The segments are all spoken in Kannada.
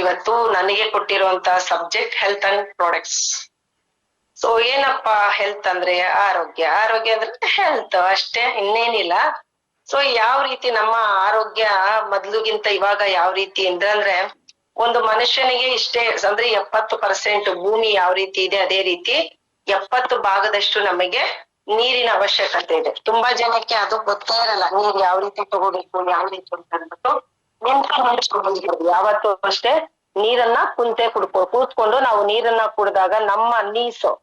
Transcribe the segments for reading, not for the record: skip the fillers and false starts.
ಇವತ್ತು ನನಗೆ ಕೊಟ್ಟಿರುವಂತ subject health and products. So ಏನಪ್ಪಾ ಹೆಲ್ತ್ ಅಂದ್ರೆ ಆರೋಗ್ಯ, ಆರೋಗ್ಯ ಅಂದ್ರೆ ಹೆಲ್ತ್ ಅಷ್ಟೇ, ಇನ್ನೇನಿಲ್ಲ. ಸೊ ಯಾವ ರೀತಿ ನಮ್ಮ ಆರೋಗ್ಯ ಮೊದ್ಲಿಗಿಂತ ಇವಾಗ ಯಾವ ರೀತಿ ಅಂದ್ರೆ ಒಂದು ಮನುಷ್ಯನಿಗೆ ಇಷ್ಟೇ ಅಂದ್ರೆ 70% ಭೂಮಿ ಯಾವ ರೀತಿ ಇದೆ, ಅದೇ ರೀತಿ 70 ಭಾಗದಷ್ಟು ನಮಗೆ ನೀರಿನ ಅವಶ್ಯಕತೆ ಇದೆ. ತುಂಬಾ ಜನಕ್ಕೆ ಅದು ಗೊತ್ತೇ ಇರಲ್ಲ, ನೀರ್ ಯಾವ ರೀತಿ ತಗೋಬೇಕು, ಯಾವ ರೀತಿ ಅಂತ ಅಂದ್ಬಿಟ್ಟು ಯಾವತ್ತೂ ಅಷ್ಟೇ ನೀರನ್ನ ಕೂತ್ಕೊಂಡು ನಾವು ನೀರನ್ನ ಕುಡಿದಾಗ ನಮ್ಮ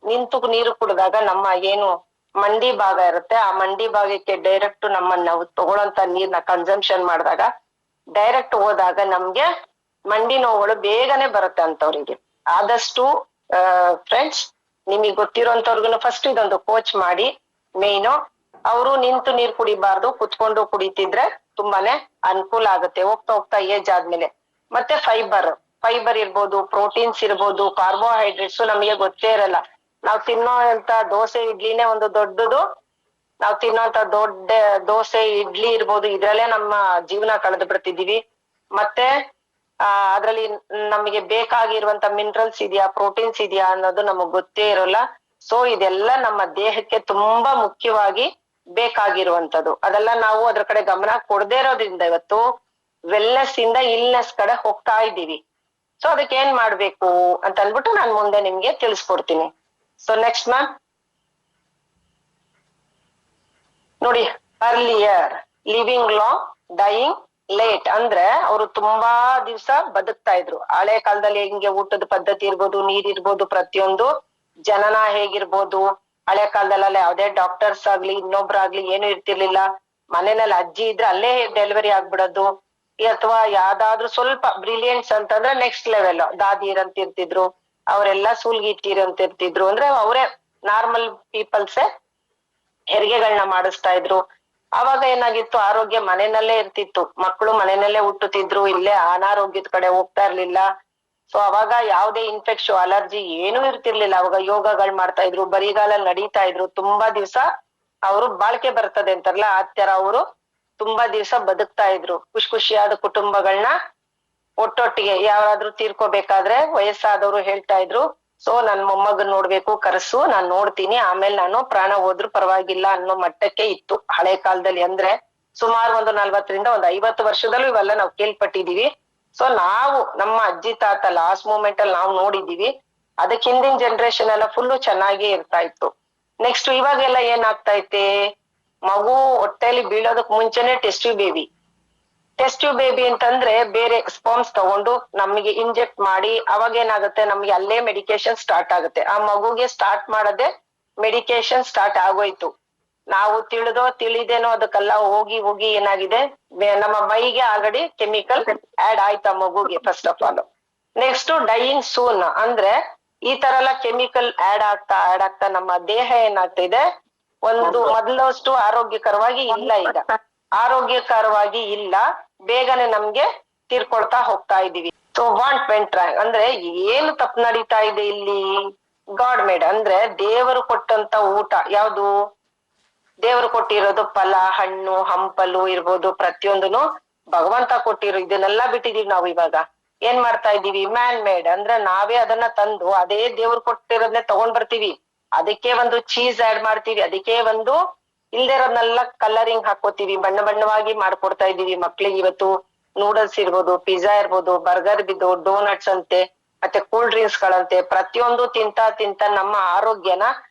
ನಿಂತು ನೀರು ಕುಡಿದಾಗ ನಮ್ಮ ಏನು ಮಂಡಿ ಭಾಗ ಇರುತ್ತೆ, ಆ ಮಂಡಿ ಭಾಗಕ್ಕೆ ಡೈರೆಕ್ಟ್ ನಾವು ತಗೊಳ್ಳೋಂತ ನೀರ್ನ ಕನ್ಸಂಪ್ಷನ್ ಮಾಡಿದಾಗ ಡೈರೆಕ್ಟ್ ಹೋದಾಗ ನಮ್ಗೆ ಮಂಡಿ ನೋವುಗಳು ಬೇಗನೆ ಬರುತ್ತೆ ಅಂತವ್ರಿಗೆ. ಆದಷ್ಟು ಫ್ರೆಂಡ್ಸ್ ನಿಮಗೆ ಗೊತ್ತಿರೋಂಥವ್ರಿಗೂ ಫಸ್ಟ್ ಇದೊಂದು ಕೋಚ್ ಮಾಡಿ. ಮೇಯ್ನು ಅವರು ನಿಂತು ನೀರ್ ಕುಡಿಬಾರ್ದು, ಕುತ್ಕೊಂಡು ಕುಡಿತಿದ್ರೆ ತುಂಬಾನೇ ಅನುಕೂಲ ಆಗುತ್ತೆ ಹೋಗ್ತಾ ಹೋಗ್ತಾ ಏಜ್ ಆದ್ಮೇಲೆ. ಮತ್ತೆ ಫೈಬರ್ ಇರ್ಬೋದು, ಪ್ರೋಟೀನ್ಸ್ ಇರ್ಬೋದು, ಕಾರ್ಬೋಹೈಡ್ರೇಟ್ಸ್ ನಮಗೆ ಗೊತ್ತೇ ಇರಲ್ಲ. ನಾವು ತಿನ್ನೋ ಅಂತ ದೋಸೆ ಇಡ್ಲಿನೇ ಒಂದು ದೊಡ್ಡದು. ನಾವು ತಿನ್ನೋಂತ ದೊಡ್ಡ ದೋಸೆ ಇಡ್ಲಿ ಇರ್ಬೋದು, ಇದ್ರಲ್ಲೇ ನಮ್ಮ ಜೀವನ ಕಳೆದು ಬಿಡ್ತಿದೀವಿ. ಮತ್ತೆ ಅದ್ರಲ್ಲಿ ನಮಗೆ ಬೇಕಾಗಿರುವಂತ ಮಿನರಲ್ಸ್ ಇದೆಯಾ, ಪ್ರೋಟೀನ್ಸ್ ಇದೆಯಾ ಅನ್ನೋದು ನಮಗ್ ಗೊತ್ತೇ ಇರೋಲ್ಲ. ಸೊ ಇದೆಲ್ಲ ನಮ್ಮ ದೇಹಕ್ಕೆ ತುಂಬಾ ಮುಖ್ಯವಾಗಿ ಬೇಕಾಗಿರುವಂತದ್ದು. ಅದೆಲ್ಲ ನಾವು ಅದ್ರ ಕಡೆ ಗಮನ ಕೊಡದೇ ಇರೋದ್ರಿಂದ ಇವತ್ತು ವೆಲ್ನೆಸ್ ಇಂದ ಇಲ್ನೆಸ್ ಕಡೆ ಹೋಗ್ತಾ ಇದ್ದೀವಿ. ಸೊ ಅದಕ್ಕೆ ಏನ್ ಮಾಡ್ಬೇಕು ಅಂತ ಅಂದ್ಬಿಟ್ಟು ನಾನು ಮುಂದೆ ನಿಮ್ಗೆ ತಿಳಿಸ್ಕೊಡ್ತೀನಿ. ಸೊ ನೆಕ್ಸ್ಟ್ ಮ್ಯಾಮ್ ನೋಡಿ, earlier living long dying late ಅಂದ್ರೆ ಅವರು ತುಂಬಾ ದಿವ್ಸ ಬದುಕ್ತಾ ಇದ್ರು. ಹಳೆ ಕಾಲದಲ್ಲಿ ಹೆಂಗೆ ಊಟದ ಪದ್ಧತಿ ಇರ್ಬೋದು, ನೀರ್ ಇರ್ಬೋದು, ಪ್ರತಿಯೊಂದು ಜನನ ಹೇಗಿರ್ಬೋದು, ಹಳೆ ಕಾಲದಲ್ಲೆಲ್ಲ ಯಾವ್ದೇ ಡಾಕ್ಟರ್ಸ್ ಆಗ್ಲಿ ಇನ್ನೊಬ್ರಾಗ್ಲಿ ಏನು ಇರ್ತಿರ್ಲಿಲ್ಲ. ಮನೆಯಲ್ಲಿ ಅಜ್ಜಿ ಇದ್ರೆ ಅಲ್ಲೇ ಡೆಲಿವರಿ ಆಗ್ಬಿಡೋದು, ಅಥವಾ ಯಾವ್ದಾದ್ರು ಸ್ವಲ್ಪ ಬ್ರಿಲಿಯಂಟ್ಸ್ ಅಂತಂದ್ರೆ ನೆಕ್ಸ್ಟ್ ಲೆವೆಲ್ ದಾದಿಯರ್ ಅಂತ ಇರ್ತಿದ್ರು, ಅವರೆಲ್ಲ ಸೂಲ್ಗಿತ್ತೀರ್ ಅಂತ ಇರ್ತಿದ್ರು. ಅಂದ್ರೆ ಅವರೇ ನಾರ್ಮಲ್ ಪೀಪಲ್ಸೇ ಹೆರಿಗೆಗಳನ್ನ ಮಾಡಿಸ್ತಾ ಇದ್ರು. ಅವಾಗ ಏನಾಗಿತ್ತು, ಆರೋಗ್ಯ ಮನೆಯಲ್ಲೇ ಇರ್ತಿತ್ತು, ಮಕ್ಕಳು ಮನೆಯಲ್ಲೇ ಹುಟ್ಟುತ್ತಿದ್ರು, ಇಲ್ಲೇ ಅನಾರೋಗ್ಯದ ಕಡೆ ಹೋಗ್ತಾ ಇರ್ಲಿಲ್ಲ. ಸೊ ಅವಾಗ ಯಾವ್ದೇ ಇನ್ಫೆಕ್ಷನ್ ಅಲರ್ಜಿ ಏನೂ ಇರ್ತಿರ್ಲಿಲ್ಲ. ಅವಾಗ ಯೋಗಗಳು ಮಾಡ್ತಾ ಇದ್ರು, ಬರಿಗಾಲಲ್ಲಿ ನಡೀತಾ ಇದ್ರು, ತುಂಬಾ ದಿವ್ಸ ಅವರು ಬಾಳ್ಕೆ ಬರ್ತದೆ ಅಂತಾರಲ್ಲ ಆ ತರ ಅವರು ತುಂಬಾ ದಿವ್ಸ ಬದುಕ್ತಾ ಇದ್ರು. ಖುಷಿಯಾದ ಕುಟುಂಬಗಳನ್ನ ಒಟ್ಟೊಟ್ಟಿಗೆ ಯಾರಾದ್ರೂ ತೀರ್ಕೋಬೇಕಾದ್ರೆ ವಯಸ್ಸಾದವರು ಹೇಳ್ತಾ ಇದ್ರು, ಸೊ ನನ್ ಮೊಮ್ಮಗನ್ ನೋಡ್ಬೇಕು, ಕರ್ಸು, ನಾನ್ ನೋಡ್ತೀನಿ, ಆಮೇಲೆ ನಾನು ಪ್ರಾಣ ಹೋದ್ರು ಪರವಾಗಿಲ್ಲ ಅನ್ನೋ ಮಟ್ಟಕ್ಕೆ ಇತ್ತು ಹಳೆ ಕಾಲದಲ್ಲಿ. ಅಂದ್ರೆ ಸುಮಾರು ಒಂದು 40ರಿಂದ ಒಂದು 50 ವರ್ಷದಲ್ಲೂ ಇವೆಲ್ಲ ನಾವು ಕೇಳ್ಪಟ್ಟಿದೀವಿ. ಸೊ ನಾವು ನಮ್ಮ ಅಜ್ಜಿ ತಾತ ಲಾಸ್ಟ್ ಮೂಮೆಂಟ್ ಅಲ್ಲಿ ನಾವು ನೋಡಿದೀವಿ. ಅದಕ್ಕೆ ಹಿಂದಿನ ಜನರೇಷನ್ ಎಲ್ಲ ಫುಲ್ಲು ಚೆನ್ನಾಗೇ ಇರ್ತಾ ಇತ್ತು. ನೆಕ್ಸ್ಟ್ ಇವಾಗೆಲ್ಲ ಏನಾಗ್ತಾ ಐತೆ, ಮಗು ಹೊಟ್ಟೆಲಿ ಬೀಳೋದಕ್ ಮುಂಚೆನೆ ಟೆಸ್ಟ್ ಟ್ಯೂಬ್ ಬೇಬಿ ಅಂತಂದ್ರೆ ಬೇರೆ ಸ್ಪರ್ಮ್ಸ್ ತಗೊಂಡು ನಮಗೆ ಇಂಜೆಕ್ಟ್ ಮಾಡಿ ಅವಾಗ ಏನಾಗುತ್ತೆ, ನಮ್ಗೆ ಅಲ್ಲೇ ಮೆಡಿಕೇಶನ್ ಸ್ಟಾರ್ಟ್ ಆಗುತ್ತೆ. ಆ ಮಗುಗೆ ಸ್ಟಾರ್ಟ್ ಮಾಡದೆ ಮೆಡಿಕೇಶನ್ ಸ್ಟಾರ್ಟ್ ಆಗೋಯ್ತು. ನಾವು ತಿಳಿದೇನೋ ಅದಕ್ಕೆಲ್ಲ ಹೋಗಿ ಏನಾಗಿದೆ, ನಮ್ಮ ಮೈಗೆ ಆಲ್ರೆಡಿ ಕೆಮಿಕಲ್ ಆಡ್ ಆಯ್ತು ಆ ಮಗುಗೆ first of all. Next dying soon ಅಂದ್ರೆ ಈ ತರ ಎಲ್ಲ ಕೆಮಿಕಲ್ ಆಡ್ ಆಗ್ತಾ ನಮ್ಮ ದೇಹ ಏನಾಗ್ತಾ ಇದೆ, ಒಂದು ಮೊದಲಷ್ಟು ಆರೋಗ್ಯಕರವಾಗಿ ಇಲ್ಲ, ಬೇಗನೆ ನಮ್ಗೆ ತೀರ್ಕೊಳ್ತಾ ಹೋಗ್ತಾ ಇದೀವಿ. ಸೊ ವಾಂಟ್ ವೆಂಟ್ ರಾಂಗ್ ಅಂದ್ರೆ ಏನು ತಪ್ಪು ನಡೀತಾ ಇದೆ ಇಲ್ಲಿ, ಗಾಡ್ ಮೇಡ್ ಅಂದ್ರೆ ದೇವರು ಕೊಟ್ಟಂತ ಊಟ ಯಾವುದು, ದೇವರು ಕೊಟ್ಟಿರೋದು ಫಲ, ಹಣ್ಣು ಹಂಪಲು ಇರ್ಬೋದು, ಪ್ರತಿಯೊಂದನು ಭಗವಂತ ಕೊಟ್ಟಿರೋ ಇದನ್ನೆಲ್ಲ ಬಿಟ್ಟಿದೀವಿ ನಾವು. ಇವಾಗ ಏನ್ ಮಾಡ್ತಾ ಇದೀವಿ, ಮ್ಯಾನ್ ಮೇಡ್ ಅಂದ್ರೆ ನಾವೇ ಅದನ್ನ ತಂದು ಅದೇ ದೇವ್ರು ಕೊಟ್ಟಿರೋದನ್ನೇ ತಗೊಂಡ್ ಬರ್ತೀವಿ, ಅದಕ್ಕೆ ಒಂದು ಚೀಸ್ ಆಡ್ ಮಾಡ್ತೀವಿ, ಅದಕ್ಕೆ ಒಂದು ಇಲ್ದೇ ಇರೋದ್ನೆಲ್ಲ ಕಲರಿಂಗ್ ಹಾಕೋತೀವಿ, ಬಣ್ಣವಾಗಿ ಮಾಡ್ಕೊಡ್ತಾ ಇದೀವಿ ಮಕ್ಳಿಗೆ. ಇವತ್ತು ನೂಡಲ್ಸ್ ಇರ್ಬೋದು, ಪಿಜ್ಜಾ ಇರ್ಬೋದು, ಬರ್ಗರ್ ಬಿದ್ದು, ಡೋನಟ್ಸ್ ಅಂತೆ, ಮತ್ತೆ ಕೂಲ್ ಡ್ರಿಂಕ್ಸ್ ಗಳಂತೆ, ಪ್ರತಿಯೊಂದು ತಿಂತ ನಮ್ಮ ಆರೋಗ್ಯನ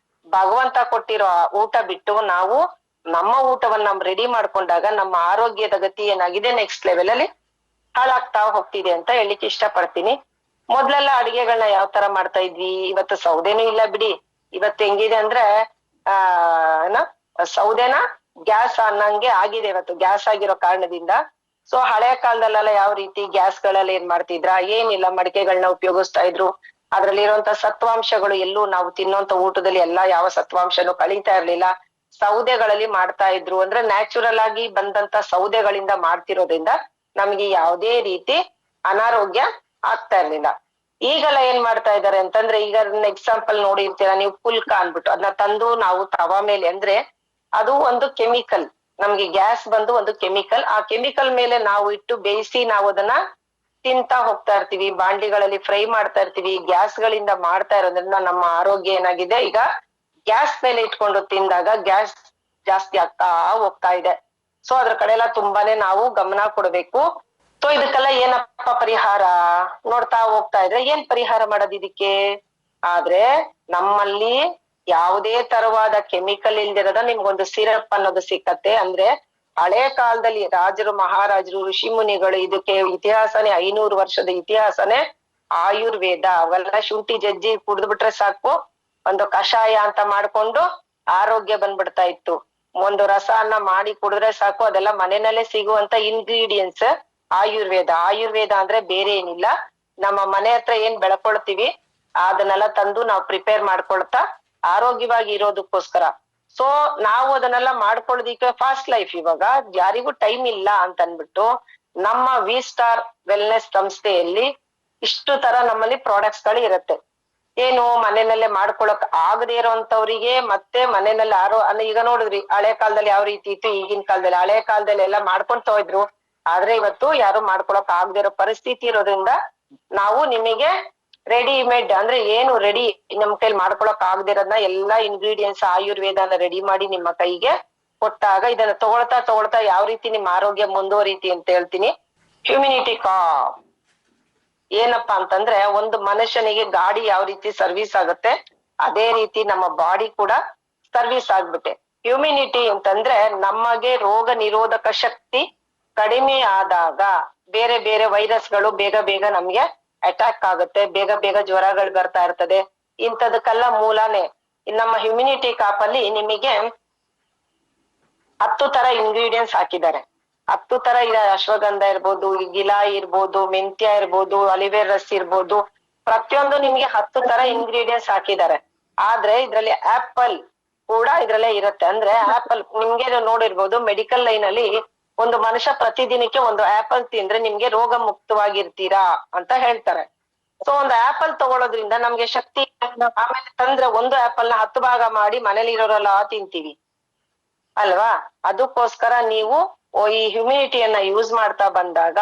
ಭಗವಂತ ಕೊಟ್ಟಿರೋ ಊಟ ಬಿಟ್ಟು ನಾವು ನಮ್ಮ ಊಟವನ್ನ ರೆಡಿ ಮಾಡ್ಕೊಂಡಾಗ ನಮ್ಮ ಆರೋಗ್ಯದ ಗತಿ ಏನಾಗಿದೆ ನೆಕ್ಸ್ಟ್ ಲೆವೆಲ್ ಅಲ್ಲಿ ಹಾಳಾಗ್ತಾ ಹೋಗ್ತಿದೆ ಅಂತ ಹೇಳಿಕ್ಕೆ ಇಷ್ಟಪಡ್ತೀನಿ. ಮೊದ್ಲೆಲ್ಲ ಅಡಿಗೆಗಳನ್ನ ಯಾವ ತರ ಮಾಡ್ತಾ ಇದ್ವಿ, ಇವತ್ತು ಸೌದೆನೂ ಇಲ್ಲ ಬಿಡಿ. ಇವತ್ತು ಹೆಂಗಿದೆ ಅಂದ್ರೆ ಸೌದೆನ ಗ್ಯಾಸ್ ಅನ್ನಂಗೆ ಆಗಿದೆ ಇವತ್ತು, ಗ್ಯಾಸ್ ಆಗಿರೋ ಕಾರಣದಿಂದ. ಸೊ ಹಳೆ ಕಾಲದಲ್ಲೆಲ್ಲ ಯಾವ ರೀತಿ ಗ್ಯಾಸ್ಗಳಲ್ಲಿ ಏನ್ ಮಾಡ್ತಿದ್ರ, ಏನಿಲ್ಲ ಮಡಿಕೆಗಳನ್ನ ಉಪಯೋಗಿಸ್ತಾ ಇದ್ರು. ಅದ್ರಲ್ಲಿ ಇರುವಂತ ಸತ್ವಾಂಶಗಳು ಎಲ್ಲೂ ನಾವು ತಿನ್ನೋಂತ ಊಟದಲ್ಲಿ ಯಾವ ಸತ್ವಾಂಶನೂ ಕಳೀತಾ ಇರ್ಲಿಲ್ಲ. ಸೌದೆಗಳಲ್ಲಿ ಮಾಡ್ತಾ ಇದ್ರು, ಅಂದ್ರೆ ನ್ಯಾಚುರಲ್ ಆಗಿ ಬಂದಂತ ಸೌದೆಗಳಿಂದ ಮಾಡ್ತಿರೋದ್ರಿಂದ ನಮ್ಗೆ ಯಾವುದೇ ರೀತಿ ಅನಾರೋಗ್ಯ ಆಗ್ತಾ ಇರ್ಲಿಲ್ಲ. ಈಗೆಲ್ಲ ಏನ್ ಮಾಡ್ತಾ ಇದಾರೆ ಅಂತಂದ್ರೆ, ಈಗ ಎಕ್ಸಾಂಪಲ್ ನೋಡಿರ್ತೀರಾ ನೀವು, ಪುಲ್ಕ ಅನ್ಬಿಟ್ಟು ಅದನ್ನ ತಂದು ನಾವು ತವಾ ಮೇಲೆ, ಅಂದ್ರೆ ಅದು ಒಂದು ಕೆಮಿಕಲ್, ನಮ್ಗೆ ಗ್ಯಾಸ್ ಬಂದು ಒಂದು ಕೆಮಿಕಲ್, ಆ ಕೆಮಿಕಲ್ ಮೇಲೆ ನಾವು ಇಟ್ಟು ಬೇಯಿಸಿ ನಾವು ಅದನ್ನ ತಿಂತಾ ಹೋಗ್ತಾ ಇರ್ತೀವಿ, ಬಾಂಡ್ಲಿಗಳಲ್ಲಿ ಫ್ರೈ ಮಾಡ್ತಾ ಇರ್ತೀವಿ, ಗ್ಯಾಸ್ ಗಳಿಂದ ಮಾಡ್ತಾ ಇರೋದ್ರಿಂದ ನಮ್ಮ ಆರೋಗ್ಯ ಏನಾಗಿದೆ ಈಗ ಗ್ಯಾಸ್ ಮೇಲೆ ಇಟ್ಕೊಂಡು ತಿಂದಾಗ ಗ್ಯಾಸ್ ಜಾಸ್ತಿ ಆಗ್ತಾ ಹೋಗ್ತಾ ಇದೆ. ಸೊ ಅದ್ರ ಕಡೆ ಎಲ್ಲ ತುಂಬಾನೇ ನಾವು ಗಮನ ಕೊಡ್ಬೇಕು. ಸೊ ಇದಕ್ಕೆಲ್ಲ ಏನಪ್ಪ ಪರಿಹಾರ ನೋಡ್ತಾ ಹೋಗ್ತಾ ಇದ್ರೆ ಏನ್ ಪರಿಹಾರ ಮಾಡೋದು ಇದಕ್ಕೆ ಆದ್ರೆ ನಮ್ಮಲ್ಲಿ ಯಾವುದೇ ತರವಾದ ಕೆಮಿಕಲ್ ಇಲ್ದಿರದ ನಿಮ್ಗೊಂದು ಸಿರಪ್ ಅನ್ನೋದು ಸಿಕ್ಕತ್ತೆ. ಅಂದ್ರೆ ಹಳೆ ಕಾಲದಲ್ಲಿ ರಾಜರು ಮಹಾರಾಜರು ಋಷಿ ಮುನಿಗಳು ಇದಕ್ಕೆ ಇತಿಹಾಸನೇ 500 ವರ್ಷದ ಇತಿಹಾಸನೇ ಆಯುರ್ವೇದ. ಅವೆಲ್ಲ ಶುಂಠಿ ಜಜ್ಜಿ ಕುಡ್ದು ಬಿಟ್ರೆ ಸಾಕು, ಒಂದು ಕಷಾಯ ಅಂತ ಮಾಡ್ಕೊಂಡು ಆರೋಗ್ಯ ಬಂದ್ಬಿಡ್ತಾ ಇತ್ತು. ಒಂದು ರಸನ್ನ ಮಾಡಿ ಕುಡಿದ್ರೆ ಸಾಕು, ಅದೆಲ್ಲ ಮನೆಯಲ್ಲೇ ಸಿಗುವಂತ ಇಂಗ್ರೀಡಿಯೆಂಟ್ಸ್ ಆಯುರ್ವೇದ. ಆಯುರ್ವೇದ ಅಂದ್ರೆ ಬೇರೆ ಏನಿಲ್ಲ, ನಮ್ಮ ಮನೆ ಹತ್ರ ಏನ್ ಬೆಳ್ಕೊಳ್ತೀವಿ ಅದನ್ನೆಲ್ಲ ತಂದು ನಾವು ಪ್ರಿಪೇರ್ ಮಾಡ್ಕೊಳ್ತಾ ಆರೋಗ್ಯವಾಗಿ ಇರೋದಕ್ಕೋಸ್ಕರ. ಸೊ ನಾವು ಅದನ್ನೆಲ್ಲ ಮಾಡ್ಕೊಳ್ಳೋದಿಕ್ಕೆ ಫಾಸ್ಟ್ ಲೈಫ್, ಇವಾಗ ಯಾರಿಗೂ ಟೈಮ್ ಇಲ್ಲ ಅಂತ ಅನ್ಬಿಟ್ಟು ನಮ್ಮ ವಿ ಸ್ಟಾರ್ ವೆಲ್ನೆಸ್ ಸಂಸ್ಥೆಯಲ್ಲಿ ಇಷ್ಟು ತರ ನಮ್ಮಲ್ಲಿ ಪ್ರಾಡಕ್ಟ್ಸ್ ಗಳು ಇರುತ್ತೆ. ಏನು ಮನೆಯಲ್ಲೇ ಮಾಡ್ಕೊಳಕ್ ಆಗದೆ ಇರೋಂತವ್ರಿಗೆ ಮತ್ತೆ ಮನೆಯಲ್ಲಿ ಈಗ ನೋಡಿದ್ರಿ ಹಳೆ ಕಾಲದಲ್ಲಿ ಯಾವ ರೀತಿ ಇತ್ತು, ಈಗಿನ ಕಾಲದಲ್ಲಿ. ಹಳೆ ಕಾಲದಲ್ಲಿ ಎಲ್ಲ ಮಾಡ್ಕೊಂತ ಇದ್ರು, ಆದ್ರೆ ಇವತ್ತು ಯಾರು ಮಾಡ್ಕೊಳಕ್ ಆಗದೆ ಇರೋ ಪರಿಸ್ಥಿತಿ ಇರೋದ್ರಿಂದ ನಾವು ನಿಮಗೆ ರೆಡಿಮೇಡ್ ಅಂದ್ರೆ ಏನು ರೆಡಿ ನಮ್ ಕೈಲಿ ಮಾಡ್ಕೊಳಕ್ ಆಗದಿರೋದನ್ನ ಎಲ್ಲಾ ಇಂಗ್ರೀಡಿಯೆಂಟ್ಸ್ ಆಯುರ್ವೇದನ ರೆಡಿ ಮಾಡಿ ನಿಮ್ಮ ಕೈಗೆ ಕೊಟ್ಟಾಗ ಇದನ್ನ ತಗೊಳ್ತಾ ಯಾವ ರೀತಿ ನಿಮ್ಮ ಆರೋಗ್ಯ ಮುಂದುವರಿತಿ ಅಂತ ಹೇಳ್ತೀನಿ. ಹ್ಯುಮಿನಿಟಿ ಕಾಪ್ ಏನಪ್ಪಾ ಅಂತಂದ್ರೆ ಒಂದು ಮನುಷ್ಯನಿಗೆ ಗಾಡಿ ಯಾವ ರೀತಿ ಸರ್ವಿಸ್ ಆಗುತ್ತೆ ಅದೇ ರೀತಿ ನಮ್ಮ ಬಾಡಿ ಕೂಡ ಸರ್ವಿಸ್ ಆಗ್ಬಿಟ್ಟೆ. ಹ್ಯುಮಿನಿಟಿ ಅಂತಂದ್ರೆ ನಮಗೆ ರೋಗ ನಿರೋಧಕ ಶಕ್ತಿ ಕಡಿಮೆ ಆದಾಗ ಬೇರೆ ಬೇರೆ ವೈರಸ್ಗಳು ಬೇಗ ನಮ್ಗೆ ಅಟ್ಯಾಕ್ ಆಗುತ್ತೆ, ಬೇಗ ಜ್ವರಗಳು ಬರ್ತಾ ಇರ್ತದೆ. ಇಂಥದಕ್ಕೆಲ್ಲ ಮೂಲನೇ ನಮ್ಮ ಹ್ಯುಮಿನಿಟಿ ಕಾಪಲ್ಲಿ ನಿಮಗೆ 10 ತರ ಇಂಗ್ರೀಡಿಯೆಂಟ್ಸ್ ಹಾಕಿದ್ದಾರೆ. 10 ತರ ಇದೆ. ಅಶ್ವಗಂಧ ಇರ್ಬೋದು, ಗಿಲಾ ಇರ್ಬೋದು, ಮೆಂತ್ಯ ಇರ್ಬೋದು, ಅಲಿವೇರ್ ರಸ್ ಇರ್ಬೋದು, ಪ್ರತಿಯೊಂದು ನಿಮ್ಗೆ 10 ತರ ಇಂಗ್ರೀಡಿಯೆಂಟ್ಸ್ ಹಾಕಿದ್ದಾರೆ. ಆದ್ರೆ ಇದ್ರಲ್ಲಿ ಆಪಲ್ ಕೂಡ ಇದ್ರಲ್ಲೇ ಇರುತ್ತೆ. ಅಂದ್ರೆ ಆಪಲ್ ನಿಮ್ಗೆ ನೋಡಿರ್ಬೋದು ಮೆಡಿಕಲ್ ಲೈನ್ ಅಲ್ಲಿ ಒಂದು ಮನುಷ್ಯ ಪ್ರತಿದಿನಕ್ಕೆ ಒಂದು ಆಪಲ್ ತಿಂದ್ರೆ ನಿಮ್ಗೆ ರೋಗ ಮುಕ್ತವಾಗಿರ್ತೀರಾ ಅಂತ ಹೇಳ್ತಾರೆ. ಸೊ ಒಂದು ಆಪಲ್ ತಗೊಳೋದ್ರಿಂದ ನಮ್ಗೆ ಶಕ್ತಿ. ಆಮೇಲೆ ತಂದ್ರೆ ಒಂದು ಆಪಲ್ ನ 10 ಭಾಗ ಮಾಡಿ ಮನೇಲಿ ಇರೋರೆಲ್ಲ ತಿಂತೀವಿ ಅಲ್ವಾ. ಅದಕ್ಕೋಸ್ಕರ ನೀವು ಈ ಹ್ಯುಮಿನಿಟಿಯನ್ನ ಯೂಸ್ ಮಾಡ್ತಾ ಬಂದಾಗ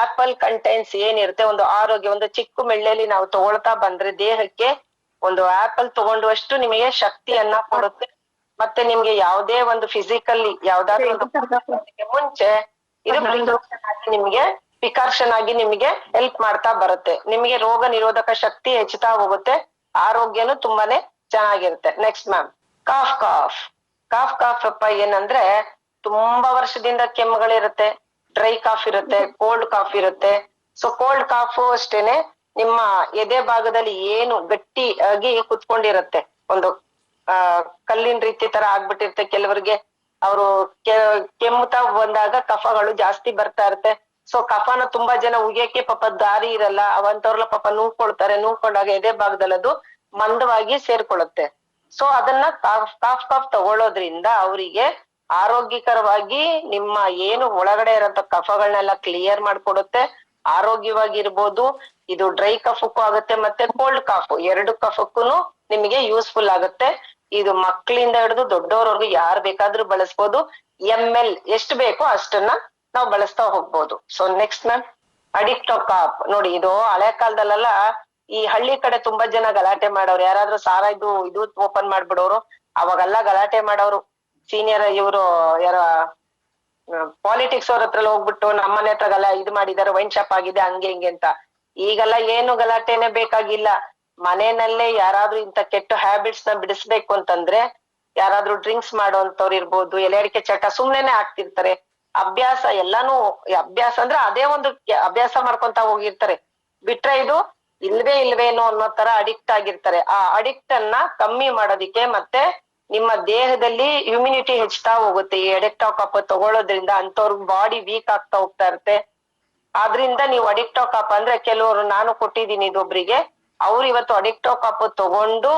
ಆಪಲ್ ಕಂಟೆಂಟ್ಸ್ ಏನಿರುತ್ತೆ, ಒಂದು ಆರೋಗ್ಯ, ಒಂದು ಚಿಕ್ಕ ಮೆಳ್ಳೆಲಿ ನಾವು ತಗೊಳ್ತಾ ಬಂದ್ರೆ ದೇಹಕ್ಕೆ ಒಂದು ಆಪಲ್ ತಗೊಂಡುವಷ್ಟು ನಿಮಗೆ ಶಕ್ತಿಯನ್ನ ಕೊಡುತ್ತೆ. ಮತ್ತೆ ನಿಮ್ಗೆ ಯಾವುದೇ ಒಂದು ಫಿಸಿಕಲ್ಲಿ ಯಾವ್ದಾದ್ರು ಮುಂಚೆ ಇದು ನಿಮ್ಗೆ ಪ್ರಿಕಾಷನ್ ಆಗಿ ನಿಮ್ಗೆ ಹೆಲ್ಪ್ ಮಾಡ್ತಾ ಬರುತ್ತೆ. ನಿಮ್ಗೆ ರೋಗ ನಿರೋಧಕ ಶಕ್ತಿ ಹೆಚ್ಚುತ್ತಾ ಹೋಗುತ್ತೆ, ಆರೋಗ್ಯನು ತುಂಬಾನೇ ಚೆನ್ನಾಗಿರುತ್ತೆ. ನೆಕ್ಸ್ಟ್ ಮ್ಯಾಮ್, ಕಾಫ್ ಅಪ್ಪ ಏನಂದ್ರೆ ತುಂಬಾ ವರ್ಷದಿಂದ ಕೆಮ್ಮುಗಳಿರುತ್ತೆ, ಡ್ರೈ ಕಾಫ್ ಇರುತ್ತೆ, ಕೋಲ್ಡ್ ಕಾಫ್ ಇರುತ್ತೆ. ಸೊ ಕೋಲ್ಡ್ ಕಾಫು ಅಷ್ಟೇನೆ ನಿಮ್ಮ ಎದೆ ಭಾಗದಲ್ಲಿ ಏನು ಗಟ್ಟಿಯಾಗಿ ಕುತ್ಕೊಂಡಿರುತ್ತೆ, ಒಂದು ಕಲ್ಲಿನ ರೀತಿ ತರ ಆಗ್ಬಿಟ್ಟಿರುತ್ತೆ. ಕೆಲವರಿಗೆ ಅವರು ಕೆಮ್ಮುತ್ತಾ ಬಂದಾಗ ಕಫಗಳು ಜಾಸ್ತಿ ಬರ್ತಾ ಇರುತ್ತೆ. ಸೊ ಕಫನ ತುಂಬಾ ಜನ ಉಗಿಯಕ್ಕೆ ಪಾಪ ದಾರಿ ಇರಲ್ಲ, ಅವಂತವ್ರಲ್ಲ ಪಾಪ ನೂಕೊಂಡಾಗ ಎದೆ ಭಾಗದಲ್ಲಿ ಅದು ಮಂದವಾಗಿ ಸೇರ್ಕೊಳ್ಳುತ್ತೆ. ಸೊ ಅದನ್ನ ಕಾಫ್ ತಗೊಳ್ಳೋದ್ರಿಂದ ಅವರಿಗೆ ಆರೋಗ್ಯಕರವಾಗಿ ನಿಮ್ಮ ಏನು ಒಳಗಡೆ ಇರೋಂತ ಕಫಗಳನ್ನೆಲ್ಲ ಕ್ಲಿಯರ್ ಮಾಡ್ಕೊಡುತ್ತೆ, ಆರೋಗ್ಯವಾಗಿರ್ಬೋದು. ಇದು ಡ್ರೈ ಕಫಕ್ಕೂ ಆಗುತ್ತೆ ಮತ್ತೆ ಕೋಲ್ಡ್ ಕಾಫ್, 2 ಕಫಕ್ಕೂ ನಿಮಗೆ ಯೂಸ್ಫುಲ್ ಆಗುತ್ತೆ. ಇದು ಮಕ್ಕಳಿಂದ ಹಿಡಿದು ದೊಡ್ಡವರವರೆಗೂ ಯಾರು ಬೇಕಾದ್ರೂ ಬಳಸ್ಬೋದು. ML ಎಷ್ಟು ಬೇಕೋ ಅಷ್ಟನ್ನ ನಾವು ಬಳಸ್ತಾ ಹೋಗ್ಬೋದು. ಸೊ ನೆಕ್ಸ್ಟ್ ಮ್ಯಾಮ್, ಅಡಿಕ್ಟೋ ಕಾಪ್ ನೋಡಿ. ಇದು ಹಳೆ ಕಾಲದಲ್ಲೆಲ್ಲ ಈ ಹಳ್ಳಿ ಕಡೆ ತುಂಬಾ ಜನ ಗಲಾಟೆ ಮಾಡೋರು, ಯಾರಾದ್ರೂ ಸಾರ ಇದು ಓಪನ್ ಮಾಡ್ಬಿಡೋರು, ಅವಾಗೆಲ್ಲ ಗಲಾಟೆ ಮಾಡೋರು. ಸೀನಿಯರ್ ಇವರು ಯಾರ ಪಾಲಿಟಿಕ್ಸ್ ಅವ್ರ ಹತ್ರ ಹೋಗ್ಬಿಟ್ಟು ನಮ್ಮನೆ ಹತ್ರಗೆಲ್ಲ ಇದು ಮಾಡಿದ್ದಾರೆ, ವೈನ್ ಶಾಪ್ ಆಗಿದೆ ಹಂಗೆ ಹಿಂಗೆ ಅಂತ. ಈಗೆಲ್ಲ ಏನು ಗಲಾಟೆನೆ ಬೇಕಾಗಿಲ್ಲ. ಮನೆಯಲ್ಲೇ ಯಾರಾದ್ರೂ ಇಂತ ಕೆಟ್ಟ ಹ್ಯಾಬಿಟ್ಸ್ ನ ಬಿಡಿಸ್ಬೇಕು ಅಂತಂದ್ರೆ ಯಾರಾದ್ರೂ ಡ್ರಿಂಕ್ಸ್ ಮಾಡೋಂಥವ್ರು ಇರ್ಬೋದು, ಎಲೆ ಅಡಿಕೆ ಚಟ ಸುಮ್ನೆನೆ ಆಗ್ತಿರ್ತಾರೆ. ಅಭ್ಯಾಸ ಎಲ್ಲಾನು ಅಭ್ಯಾಸ ಅಂದ್ರೆ ಅದೇ ಒಂದು ಅಭ್ಯಾಸ ಮಾಡ್ಕೊಂತ ಹೋಗಿರ್ತಾರೆ. ಬಿಟ್ರೆ ಇದು ಇಲ್ವೇನೋ ಅನ್ನೋ ತರ ಅಡಿಕ್ಟ್ ಆಗಿರ್ತಾರೆ. ಆ ಅಡಿಕ್ಟ್ ಅನ್ನ ಕಮ್ಮಿ ಮಾಡೋದಿಕ್ಕೆ ಮತ್ತೆ ನಿಮ್ಮ ದೇಹದಲ್ಲಿ ಇಮ್ಯುನಿಟಿ ಹೆಚ್ಚುತ್ತಾ ಹೋಗುತ್ತೆ ಈ ಅಡಿಕ್ಟ್ ಕಾಪ್ ತಗೊಳ್ಳೋದ್ರಿಂದ. ಅಂತವ್ರ ಬಾಡಿ ವೀಕ್ ಆಗ್ತಾ ಹೋಗ್ತಾ ಇರುತ್ತೆ. ಆದ್ರಿಂದ ನೀವು ಅಡಿಕ್ಟ್ ಕಾಪ್ ಅಂದ್ರೆ ಕೆಲವರು, ನಾನು ಕೊಟ್ಟಿದ್ದೀನಿ ಇದೊಬ್ರಿಗೆ, ಅವ್ರು ಇವತ್ತು ಅಡಿಕ್ಟ್ ಕಾಪ್ ತಗೊಂಡು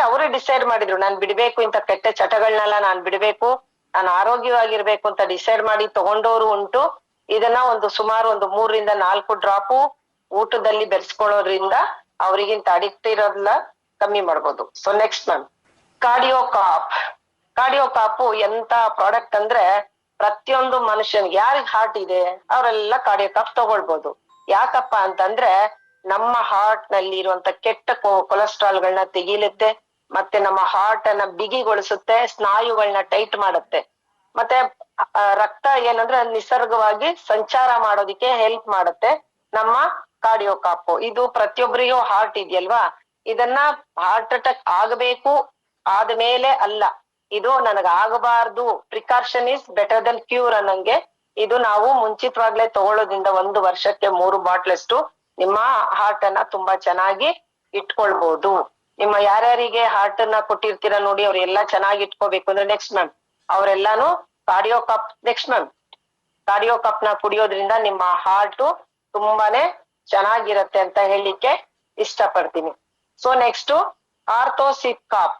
ಅವರೇ ಡಿಸೈಡ್ ಮಾಡಿದ್ರು, ನಾನ್ ಬಿಡ್ಬೇಕು ಇಂತ ಕೆಟ್ಟ ಚಟಗಳನ್ನೆಲ್ಲ ನಾನ್ ಬಿಡ್ಬೇಕು, ನಾನು ಆರೋಗ್ಯವಾಗಿರ್ಬೇಕು ಅಂತ ಡಿಸೈಡ್ ಮಾಡಿ ತಗೊಂಡವರು ಉಂಟು. ಇದನ್ನ ಸುಮಾರು ಒಂದು 3 ರಿಂದ 4 ಡ್ರಾಪು ಊಟದಲ್ಲಿ ಬೆರೆಸ್ಕೊಳ್ಳೋದ್ರಿಂದ ಅವ್ರಿಗಿಂತ ಅಡಿಕ್ಟ್ ಇರೋದನ್ನ ಕಮ್ಮಿ ಮಾಡ್ಬೋದು. So next ma'am, cardio Kapu ಎಂತ ಪ್ರಾಡಕ್ಟ್ ಅಂದ್ರೆ ಪ್ರತಿಯೊಂದು ಮನುಷ್ಯನ್ಗೆ ಯಾರಿಗ್ ಹಾರ್ಟ್ ಇದೆ ಅವರೆಲ್ಲ ಕಾರ್ಡಿಯೋ ಕಾಪ್ ತಗೊಳ್ಬೋದು. ಯಾಕಪ್ಪ ಅಂತಂದ್ರೆ ನಮ್ಮ ಹಾರ್ಟ್ ನಲ್ಲಿ ಇರುವಂತ ಕೆಟ್ಟ ಕೊಲೆಸ್ಟ್ರಾಲ್ಗಳನ್ನ ತೆಗೀಲುತ್ತೆ, ಮತ್ತೆ ನಮ್ಮ ಹಾರ್ಟ್ ಅನ್ನ ಬಿಗಿಗೊಳಿಸುತ್ತೆ, ಸ್ನಾಯುಗಳನ್ನ ಟೈಟ್ ಮಾಡುತ್ತೆ, ಮತ್ತೆ ರಕ್ತ ಏನಂದ್ರೆ ನಿಸರ್ಗವಾಗಿ ಸಂಚಾರ ಮಾಡೋದಿಕ್ಕೆ ಹೆಲ್ಪ್ ಮಾಡುತ್ತೆ ನಮ್ಮ ಕಾರ್ಡಿಯೋಕಾಪ್. ಇದು ಪ್ರತಿಯೊಬ್ಬರಿಗೂ ಹಾರ್ಟ್ ಇದೆಯಲ್ವಾ, ಇದನ್ನ ಹಾರ್ಟ್ ಅಟ್ಯಾಕ್ ಆಗಬೇಕು ಆದ್ಮೇಲೆ ಅಲ್ಲ, ಇದು ನನಗ ಆಗಬಾರ್ದು, precaution is better than cure ಅನ್ನಂಗೆ ಇದು ನಾವು ಮುಂಚಿತವಾಗ್ಲೇ ತಗೊಳ್ಳೋದ್ರಿಂದ 1 ವರ್ಷಕ್ಕೆ 3 ಬಾಟ್ಲ್ ಅಷ್ಟು ನಿಮ್ಮ ಹಾರ್ಟ್ ಅನ್ನ ತುಂಬಾ ಚೆನ್ನಾಗಿ ಇಟ್ಕೊಳ್ಬಹುದು. ನಿಮ್ಮ ಯಾರ್ಯಾರಿಗೆ ಹಾರ್ಟ್ ಅನ್ನ ಕೊಟ್ಟಿರ್ತೀರ ನೋಡಿ, ಅವ್ರೆಲ್ಲಾ ಚೆನ್ನಾಗಿ ಇಟ್ಕೋಬೇಕು ಅಂದ್ರೆ ನೆಕ್ಸ್ಟ್ ಮ್ಯಾಮ್ ಅವರೆಲ್ಲಾನು ಕಾರ್ಡಿಯೋಕಾಪ್ ಕಾರ್ಡಿಯೋಕಾಪ್ ನ ಕುಡಿಯೋದ್ರಿಂದ ನಿಮ್ಮ ಹಾರ್ಟ್ ತುಂಬಾನೇ ಚೆನ್ನಾಗಿರತ್ತೆ ಅಂತ ಹೇಳಲಿಕ್ಕೆ ಇಷ್ಟಪಡ್ತೀನಿ. ಸೊ ನೆಕ್ಸ್ಟ್ ಆರ್ಥೋಸಿಪ್ ಕಾಪ್.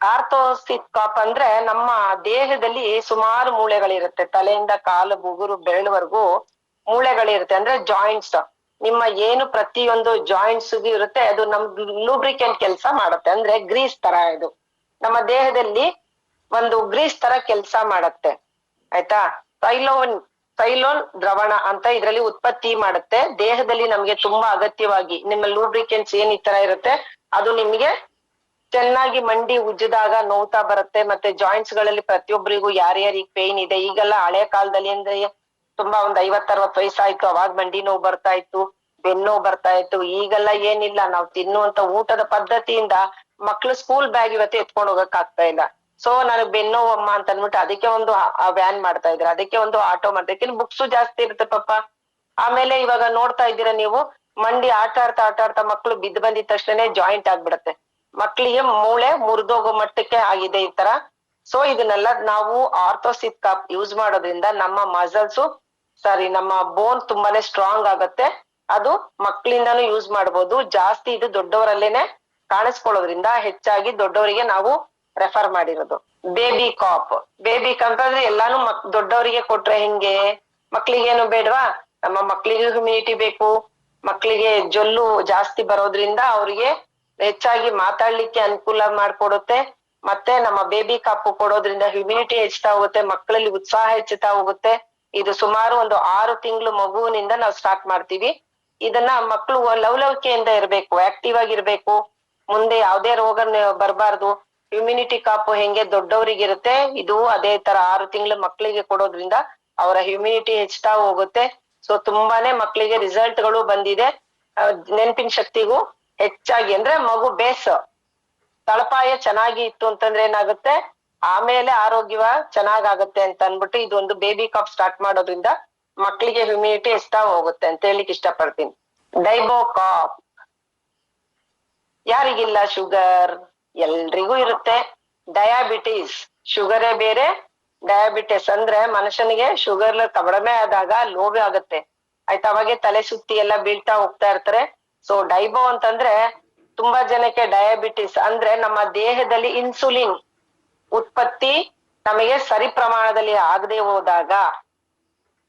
ಆರ್ಥೋಸಿಪ್ ಕಾಪ್ ಅಂದ್ರೆ ನಮ್ಮ ದೇಹದಲ್ಲಿ ಸುಮಾರು ಮೂಳೆಗಳಿರುತ್ತೆ, ತಲೆಯಿಂದ ಕಾಲು ಬುಗುರು ಬೆರಳುವರೆಗೂ ಮೂಳೆಗಳಿರುತ್ತೆ, ಅಂದ್ರೆ ಜಾಯಿಂಟ್ಸ್. ನಿಮ್ಮ ಏನು ಪ್ರತಿಯೊಂದು ಜಾಯಿಂಟ್ಸ್ ಇರುತ್ತೆ ಅದು ನಮ್ ಲೂಬ್ರಿಕೆಂಟ್ ಕೆಲಸ ಮಾಡುತ್ತೆ, ಅಂದ್ರೆ ಗ್ರೀಸ್ ತರ ಇದು ನಮ್ಮ ದೇಹದಲ್ಲಿ ಒಂದು ಗ್ರೀಸ್ ತರ ಕೆಲಸ ಮಾಡತ್ತೆ, ಆಯ್ತಾ. ಸೈಲೋನ್ ದ್ರವಣ ಅಂತ ಇದ್ರಲ್ಲಿ ಉತ್ಪತ್ತಿ ಮಾಡುತ್ತೆ ದೇಹದಲ್ಲಿ. ನಮ್ಗೆ ತುಂಬಾ ಅಗತ್ಯವಾಗಿ ನಿಮ್ಮ ಲೂಬ್ರಿಕೆಂಟ್ಸ್ ಏನ್ ಈ ತರ ಇರುತ್ತೆ ಅದು ನಿಮ್ಗೆ ಚೆನ್ನಾಗಿ ಮಂಡಿ ಉಜ್ಜಿದಾಗ ನೋವ್ತಾ ಬರುತ್ತೆ. ಮತ್ತೆ ಜಾಯಿಂಟ್ಸ್ ಗಳಲ್ಲಿ ಪ್ರತಿಯೊಬ್ಬರಿಗೂ ಯಾರ್ಯಾರಿಗೆ ಪೇನ್ ಇದೆ, ಈಗೆಲ್ಲ ಹಳೆ ಕಾಲದಲ್ಲಿ ಅಂದ್ರೆ ತುಂಬಾ ಒಂದ್ 50-60 ವಯಸ್ಸಾಯ್ತು ಅವಾಗ ಮಂಡಿ ನೋವು ಬರ್ತಾ ಇತ್ತು, ಬೆನ್ನೋವು ಬರ್ತಾ ಇತ್ತು. ಈಗೆಲ್ಲ ಏನಿಲ್ಲ, ನಾವು ತಿನ್ನುವಂತ ಊಟದ ಪದ್ಧತಿಯಿಂದ ಮಕ್ಳು ಸ್ಕೂಲ್ ಬ್ಯಾಗ್ ಇವತ್ತು ಎತ್ಕೊಂಡು ಹೋಗಕ್ ಆಗ್ತಾ ಇಲ್ಲ. ಸೊ ನನಗ್ ಬೆನ್ನೋವಮ್ಮ ಅಂತ ಅನ್ಬಿಟ್ಟು ಅದಕ್ಕೆ ಒಂದು ವ್ಯಾನ್ ಮಾಡ್ತಾ ಇದ್ರೆ, ಅದಕ್ಕೆ ಒಂದು ಆಟೋ ಮಾಡ್ತಾ, ಬುಕ್ಸು ಜಾಸ್ತಿ ಇರುತ್ತೆ ಪಾಪ. ಆಮೇಲೆ ಇವಾಗ ನೋಡ್ತಾ ಇದ್ದೀರಾ ನೀವು, ಮಂಡಿ ಆಟ ಆಡ್ತಾ ಮಕ್ಳು ಬಿದ್ದು ಬಂದಿದ ತಕ್ಷಣ ಜಾಯಿಂಟ್ ಆಗ್ಬಿಡತ್ತೆ, ಮಕ್ಳಿಗೆ ಮೂಳೆ ಮುರಿದೋಗೋ ಮಟ್ಟಕ್ಕೆ ಆಗಿದೆ ಈ ತರ. ಸೊ ಇದನ್ನೆಲ್ಲ ನಾವು ಆರ್ಥೋಸಿಪ್ ಕಾಪ್ ಯೂಸ್ ಮಾಡೋದ್ರಿಂದ ನಮ್ಮ ಮಸಲ್ಸು ನಮ್ಮ ಬೋನ್ ತುಂಬಾನೇ ಸ್ಟ್ರಾಂಗ್ ಆಗತ್ತೆ. ಅದು ಮಕ್ಳಿಂದಾನು ಯೂಸ್ ಮಾಡ್ಬೋದು. ಜಾಸ್ತಿ ಇದು ದೊಡ್ಡವರಲ್ಲೇನೆ ಕಾಣಿಸ್ಕೊಳ್ಳೋದ್ರಿಂದ ಹೆಚ್ಚಾಗಿ ದೊಡ್ಡವರಿಗೆ ನಾವು ರೆಫರ್ ಮಾಡಿರೋದು. ಬೇಬಿ ಕಾಪ್ ಅಂದ್ರೆ ಎಲ್ಲಾನು ದೊಡ್ಡವರಿಗೆ ಕೊಟ್ರೆ ಹಿಂಗೆ, ಮಕ್ಳಿಗೇನು ಬೇಡವಾ? ನಮ್ಮ ಮಕ್ಳಿಗೆ ಹ್ಯುಮಿನಿಟಿ ಬೇಕು, ಮಕ್ಳಿಗೆ ಜೊಲ್ಲು ಜಾಸ್ತಿ ಬರೋದ್ರಿಂದ ಅವ್ರಿಗೆ ಹೆಚ್ಚಾಗಿ ಮಾತಾಡ್ಲಿಕ್ಕೆ ಅನುಕೂಲ ಮಾಡ್ಕೊಡುತ್ತೆ. ಮತ್ತೆ ನಮ್ಮ ಬೇಬಿ ಕಾಪು ಕೊಡೋದ್ರಿಂದ ಹ್ಯುಮಿನಿಟಿ ಹೆಚ್ಚುತ್ತಾ ಹೋಗುತ್ತೆ, ಮಕ್ಕಳಲ್ಲಿ ಉತ್ಸಾಹ ಹೆಚ್ಚುತ್ತಾ ಹೋಗುತ್ತೆ. ಇದು ಸುಮಾರು ಒಂದು 6 ತಿಂಗಳು ಮಗುವಿನಿಂದ ನಾವು ಸ್ಟಾರ್ಟ್ ಮಾಡ್ತೀವಿ. ಇದನ್ನ ಮಕ್ಕಳು ಲವಲವಿಕೆಯಿಂದ ಇರ್ಬೇಕು, ಆಕ್ಟಿವ್ ಆಗಿರ್ಬೇಕು, ಮುಂದೆ ಯಾವ್ದೇ ರೋಗ ಬರಬಾರ್ದು. ಹ್ಯುಮಿನಿಟಿ ಕಾಪು ಹೆಂಗೆ ದೊಡ್ಡವರಿಗಿರುತ್ತೆ, ಇದು ಅದೇ ತರ 6 ತಿಂಗಳು ಮಕ್ಕಳಿಗೆ ಕೊಡೋದ್ರಿಂದ ಅವರ ಹ್ಯುಮಿನಿಟಿ ಹೆಚ್ಚುತ್ತಾ ಹೋಗುತ್ತೆ. ಸೊ ತುಂಬಾನೇ ಮಕ್ಕಳಿಗೆ ರಿಸಲ್ಟ್ ಗಳು ಬಂದಿದೆ. ನೆನಪಿನ ಶಕ್ತಿಗೂ ಹೆಚ್ಚಾಗಿ, ಅಂದ್ರೆ ಮಗು ಬೇಸ್ ತಳಪಾಯ ಚೆನ್ನಾಗಿ ಇತ್ತು ಅಂತಂದ್ರೆ ಏನಾಗುತ್ತೆ, ಆಮೇಲೆ ಆರೋಗ್ಯವ ಚೆನ್ನಾಗಾಗುತ್ತೆ ಅಂತ ಅನ್ಬಿಟ್ಟು ಇದೊಂದು ಬೇಬಿ ಕಾಪ್ ಸ್ಟಾರ್ಟ್ ಮಾಡೋದ್ರಿಂದ ಮಕ್ಕಳಿಗೆ ಹ್ಯುಮಿನಿಟಿ ಹೆಚ್ಚುತ್ತಾ ಹೋಗುತ್ತೆ ಅಂತ ಹೇಳಿಕ್ ಇಷ್ಟಪಡ್ತೀನಿ. ಡೈಬೋ ಕಾಪ್ ಯಾರಿಗಿಲ್ಲ ಶುಗರ್? ಎಲ್ರಿಗೂ ಇರುತ್ತೆ. ಡಯಾಬಿಟೀಸ್, ಶುಗರೇ ಬೇರೆ, ಡಯಾಬಿಟಿಸ್ ಅಂದ್ರೆ ಮನುಷ್ಯನಿಗೆ ಶುಗರ್ ಕಡಿಮೆ ಆದಾಗ ಲೋಭ ಆಗುತ್ತೆ, ಆಯ್ತಾ, ಅವಾಗೆ ತಲೆ ಸುತ್ತಿ ಎಲ್ಲ ಬೀಳ್ತಾ ಹೋಗ್ತಾ ಇರ್ತಾರೆ. ಸೊ ಡೈಬೋ ಅಂತಂದ್ರೆ ತುಂಬಾ ಜನಕ್ಕೆ ಡಯಾಬಿಟಿಸ್ ಅಂದ್ರೆ ನಮ್ಮ ದೇಹದಲ್ಲಿ ಇನ್ಸುಲಿನ್ ಉತ್ಪತ್ತಿ ನಮಗೆ ಸರಿ ಪ್ರಮಾಣದಲ್ಲಿ ಆಗದೆ ಹೋದಾಗ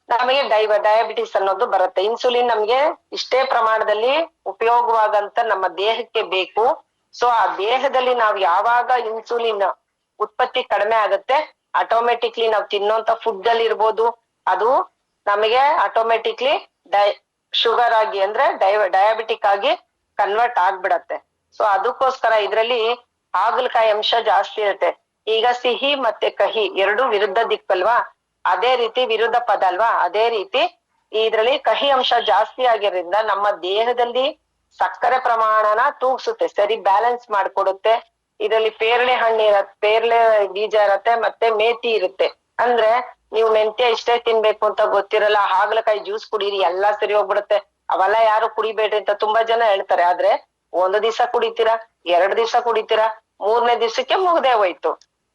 ನಮಗೆ ಡಯಾಬಿಟಿಸ್ ಅನ್ನೋದು ಬರುತ್ತೆ. ಇನ್ಸುಲಿನ್ ನಮ್ಗೆ ಇಷ್ಟೇ ಪ್ರಮಾಣದಲ್ಲಿ ಉಪಯೋಗವಾಗಂತ ನಮ್ಮ ದೇಹಕ್ಕೆ ಬೇಕು. ಸೊ ಆ ದೇಹದಲ್ಲಿ ನಾವು ಯಾವಾಗ ಇನ್ಸುಲಿನ್ ಉತ್ಪತ್ತಿ ಕಡಿಮೆ ಆಗುತ್ತೆ, ಆಟೋಮೆಟಿಕ್ಲಿ ನಾವು ತಿನ್ನೋಂತ ಫುಡ್ ಅಲ್ಲಿ ಇರ್ಬೋದು, ಅದು ನಮಗೆ ಆಟೋಮೆಟಿಕ್ಲಿ ಶುಗರ್ ಆಗಿ ಅಂದ್ರೆ ಡಯಾಬಿಟಿಕ್ ಆಗಿ ಕನ್ವರ್ಟ್ ಆಗ್ಬಿಡತ್ತೆ. ಸೊ ಅದಕ್ಕೋಸ್ಕರ ಇದ್ರಲ್ಲಿ ಹಾಗಲಕಾಯಿ ಅಂಶ ಜಾಸ್ತಿ ಇರುತ್ತೆ. ಈಗ ಸಿಹಿ ಮತ್ತೆ ಕಹಿ ಎರಡು ವಿರುದ್ಧ ದಿಕ್ಕಲ್ವಾ, ಅದೇ ರೀತಿ ವಿರುದ್ಧ ಪದ ಅಲ್ವಾ, ಅದೇ ರೀತಿ ಇದ್ರಲ್ಲಿ ಕಹಿ ಅಂಶ ಜಾಸ್ತಿ ಆಗಿರೋದ್ರಿಂದ ನಮ್ಮ ದೇಹದಲ್ಲಿ ಸಕ್ಕರೆ ಪ್ರಮಾಣನ ತೂಗ್ಸುತ್ತೆ, ಸರಿ ಬ್ಯಾಲೆನ್ಸ್ ಮಾಡ್ಕೊಡುತ್ತೆ. ಇದರಲ್ಲಿ ಪೇರ್ಲೆ ಹಣ್ಣು ಇರತ್ತೆ, ಪೇರ್ಲೆ ಬೀಜ ಇರತ್ತೆ, ಮತ್ತೆ ಮೇಥಿ ಇರುತ್ತೆ. ಅಂದ್ರೆ ನೀವು ಮೆಂತ್ಯ ಇಷ್ಟೇ ತಿನ್ಬೇಕು ಅಂತ ಗೊತ್ತಿರಲ್ಲ, ಹಾಗಲಕಾಯಿ ಜ್ಯೂಸ್ ಕುಡೀರಿ ಎಲ್ಲಾ ಸರಿ ಹೋಗ್ಬಿಡುತ್ತೆ, ಅವೆಲ್ಲ ಯಾರು ಕುಡಿಬೇಡ್ರಿ ಅಂತ ತುಂಬಾ ಜನ ಹೇಳ್ತಾರೆ. ಆದ್ರೆ 1 ದಿವಸ ಕುಡಿತೀರಾ, 2 ದಿವಸ ಕುಡಿತೀರಾ, 3ನೇ ದಿವಸಕ್ಕೆ ಮುಗ್ದೇ ಹೋಯ್ತು.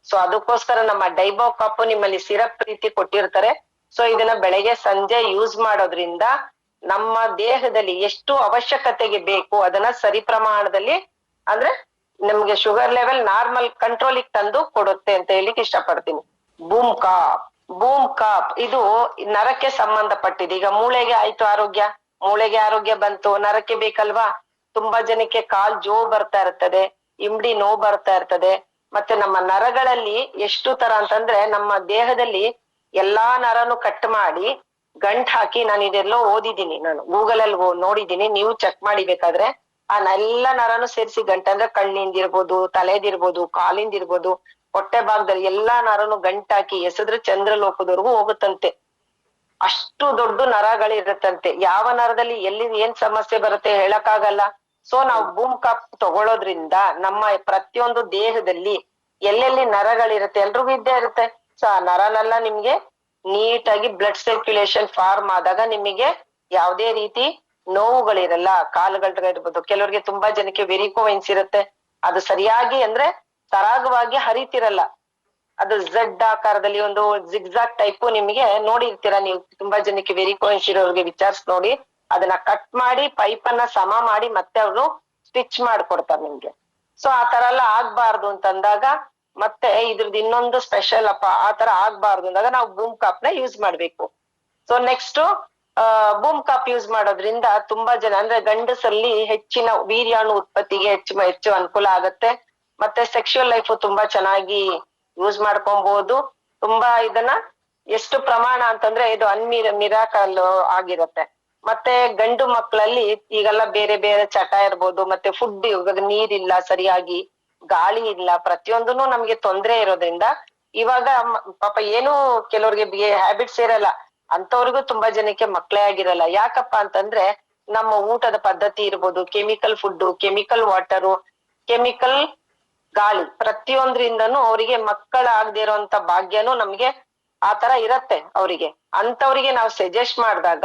ಸೊ ಅದಕ್ಕೋಸ್ಕರ ನಮ್ಮ ಡೈಬೋ ಕಾಪ್ ನಿಮ್ಮಲ್ಲಿ ಸಿರಪ್ ರೀತಿ ಕೊಟ್ಟಿರ್ತಾರೆ. ಸೊ ಇದನ್ನ ಬೆಳಗ್ಗೆ ಸಂಜೆ ಯೂಸ್ ಮಾಡೋದ್ರಿಂದ ನಮ್ಮ ದೇಹದಲ್ಲಿ ಎಷ್ಟು ಅವಶ್ಯಕತೆಗೆ ಬೇಕು ಅದನ್ನ ಸರಿ ಪ್ರಮಾಣದಲ್ಲಿ, ಅಂದ್ರೆ ನಮ್ಗೆ ಶುಗರ್ ಲೆವೆಲ್ ನಾರ್ಮಲ್ ಕಂಟ್ರೋಲಿಗೆ ತಂದು ಕೊಡುತ್ತೆ ಅಂತ ಹೇಳಿಕ್ ಇಷ್ಟಪಡ್ತೀನಿ. ಬೂಮ್ ಕಾಪ್ ಇದು ನರಕ್ಕೆ ಸಂಬಂಧಪಟ್ಟಿದೆ. ಈಗ ಮೂಳೆಗೆ ಆಯ್ತು ಆರೋಗ್ಯ, ಮೂಳೆಗೆ ಆರೋಗ್ಯ ಬಂತು, ನರಕ್ಕೆ ಬೇಕಲ್ವಾ. ತುಂಬಾ ಜನಕ್ಕೆ ಕಾಲ್ ಜೋವ್ ಬರ್ತಾ ಇರ್ತದೆ, ಇಮ್ಡಿ ನೋವು ಬರ್ತಾ ಇರ್ತದೆ. ಮತ್ತೆ ನಮ್ಮ ನರಗಳಲ್ಲಿ ಎಷ್ಟು ತರ ಅಂತಂದ್ರೆ ನಮ್ಮ ದೇಹದಲ್ಲಿ ಎಲ್ಲಾ ನರನು ಕಟ್ ಮಾಡಿ ಗಂಟ್ ಹಾಕಿ ನಾನು ಇದೆಲ್ಲೋ ಓದಿದ್ದೀನಿ, ನಾನು ಗೂಗಲ್ ಅಲ್ಲಿ ನೋಡಿದ್ದೀನಿ, ನೀವು ಚೆಕ್ ಮಾಡಿ ಬೇಕಾದ್ರೆ. ಆ ಎಲ್ಲ ನರನು ಸೇರಿಸಿ ಗಂಟ್ ಅಂದ್ರೆ ಕಣ್ಣಿಂದಿರ್ಬೋದು, ತಲೆದಿರ್ಬೋದು, ಕಾಲಿಂದಿರ್ಬೋದು, ಹೊಟ್ಟೆ ಭಾಗದಲ್ಲಿ ಎಲ್ಲಾ ನರನು ಗಂಟಾಕಿ ಎಸೆದ್ರೆ ಚಂದ್ರ ಲೋಕದವರೆಗೂ ಹೋಗುತ್ತಂತೆ. ಅಷ್ಟು ದೊಡ್ಡ ನರಗಳಿರತ್ತಂತೆ. ಯಾವ ನರದಲ್ಲಿ ಎಲ್ಲಿ ಏನ್ ಸಮಸ್ಯೆ ಬರುತ್ತೆ ಹೇಳಕ್ಕಾಗಲ್ಲ. ಸೊ ನಾವು ಬೂಮ್ ಕಪ್ ತಗೊಳ್ಳೋದ್ರಿಂದ ನಮ್ಮ ಪ್ರತಿಯೊಂದು ದೇಹದಲ್ಲಿ ಎಲ್ಲೆಲ್ಲಿ ನರಗಳಿರುತ್ತೆ ಎಲ್ರಿಗೂ ಇದ್ದೇ ಇರುತ್ತೆ. ಸೊ ಆ ನರನೆಲ್ಲ ನಿಮ್ಗೆ ನೀಟಾಗಿ ಬ್ಲಡ್ ಸರ್ಕ್ಯುಲೇಷನ್ ಫಾರ್ಮ್ ಆದಾಗ ನಿಮಗೆ ಯಾವುದೇ ರೀತಿ ನೋವುಗಳಿರಲ್ಲ. ಕಾಲುಗಳಿರ್ಬೋದು, ಕೆಲವರಿಗೆ ತುಂಬಾ ಜನಕ್ಕೆ ವೆರಿಕೋವೆನ್ಸ್ ಇರುತ್ತೆ, ಅದು ಸರಿಯಾಗಿ ಅಂದ್ರೆ ಸರಾಗವಾಗಿ ಹರಿತಿರಲ್ಲ, ಅದು ಝಡ್ ಆಕಾರದಲ್ಲಿ ಒಂದು ಜಿಗ್ಜಾಗ್ ಟೈಪ್ ನಿಮಗೆ ನೋಡಿರ್ತೀರಾ ನೀವು. ತುಂಬಾ ಜನಕ್ಕೆ ವೆರಿಕೋವೆನ್ಸ್ ಇರೋರಿಗೆ ವಿಚಾರಿಸಿ ನೋಡಿ, ಅದನ್ನ ಕಟ್ ಮಾಡಿ ಪೈಪ್ ಅನ್ನ ಸಮ ಮಾಡಿ ಮತ್ತೆ ಅವರು ಸ್ಟಿಚ್ ಮಾಡ್ಕೊಡ್ತಾರೆ ನಿಮ್ಗೆ. ಸೊ ಆ ತರ ಎಲ್ಲ ಆಗ್ಬಾರ್ದು ಅಂತಂದಾಗ ಮತ್ತೆ ಇದ್ರದ್ದು ಇನ್ನೊಂದು ಸ್ಪೆಷಲ್ ಅಪ್ಪ, ಆ ತರ ಆಗ್ಬಾರ್ದು ಅಂದಾಗ ನಾವು ಬೂಮ್ ಕಾಪ್ ನ ಯೂಸ್ ಮಾಡ್ಬೇಕು. ಸೊ ನೆಕ್ಸ್ಟ್ ಬೂಮ್ ಕಾಪ್ ಯೂಸ್ ಮಾಡೋದ್ರಿಂದ ತುಂಬಾ ಜನ ಅಂದ್ರೆ ಗಂಡಸಲ್ಲಿ ಹೆಚ್ಚಿನ ವೀರ್ಯಾಣು ಉತ್ಪತ್ತಿಗೆ ಹೆಚ್ಚು ಅನುಕೂಲ ಆಗತ್ತೆ. ಮತ್ತೆ ಸೆಕ್ಷುವಲ್ ಲೈಫ್ ತುಂಬಾ ಚೆನ್ನಾಗಿ ಯೂಸ್ ಮಾಡ್ಕೊಬಹುದು. ತುಂಬಾ ಇದನ್ನ ಎಷ್ಟು ಪ್ರಮಾಣ ಅಂತಂದ್ರೆ ಇದು ಮಿರಾಕಲ್ ಆಗಿರತ್ತೆ. ಮತ್ತೆ ಗಂಡು ಮಕ್ಕಳಲ್ಲಿ ಈಗೆಲ್ಲ ಬೇರೆ ಬೇರೆ ಚಟ ಇರ್ಬೋದು, ಮತ್ತೆ ಫುಡ್ ಇವಾಗ ನೀರಿಲ್ಲ ಸರಿಯಾಗಿ, ಗಾಳಿ ಇಲ್ಲ, ಪ್ರತಿಯೊಂದನು ನಮ್ಗೆ ತೊಂದ್ರೆ ಇರೋದ್ರಿಂದ ಇವಾಗ ಪಾಪ ಏನು ಕೆಲವ್ರಿಗೆ ಹ್ಯಾಬಿಟ್ಸ್ ಇರಲ್ಲ, ಅಂತವ್ರಿಗೂ ತುಂಬಾ ಜನಕ್ಕೆ ಮಕ್ಕಳೇ ಆಗಿರಲ್ಲ. ಯಾಕಪ್ಪ ಅಂತಂದ್ರೆ ನಮ್ಮ ಊಟದ ಪದ್ಧತಿ ಇರ್ಬೋದು, chemical food, chemical water, chemical ಗಾಳಿ, ಪ್ರತಿಯೊಂದ್ರಿಂದನೂ ಅವರಿಗೆ ಮಕ್ಕಳಾಗದೇ ಇರುವಂತ ಭಾಗ್ಯನೂ ನಮ್ಗೆ ಆತರ ಇರತ್ತೆ ಅವರಿಗೆ. ಅಂತವ್ರಿಗೆ ನಾವು ಸಜೆಸ್ಟ್ ಮಾಡಿದಾಗ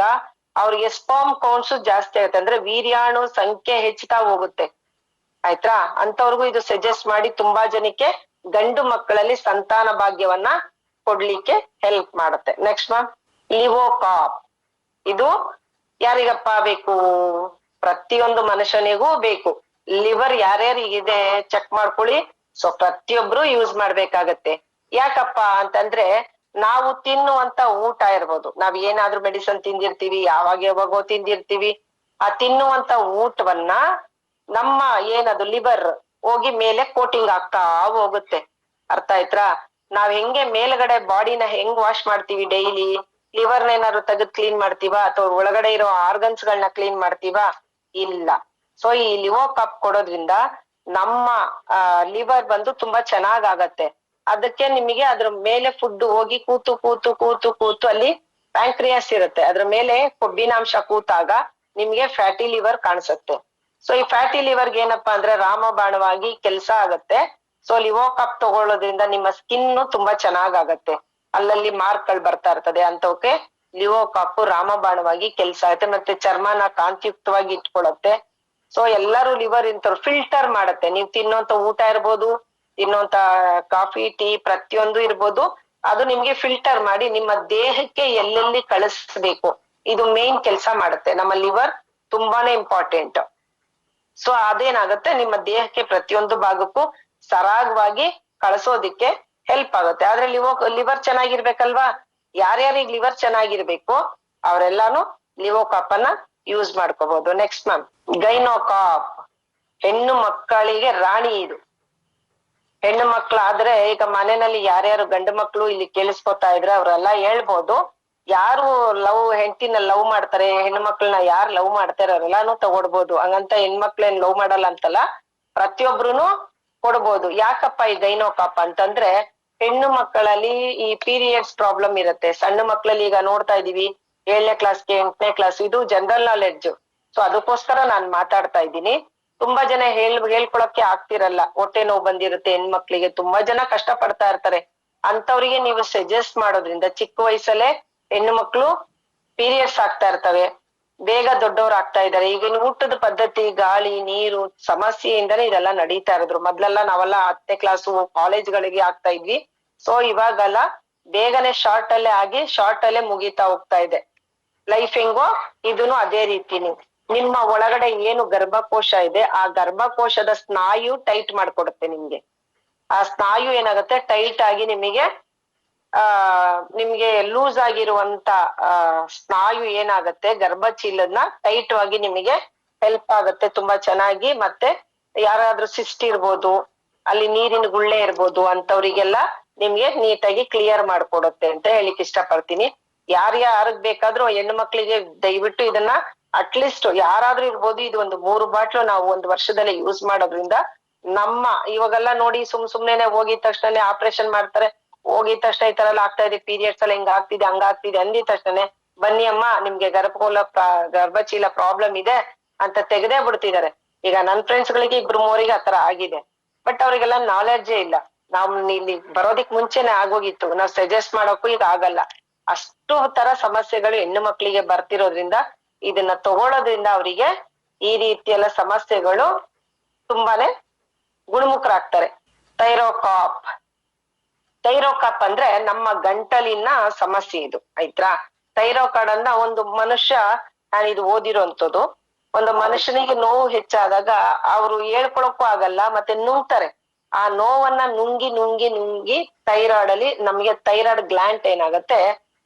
ಅವ್ರಿಗೆ ಸ್ಪರ್ಮ್ ಕೌಂಟ್ಸ್ ಜಾಸ್ತಿ ಆಗುತ್ತೆ, ಅಂದ್ರೆ ವೀರ್ಯಾಣು ಸಂಖ್ಯೆ ಹೆಚ್ಚುತ್ತಾ ಹೋಗುತ್ತೆ. ಆಯ್ತಾ? ಅಂತವ್ರಿಗೂ ಇದು ಸಜೆಸ್ಟ್ ಮಾಡಿ ತುಂಬಾ ಜನಕ್ಕೆ ಗಂಡು ಮಕ್ಕಳಲ್ಲಿ ಸಂತಾನ ಭಾಗ್ಯವನ್ನ ಕೊಡ್ಲಿಕ್ಕೆ ಹೆಲ್ಪ್ ಮಾಡುತ್ತೆ. Next ma'am, Livocap. ಇದು ಯಾರಿಗಪ್ಪ ಬೇಕು? ಪ್ರತಿಯೊಂದು ಮನುಷ್ಯನಿಗೂ ಬೇಕು. ಲಿವರ್ ಯಾರ್ಯಾರಿಗಿದೆ ಚೆಕ್ ಮಾಡ್ಕೊಳ್ಳಿ. ಸೊ ಪ್ರತಿಯೊಬ್ರು ಯೂಸ್ ಮಾಡ್ಬೇಕಾಗತ್ತೆ. ಯಾಕಪ್ಪ ಅಂತಂದ್ರೆ ನಾವು ತಿನ್ನುವಂತ ಊಟ ಇರ್ಬೋದು, ನಾವ್ ಏನಾದ್ರೂ ಮೆಡಿಸನ್ ತಿಂದಿರ್ತೀವಿ, ಯಾವಾಗೋ ತಿಂದಿರ್ತೀವಿ, ಆ ತಿನ್ನುವಂತ ಊಟವನ್ನ ನಮ್ಮ ಏನದು ಲಿವರ್ ಹೋಗಿ ಮೇಲೆ ಕೋಟಿಂಗ್ ಆಗ್ತಾ ಹೋಗುತ್ತೆ. ಅರ್ಥ ಆಯ್ತಾ? ನಾವ್ ಹೆಂಗೆ ಮೇಲ್ಗಡೆ ಬಾಡಿನ ಹೆಂಗ್ ವಾಶ್ ಮಾಡ್ತೀವಿ ಡೈಲಿ, ಲಿವರ್ನ ಏನಾದ್ರು ತೆಗೆದು ಕ್ಲೀನ್ ಮಾಡ್ತೀವಾ ಅಥವಾ ಒಳಗಡೆ ಇರೋ ಆರ್ಗನ್ಸ್ ಗಳನ್ನ ಕ್ಲೀನ್ ಮಾಡ್ತೀವಾ? ಇಲ್ಲ. ಸೊ ಈ ಲಿವೋ ಕಪ್ ಕೊಡೋದ್ರಿಂದ ನಮ್ಮ ಲಿವರ್ ಬಂದು ತುಂಬಾ ಚೆನ್ನಾಗಾಗತ್ತೆ. ಅದಕ್ಕೆ ನಿಮಗೆ ಅದ್ರ ಮೇಲೆ ಫುಡ್ ಹೋಗಿ ಕೂತು ಕೂತು ಕೂತು ಕೂತು ಅಲ್ಲಿ ಪ್ಯಾಂಕ್ರಿಯಾಸ್ ಇರುತ್ತೆ, ಅದ್ರ ಮೇಲೆ ಕೊಬ್ಬಿನಾಂಶ ಕೂತಾಗ ನಿಮ್ಗೆ ಫ್ಯಾಟಿ ಲಿವರ್ ಕಾಣಿಸುತ್ತೆ. ಸೊ ಈ ಫ್ಯಾಟಿ ಲಿವರ್ಗೆ ಏನಪ್ಪಾ ಅಂದ್ರೆ ರಾಮಬಾಣವಾಗಿ ಕೆಲಸ ಆಗತ್ತೆ. ಸೊ ಲಿವೋ ಕಪ್ ತಗೊಳ್ಳೋದ್ರಿಂದ ನಿಮ್ಮ ಸ್ಕಿನ್ ತುಂಬಾ ಚೆನ್ನಾಗಾಗತ್ತೆ. ಅಲ್ಲಲ್ಲಿ ಮಾರ್ಕ್ ಗಳು ಬರ್ತಾ ಇರ್ತದೆ, ಅಂತವಕ್ಕೆ ಲಿವೋ ಕಪ್ ರಾಮಬಾಣವಾಗಿ ಕೆಲಸ ಆಗುತ್ತೆ. ಮತ್ತೆ ಚರ್ಮನ ಕಾಂತಿಯುಕ್ತವಾಗಿ ಇಟ್ಕೊಳತ್ತೆ. ಸೊ ಎಲ್ಲರೂ ಲಿವರ್ ಇಂಥವ್ರು ಫಿಲ್ಟರ್ ಮಾಡತ್ತೆ. ನೀವು ತಿನ್ನೋಂತ ಊಟ ಇರ್ಬೋದು, ತಿನ್ನೋಂತ ಕಾಫಿ ಟೀ ಪ್ರತಿಯೊಂದು ಇರ್ಬೋದು, ಅದು ನಿಮ್ಗೆ ಫಿಲ್ಟರ್ ಮಾಡಿ ನಿಮ್ಮ ದೇಹಕ್ಕೆ ಎಲ್ಲೆಲ್ಲಿ ಕಳಿಸ್ಬೇಕು, ಇದು ಮೇನ್ ಕೆಲಸ ಮಾಡುತ್ತೆ. ನಮ್ಮ ಲಿವರ್ ತುಂಬಾನೇ ಇಂಪಾರ್ಟೆಂಟ್. ಸೊ ಅದೇನಾಗತ್ತೆ, ನಿಮ್ಮ ದೇಹಕ್ಕೆ ಪ್ರತಿಯೊಂದು ಭಾಗಕ್ಕೂ ಸರಾಗವಾಗಿ ಕಳಿಸೋದಿಕ್ಕೆ ಹೆಲ್ಪ್ ಆಗುತ್ತೆ. ಆದ್ರೆ ಲಿವರ್ ಚೆನ್ನಾಗಿರ್ಬೇಕಲ್ವಾ? ಯಾರ್ಯಾರಿಗೆ ಲಿವರ್ ಚೆನ್ನಾಗಿರ್ಬೇಕು ಅವರೆಲ್ಲಾನು ಲಿವೋ ಕಾಪ್ ಅನ್ನ ಯೂಸ್ ಮಾಡ್ಕೋಬಹುದು. Next ma'am, Gynocap. ಹೆಣ್ಣು ಮಕ್ಕಳಿಗೆ ರಾಣಿ ಇದು. ಹೆಣ್ಣು ಮಕ್ಳಾದ್ರೆ ಈಗ ಮನೆಯಲ್ಲಿ ಯಾರ್ಯಾರು ಗಂಡು ಮಕ್ಳು ಇಲ್ಲಿ ಕೇಳಿಸ್ಕೊತಾ ಇದ್ರೆ ಅವ್ರೆಲ್ಲಾ ಹೇಳ್ಬೋದು, ಯಾರು ಹೆಂಡತಿನ ಲವ್ ಮಾಡ್ತಾರೆ, ಹೆಣ್ಣು ಮಕ್ಳನ್ನ ಯಾರು ಲವ್ ಮಾಡ್ತಾರೆ ಅವ್ರೆಲ್ಲಾನು ತಗೊಡ್ಬೋದು. ಹಂಗಂತ ಹೆಣ್ಮಕ್ಳೇನ್ ಲವ್ ಮಾಡಲ್ಲ ಅಂತಲ್ಲ, ಪ್ರತಿಯೊಬ್ರುನು ಕೊಡ್ಬೋದು. ಯಾಕಪ್ಪ ಈ ಗೈನೋಕಾಪ್ ಅಂತಂದ್ರೆ ಹೆಣ್ಣು ಮಕ್ಕಳಲ್ಲಿ ಈ ಪೀರಿಯಡ್ಸ್ ಪ್ರಾಬ್ಲಮ್ ಇರುತ್ತೆ. ಸಣ್ಣ ಮಕ್ಳಲ್ಲಿ ಈಗ ನೋಡ್ತಾ ಇದೀವಿ 7ನೇ ಕ್ಲಾಸ್ಗೆ 8ನೇ ಕ್ಲಾಸ್, ಇದು ಜನರಲ್ ನಾಲೆಡ್ಜ್. ಸೊ ಅದಕ್ಕೋಸ್ಕರ ನಾನ್ ಮಾತಾಡ್ತಾ ಇದ್ದೀನಿ. ತುಂಬಾ ಜನ ಹೇಳ್ಕೊಳಕ್ಕೆ ಆಗ್ತಿರಲ್ಲ, ಹೊಟ್ಟೆ ನೋವು ಬಂದಿರುತ್ತೆ ಹೆಣ್ಮಕ್ಳಿಗೆ, ತುಂಬಾ ಜನ ಕಷ್ಟ ಪಡ್ತಾ ಇರ್ತಾರೆ. ಅಂತವ್ರಿಗೆ ನೀವು ಸಜೆಸ್ಟ್ ಮಾಡೋದ್ರಿಂದ ಚಿಕ್ಕ ವಯಸ್ಸಲ್ಲೇ ಹೆಣ್ಣು ಮಕ್ಳು ಪೀರಿಯಡ್ಸ್ ಆಗ್ತಾ ಇರ್ತವೆ, ಬೇಗ ದೊಡ್ಡವ್ರು ಆಗ್ತಾ ಇದಾರೆ. ಈಗಿನ ಊಟದ ಪದ್ಧತಿ, ಗಾಳಿ, ನೀರು ಸಮಸ್ಯೆಯಿಂದನೇ ಇದೆಲ್ಲ ನಡೀತಾ ಇರೋದ್ರು. ಮೊದ್ಲೆಲ್ಲ ನಾವೆಲ್ಲ 10ನೇ ಕ್ಲಾಸು ಕಾಲೇಜ್ಗಳಿಗೆ ಆಗ್ತಾ ಇದ್ವಿ. ಸೊ ಇವಾಗೆಲ್ಲ ಬೇಗನೆ ಶಾರ್ಟ್ ಅಲ್ಲೇ ಆಗಿ ಶಾರ್ಟ್ ಅಲ್ಲೇ ಮುಗೀತಾ ಹೋಗ್ತಾ ಇದೆ ಲೈಫ್. ಹೆಂಗೋ ಇದನ್ನು ಅದೇ ರೀತಿನಿ ನಿಮ್ಮ ಒಳಗಡೆ ಏನು ಗರ್ಭಕೋಶ ಇದೆ, ಆ ಗರ್ಭಕೋಶದ ಸ್ನಾಯು ಟೈಟ್ ಮಾಡ್ಕೊಡುತ್ತೆ ನಿಮ್ಗೆ. ಆ ಸ್ನಾಯು ಏನಾಗುತ್ತೆ, ಟೈಟ್ ಆಗಿ ನಿಮ್ಗೆ ಲೂಸ್ ಆಗಿರುವಂತ ಸ್ನಾಯು ಏನಾಗತ್ತೆ, ಗರ್ಭಚೀಲನ ಟೈಟ್ ಆಗಿ ನಿಮಗೆ ಹೆಲ್ಪ್ ಆಗುತ್ತೆ ತುಂಬಾ ಚೆನ್ನಾಗಿ. ಮತ್ತೆ ಯಾರಾದ್ರೂ ಸಿಸ್ಟ್ ಇರ್ಬೋದು, ಅಲ್ಲಿ ನೀರಿನ ಗುಳ್ಳೆ ಇರ್ಬೋದು, ಅಂತವ್ರಿಗೆಲ್ಲ ನಿಮ್ಗೆ ನೀಟಾಗಿ ಕ್ಲಿಯರ್ ಮಾಡ್ಕೊಡುತ್ತೆ ಅಂತ ಹೇಳಿಕ್ ಇಷ್ಟ ಪಡ್ತೀನಿ. ಯಾರ್ಯಾರಿಗ್ ಬೇಕಾದ್ರೂ ಹೆಣ್ಣು ಮಕ್ಳಿಗೆ ದಯವಿಟ್ಟು ಇದನ್ನ ಅಟ್ಲೀಸ್ಟ್ ಯಾರಾದ್ರೂ ಇರ್ಬೋದು, ಇದು ಒಂದು 3 ಬಾಟ್ಲು ನಾವು ಒಂದು ವರ್ಷದಲ್ಲಿ ಯೂಸ್ ಮಾಡೋದ್ರಿಂದ ನಮ್ಮ ಇವಾಗೆಲ್ಲ ನೋಡಿ ಸುಮ್ನೆನೆ ಹೋಗಿದ ತಕ್ಷಣ ಆಪರೇಷನ್ ಮಾಡ್ತಾರೆ. ಹೋಗಿದ ತಕ್ಷಣ ಈ ತರ ಎಲ್ಲ ಆಗ್ತಾ ಇದೆ, ಪೀರಿಯಡ್ಸ್ ಎಲ್ಲ ಹಿಂಗ ಆಗ್ತಿದೆ ಹಂಗ ಆಗ್ತಿದೆ ಅಂದಿದ ತಕ್ಷಣ ಬನ್ನಿ ಅಮ್ಮ ನಿಮ್ಗೆ ಗರ್ಭಚೀಲ ಪ್ರಾಬ್ಲಮ್ ಇದೆ ಅಂತ ತೆಗೆದೇ ಬಿಡ್ತಿದ್ದಾರೆ. ಈಗ ನನ್ ಫ್ರೆಂಡ್ಸ್ ಗಳಿಗೆ 2-3 ಆತರ ಆಗಿದೆ. ಬಟ್ ಅವ್ರಿಗೆಲ್ಲ ನಾಲೆಡ್ಜೇ ಇಲ್ಲ. ನಾವ್ ಇಲ್ಲಿ ಬರೋದಿಕ್ ಮುಂಚೆನೆ ಆಗೋಗಿತ್ತು, ನಾವ್ ಸಜೆಸ್ಟ್ ಮಾಡೋಕ್ಕೂ ಈಗ ಆಗಲ್ಲ. ಅಷ್ಟು ತರ ಸಮಸ್ಯೆಗಳು ಹೆಣ್ಣು ಮಕ್ಳಿಗೆ ಬರ್ತಿರೋದ್ರಿಂದ ಇದನ್ನ ತಗೊಳ್ಳೋದ್ರಿಂದ ಅವರಿಗೆ ಈ ರೀತಿ ಎಲ್ಲ ಸಮಸ್ಯೆಗಳು ತುಂಬಾನೇ ಗುಣಮುಖರಾಗ್ತಾರೆ. ಥೈರೋಕಾಪ್ ಥೈರೋಕಾಪ್ ಅಂದ್ರೆ ನಮ್ಮ ಗಂಟಲಿನ ಸಮಸ್ಯೆ ಇದು ಆಯ್ತಾ. ಥೈರೋಕಾರ್ಡ್ ಅಂದ ಒಂದು ಮನುಷ್ಯ, ನಾನು ಇದು ಓದಿರೋಂಥದ್ದು, ಒಂದು ಮನುಷ್ಯನಿಗೆ ನೋವು ಹೆಚ್ಚಾದಾಗ ಅವ್ರು ಹೇಳ್ಕೊಳಕ್ಕೂ ಆಗಲ್ಲ, ಮತ್ತೆ ನುಂಗ್ತಾರೆ. ಆ ನೋವನ್ನ ನುಂಗಿ ನುಂಗಿ ನುಂಗಿ ಥೈರಾಯ್ಡ್ ಅಲ್ಲಿ ನಮ್ಗೆ ಥೈರಾಯ್ಡ್ ಗ್ಲ್ಯಾಂಡ್ ಏನಾಗತ್ತೆ,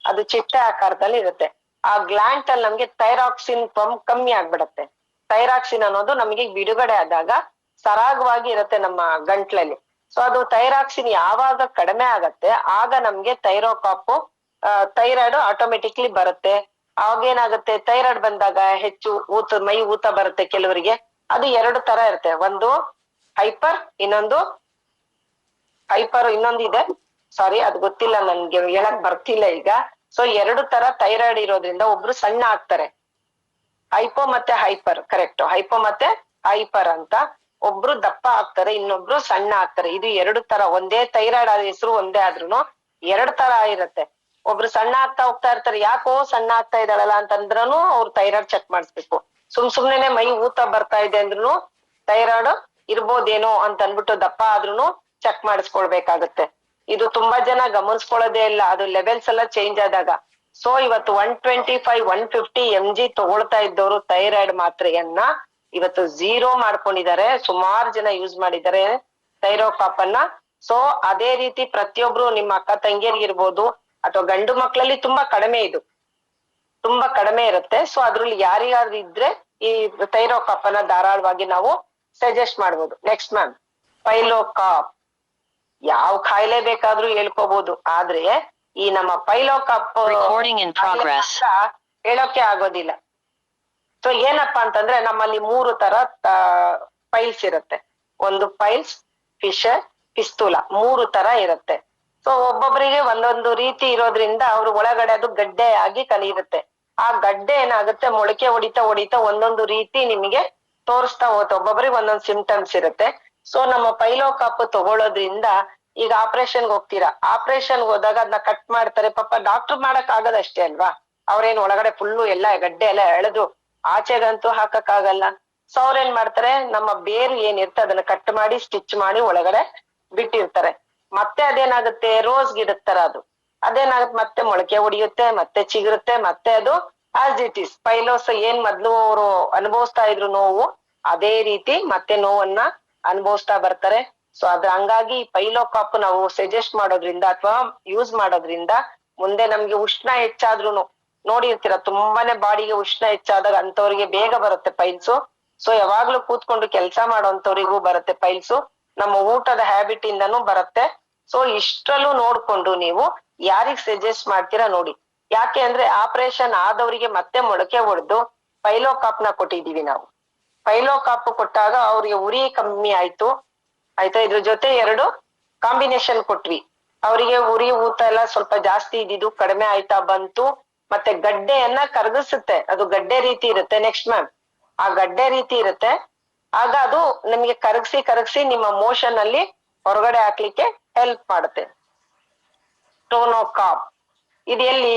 ಅದು ಚಿಟ್ಟೆ ಆಕಾರದಲ್ಲಿ ಇರುತ್ತೆ. ಆ ಗ್ಲ್ಯಾಂಡ್ ಅಲ್ಲಿ ನಮ್ಗೆ ಥೈರಾಕ್ಸಿನ್ ಕಮ್ಮಿ ಆಗ್ಬಿಡತ್ತೆ. ಥೈರಾಕ್ಸಿನ್ ಅನ್ನೋದು ನಮಗೆ ಬಿಡುಗಡೆ ಆದಾಗ ಸರಾಗವಾಗಿ ಇರುತ್ತೆ ನಮ್ಮ ಗಂಟ್ಲಲ್ಲಿ. ಸೊ ಅದು ಥೈರಾಕ್ಸಿನ್ ಯಾವಾಗ ಕಡಿಮೆ ಆಗತ್ತೆ ಆಗ ನಮ್ಗೆ ಥೈರೋಕಾಪು ಥೈರಾಯ್ಡ್ ಆಟೋಮೆಟಿಕ್ಲಿ ಬರುತ್ತೆ. ಅವಾಗೇನಾಗುತ್ತೆ, ಥೈರಾಯ್ಡ್ ಬಂದಾಗ ಹೆಚ್ಚು ಮೈ ಊತ ಬರುತ್ತೆ ಕೆಲವರಿಗೆ. ಅದು 2 ತರ ಇರುತ್ತೆ, ಒಂದು ಹೈಪರ್ ಇನ್ನೊಂದು ಇದೆ, ಸಾರಿ ಅದು ಗೊತ್ತಿಲ್ಲ ನನ್ಗೆ ಹೇಳಕ್ ಬರ್ತಿಲ್ಲ ಈಗ. ಸೊ 2 ತರ ಥೈರಾಯ್ಡ್ ಇರೋದ್ರಿಂದ ಒಬ್ರು ಸಣ್ಣ ಆಗ್ತಾರೆ, ಹೈಪೋ ಮತ್ತೆ ಹೈಪರ್, ಕರೆಕ್ಟ್, ಹೈಪೋ ಮತ್ತೆ ಹೈಪರ್ ಅಂತ. ಒಬ್ರು ದಪ್ಪ ಆಗ್ತಾರೆ, ಇನ್ನೊಬ್ರು ಸಣ್ಣ ಆಗ್ತಾರೆ. ಇದು 2 ತರ, ಒಂದೇ ಥೈರಾಯ್ಡ್ ಹೆಸರು ಒಂದೇ ಆದ್ರೂನು 2 ತರ ಇರುತ್ತೆ. ಒಬ್ರು ಸಣ್ಣ ಆಗ್ತಾ ಹೋಗ್ತಾ ಇರ್ತಾರೆ, ಯಾಕೋ ಸಣ್ಣ ಆಗ್ತಾ ಇದ್ದಾಳಲ್ಲ ಅಂತಂದ್ರೂ ಅವ್ರು ಥೈರಾಯ್ಡ್ ಚೆಕ್ ಮಾಡಿಸ್ಬೇಕು. ಸುಮ್ನೆನೆ ಮೈ ಊತ ಬರ್ತಾ ಇದೆ ಅಂದ್ರೂ ಥೈರಾಯ್ಡ್ ಇರ್ಬೋದೇನೋ ಅಂತ ಅನ್ಬಿಟ್ಟು ದಪ್ಪ ಆದ್ರೂನು ಚೆಕ್ ಮಾಡಿಸ್ಕೊಳ್ಬೇಕಾಗತ್ತೆ. ಇದು ತುಂಬಾ ಜನ ಗಮನಿಸ್ಕೊಳ್ಳೋದೇ ಇಲ್ಲ, ಅದು ಲೆವೆಲ್ಸ್ ಎಲ್ಲ ಚೇಂಜ್ ಆದಾಗ. ಸೊ ಇವತ್ತು 125-150 mg ತಗೊಳ್ತಾ ಇದ್ದವರು ಥೈರಾಯ್ಡ್ ಮಾತ್ರೆಯನ್ನ ಇವತ್ತು 0 ಮಾಡ್ಕೊಂಡಿದ್ದಾರೆ. ಸುಮಾರು ಜನ ಯೂಸ್ ಮಾಡಿದ್ದಾರೆ ಥೈರೋಕಾಪ್ ಅನ್ನ. ಸೊ ಅದೇ ರೀತಿ ಪ್ರತಿಯೊಬ್ರು ನಿಮ್ಮ ಅಕ್ಕ ತಂಗಿಯರಿಗಿರ್ಬೋದು ಅಥವಾ ಗಂಡು ಮಕ್ಳಲ್ಲಿ ತುಂಬಾ ಕಡಿಮೆ ಇರುತ್ತೆ. ಸೊ ಅದ್ರಲ್ಲಿ ಯಾರಿಗಾದ್ರೂ ಇದ್ರೆ ಈ ಥೈರೋಕಾಪ್ ಅನ್ನ ಧಾರಾಳವಾಗಿ ನಾವು ಸಜೆಸ್ಟ್ ಮಾಡ್ಬೋದು. Next ma'am, Pilocap. ಯಾವ ಕಾಯಿಲೆ ಬೇಕಾದ್ರೂ ಹೇಳ್ಕೋಬಹುದು, ಆದ್ರೆ ಈ ನಮ್ಮ ಪೈಲೋಕಾಪ್ ಹೇಳೋಕೆ ಆಗೋದಿಲ್ಲ. ಸೊ ಏನಪ್ಪಾ ಅಂತಂದ್ರೆ ನಮ್ಮಲ್ಲಿ 3 ತರ ಪೈಲ್ಸ್ ಇರುತ್ತೆ. ಒಂದು ಪೈಲ್ಸ್, ಫಿಶರ್, ಫಿಸ್ತುಲಾ, 3 ತರ ಇರುತ್ತೆ. ಸೊ ಒಬ್ಬೊಬ್ಬರಿಗೆ ಒಂದೊಂದು ರೀತಿ ಇರೋದ್ರಿಂದ ಅವ್ರ ಒಳಗಡೆ ಅದು ಗಡ್ಡೆ ಆಗಿ ಕಲಿಯುತ್ತೆ. ಆ ಗಡ್ಡೆ ಏನಾಗುತ್ತೆ, ಮೊಳಕೆ ಹೊಡಿತಾ ಒಂದೊಂದು ರೀತಿ ನಿಮಗೆ ತೋರಿಸ್ತಾ ಹೋಗುತ್ತೆ. ಒಬ್ಬೊಬ್ಬರಿಗೆ ಒಂದೊಂದು ಸಿಂಪ್ಟಮ್ಸ್ ಇರುತ್ತೆ. ಸೊ ನಮ್ಮ ಪೈಲೋಕಾಪ್ ತಗೊಳ್ಳೋದ್ರಿಂದ, ಈಗ ಆಪರೇಷನ್ಗೆ ಹೋಗ್ತೀರಾ, ಆಪರೇಷನ್ಗೆ ಹೋದಾಗ ಅದನ್ನ ಕಟ್ ಮಾಡ್ತಾರೆ. ಪಾಪ ಡಾಕ್ಟರ್ ಮಾಡಕ್ ಆಗದಷ್ಟೇ ಅಲ್ವಾ, ಅವ್ರೇನ್ ಒಳಗಡೆ ಫುಲ್ಲು ಎಲ್ಲ ಗಡ್ಡೆ ಎಲ್ಲ ಎಳೆದು ಆಚೆಗಂತೂ ಹಾಕಕ್ ಆಗಲ್ಲ. ಸೊ ಅವ್ರೇನ್ ಮಾಡ್ತಾರೆ, ನಮ್ಮ ಬೇರು ಏನಿರುತ್ತೆ ಅದನ್ನ ಕಟ್ ಮಾಡಿ ಸ್ಟಿಚ್ ಮಾಡಿ ಒಳಗಡೆ ಬಿಟ್ಟಿರ್ತಾರೆ. ಮತ್ತೆ ಅದೇನಾಗುತ್ತೆ, ರೋಸ್ ಗಿಡದ ತರ ಅದೇನಾಗುತ್ತೆ, ಮತ್ತೆ ಮೊಳಕೆ ಹೊಡಿಯುತ್ತೆ, ಮತ್ತೆ ಚಿಗುರುತ್ತೆ, ಮತ್ತೆ ಅದು ಆಸ್ ಇಟ್ ಇಸ್ ಪೈಲೋಸ್ ಏನ್ ಮೊದ್ಲು ಅವರು ಅನುಭವಿಸ್ತಾ ಇದ್ರು ನೋವು, ಅದೇ ರೀತಿ ಮತ್ತೆ ನೋವನ್ನ ಅನುಭವಿಸ್ತಾ ಬರ್ತಾರೆ. ಸೊ ಹಂಗಾಗಿ ಪೈಲೋಕಾಪ್ ನಾವು ಸಜೆಸ್ಟ್ ಮಾಡೋದ್ರಿಂದ ಅಥವಾ ಯೂಸ್ ಮಾಡೋದ್ರಿಂದ ಮುಂದೆ ನಮ್ಗೆ ಉಷ್ಣ ಹೆಚ್ಚಾದ್ರುನು ನೋಡಿರ್ತೀರ, ತುಂಬಾನೇ ಬಾಡಿಗೆ ಉಷ್ಣ ಹೆಚ್ಚಾದಾಗ ಅಂತವ್ರಿಗೆ ಬೇಗ ಬರುತ್ತೆ ಪೈಲ್ಸು. ಸೊ ಯಾವಾಗ್ಲೂ ಕೂತ್ಕೊಂಡು ಕೆಲಸ ಮಾಡೋಂಥವ್ರಿಗೂ ಬರುತ್ತೆ ಪೈಲ್ಸು. ನಮ್ಮ ಊಟದ ಹ್ಯಾಬಿಟ್ ಇಂದನೂ ಬರುತ್ತೆ. ಸೊ ಇಷ್ಟರಲ್ಲೂ ನೋಡ್ಕೊಂಡು ನೀವು ಯಾರಿಗ್ ಸಜೆಸ್ಟ್ ಮಾಡ್ತೀರಾ ನೋಡಿ. ಯಾಕೆ ಅಂದ್ರೆ ಆಪರೇಷನ್ ಆದವರಿಗೆ ಮತ್ತೆ ಮೊಳಕೆ ಹೊಡೆದು ಪೈಲೋಕಾಪ್ ನ ಕೊಟ್ಟಿದೀವಿ ನಾವು. ಪೈಲೋಕಾಪ್ ಕೊಟ್ಟಾಗ ಅವ್ರಿಗೆ ಉರಿ ಕಮ್ಮಿ ಆಯ್ತಾ. ಇದ್ರ ಜೊತೆ 2 ಕಾಂಬಿನೇಷನ್ ಕೊಟ್ವಿ. ಅವರಿಗೆ ಉರಿ ಊತ ಎಲ್ಲ ಸ್ವಲ್ಪ ಜಾಸ್ತಿ ಇದ್ದಿದ್ದು ಕಡಿಮೆ ಆಯ್ತಾ ಬಂತು. ಮತ್ತೆ ಗಡ್ಡೆಯನ್ನ ಕರಗಿಸುತ್ತೆ, ಅದು ಗಡ್ಡೆ ರೀತಿ ಇರುತ್ತೆ. ನೆಕ್ಸ್ಟ್ ಮ್ಯಾಮ್, ಆ ಗಡ್ಡೆ ರೀತಿ ಇರುತ್ತೆ, ಆಗ ಅದು ನಿಮ್ಗೆ ಕರಗಿಸಿ ನಿಮ್ಮ ಮೋಷನ್ ಅಲ್ಲಿ ಹೊರಗಡೆ ಹಾಕ್ಲಿಕ್ಕೆ ಹೆಲ್ಪ್ ಮಾಡುತ್ತೆ. ಸ್ಟೋನೋಕಾಪ್ ಇದು ಎಲ್ಲಿ,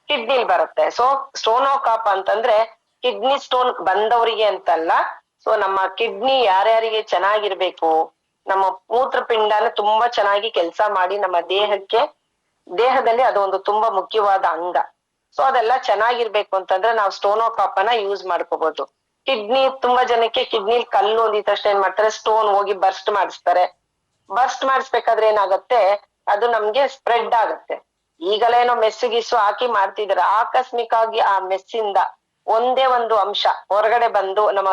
ಕಿಡ್ನಿಲ್ ಬರುತ್ತೆ. ಸೊ ಸ್ಟೋನೋಕಾಪ್ ಅಂತಂದ್ರೆ ಕಿಡ್ನಿ ಸ್ಟೋನ್ ಬಂದವರಿಗೆ ಅಂತಲ್ಲ. ಸೊ ನಮ್ಮ ಕಿಡ್ನಿ ಯಾರ್ಯಾರಿಗೆ ಚೆನ್ನಾಗಿರ್ಬೇಕು, ನಮ್ಮ ಮೂತ್ರಪಿಂಡನ ತುಂಬಾ ಚೆನ್ನಾಗಿ ಕೆಲಸ ಮಾಡಿ ನಮ್ಮ ದೇಹದಲ್ಲಿ ಅದು ಒಂದು ತುಂಬಾ ಮುಖ್ಯವಾದ ಅಂಗ. ಸೊ ಅದೆಲ್ಲ ಚೆನ್ನಾಗಿರ್ಬೇಕು ಅಂತಂದ್ರೆ ನಾವು ಸ್ಟೋನೋಕಾಪ್ ಅನ್ನ ಯೂಸ್ ಮಾಡ್ಕೋಬಹುದು. ಕಿಡ್ನಿ ತುಂಬಾ ಜನಕ್ಕೆ ಕಿಡ್ನಿ ಕಲ್ಲು ಅಂದಿದ ತಕ್ಷಣ ಏನ್ ಮಾಡ್ತಾರೆ, ಸ್ಟೋನ್ ಹೋಗಿ ಬರ್ಸ್ಟ್ ಮಾಡಿಸ್ತಾರೆ. ಬರ್ಸ್ಟ್ ಮಾಡಿಸ್ಬೇಕಾದ್ರೆ ಏನಾಗತ್ತೆ, ಅದು ನಮ್ಗೆ ಸ್ಪ್ರೆಡ್ ಆಗತ್ತೆ. ಈಗಲೇನೋ ಮೆಸ್ಸು ಹಾಕಿ ಮಾಡ್ತಿದಾರೆ, ಆಕಸ್ಮಿಕವಾಗಿ ಆ ಮೆಸ್ಸಿಂದ ಒಂದೇ ಒಂದು ಅಂಶ ಹೊರಗಡೆ ಬಂದು ನಮ್ಮ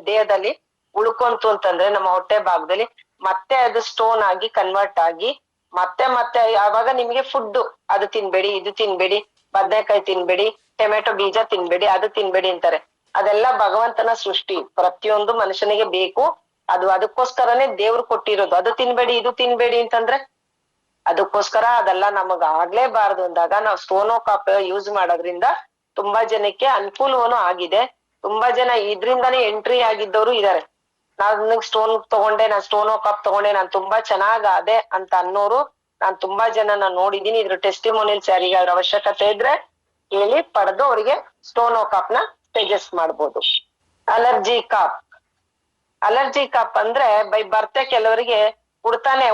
ದೇಹದಲ್ಲಿ ಉಳ್ಕೊಂತು ಅಂತಂದ್ರೆ ನಮ್ಮ ಹೊಟ್ಟೆ ಭಾಗದಲ್ಲಿ ಮತ್ತೆ ಅದು ಸ್ಟೋನ್ ಆಗಿ ಕನ್ವರ್ಟ್ ಆಗಿ ಮತ್ತೆ ಆವಾಗ ನಿಮ್ಗೆ ಫುಡ್ ಅದು ತಿನ್ಬೇಡಿ ಇದು ತಿನ್ಬೇಡಿ ಬದನೆಕಾಯಿ ತಿನ್ಬೇಡಿ, ಟೊಮೆಟೊ ಬೀಜ ತಿನ್ಬೇಡಿ, ಅದು ತಿನ್ಬೇಡಿ ಅಂತಾರೆ. ಅದೆಲ್ಲ ಭಗವಂತನ ಸೃಷ್ಟಿ, ಪ್ರತಿಯೊಂದು ಮನುಷ್ಯನಿಗೆ ಬೇಕು. ಅದು ಅದಕ್ಕೋಸ್ಕರನೇ ದೇವ್ರು ಕೊಟ್ಟಿರೋದು. ಅದು ತಿನ್ಬೇಡಿ ಇದು ತಿನ್ಬೇಡಿ ಅಂತಂದ್ರೆ ಅದಕ್ಕೋಸ್ಕರ ಅದೆಲ್ಲ ನಮಗ್ ಆಗ್ಲೇಬಾರ್ದು ಅಂದಾಗ ನಾವು ಸ್ಟೋನೋಕಾಪ್ ಯೂಸ್ ಮಾಡೋದ್ರಿಂದ ತುಂಬಾ ಜನಕ್ಕೆ ಅನುಕೂಲವೂ ಆಗಿದೆ. ತುಂಬಾ ಜನ ಇದ್ರಿಂದಾನೇ ಎಂಟ್ರಿ ಆಗಿದ್ದವರು ಇದಾರೆ. ನನಗ್ ಸ್ಟೋನ್ ತಗೊಂಡೆ, ನಾನ್ ಸ್ಟೋನೋಕಾಪ್ ತಗೊಂಡೆ, ನಾನ್ ತುಂಬಾ ಚೆನ್ನಾಗಾದೆ ಅಂತ ಅನ್ನೋರು ನಾನ್ ತುಂಬಾ ಜನನ ನೋಡಿದೀನಿ. ಇದ್ರ ಟೆಸ್ಟಿಮೋನಿಯಲ್ಸ್ ಯಾರಿಗಾದ್ರ ಅವಶ್ಯಕತೆ ಇದ್ರೆ ಹೇಳಿ, ಪಡೆದು ಅವರಿಗೆ ಸ್ಟೋನೋಕಾಪ್ ನ ಸಜೆಸ್ಟ್ ಮಾಡ್ಬೋದು. ಅಲರ್ಜಿ ಕಾಪ್. ಅಲರ್ಜಿ ಕಾಪ್ ಅಂದ್ರೆ ಬೈ ಬರ್ತೆ ಕೆಲವರಿಗೆ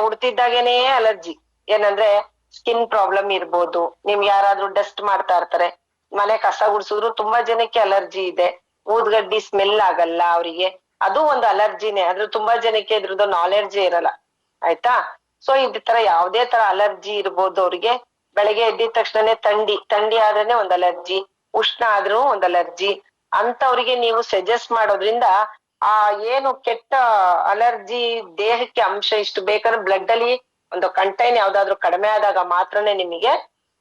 ಹುಡ್ತಿದ್ದಾಗೇನೆ ಅಲರ್ಜಿ. ಏನಂದ್ರೆ ಸ್ಕಿನ್ ಪ್ರಾಬ್ಲಮ್ ಇರ್ಬೋದು, ನಿಮ್ಗೆ ಯಾರಾದ್ರೂ ಡಸ್ಟ್ ಮಾಡ್ತಾ ಇರ್ತಾರೆ, ಮನೆ ಕಸ ಗುಡ್ಸಿದ್ರು ತುಂಬಾ ಜನಕ್ಕೆ ಅಲರ್ಜಿ ಇದೆ. ಊದ್ಗಡ್ಡಿ ಸ್ಮೆಲ್ ಆಗಲ್ಲ ಅವರಿಗೆ, ಅದು ಒಂದು ಅಲರ್ಜಿನೇ. ಆದ್ರೆ ತುಂಬಾ ಜನಕ್ಕೆ ಇದ್ರದ್ದು ನಾಲೆಡ್ಜ್ ಇರಲ್ಲ, ಆಯ್ತಾ. ಸೊ ಇದ್ ತರ ಯಾವ್ದೇ ತರ ಅಲರ್ಜಿ ಇರ್ಬೋದು ಅವ್ರಿಗೆ. ಬೆಳಗ್ಗೆ ಎದ್ದಿದ ತಕ್ಷಣನೇ ಥಂಡಿ ಆದ್ರೇನೆ ಒಂದ್ ಅಲರ್ಜಿ, ಉಷ್ಣ ಆದ್ರೂ ಒಂದ್ ಅಲರ್ಜಿ ಅಂತವ್ರಿಗೆ ನೀವು ಸಜೆಸ್ಟ್ ಮಾಡೋದ್ರಿಂದ ಆ ಏನು ಕೆಟ್ಟ ಅಲರ್ಜಿ ದೇಹಕ್ಕೆ ಅಂಶ ಇಷ್ಟು ಬೇಕಾದ್ರೆ ಬ್ಲಡ್ ಅಲ್ಲಿ ಒಂದು ಕಂಟೈನ್ ಯಾವ್ದಾದ್ರು ಕಡಿಮೆ ಆದಾಗ ಮಾತ್ರನೇ ನಿಮಗೆ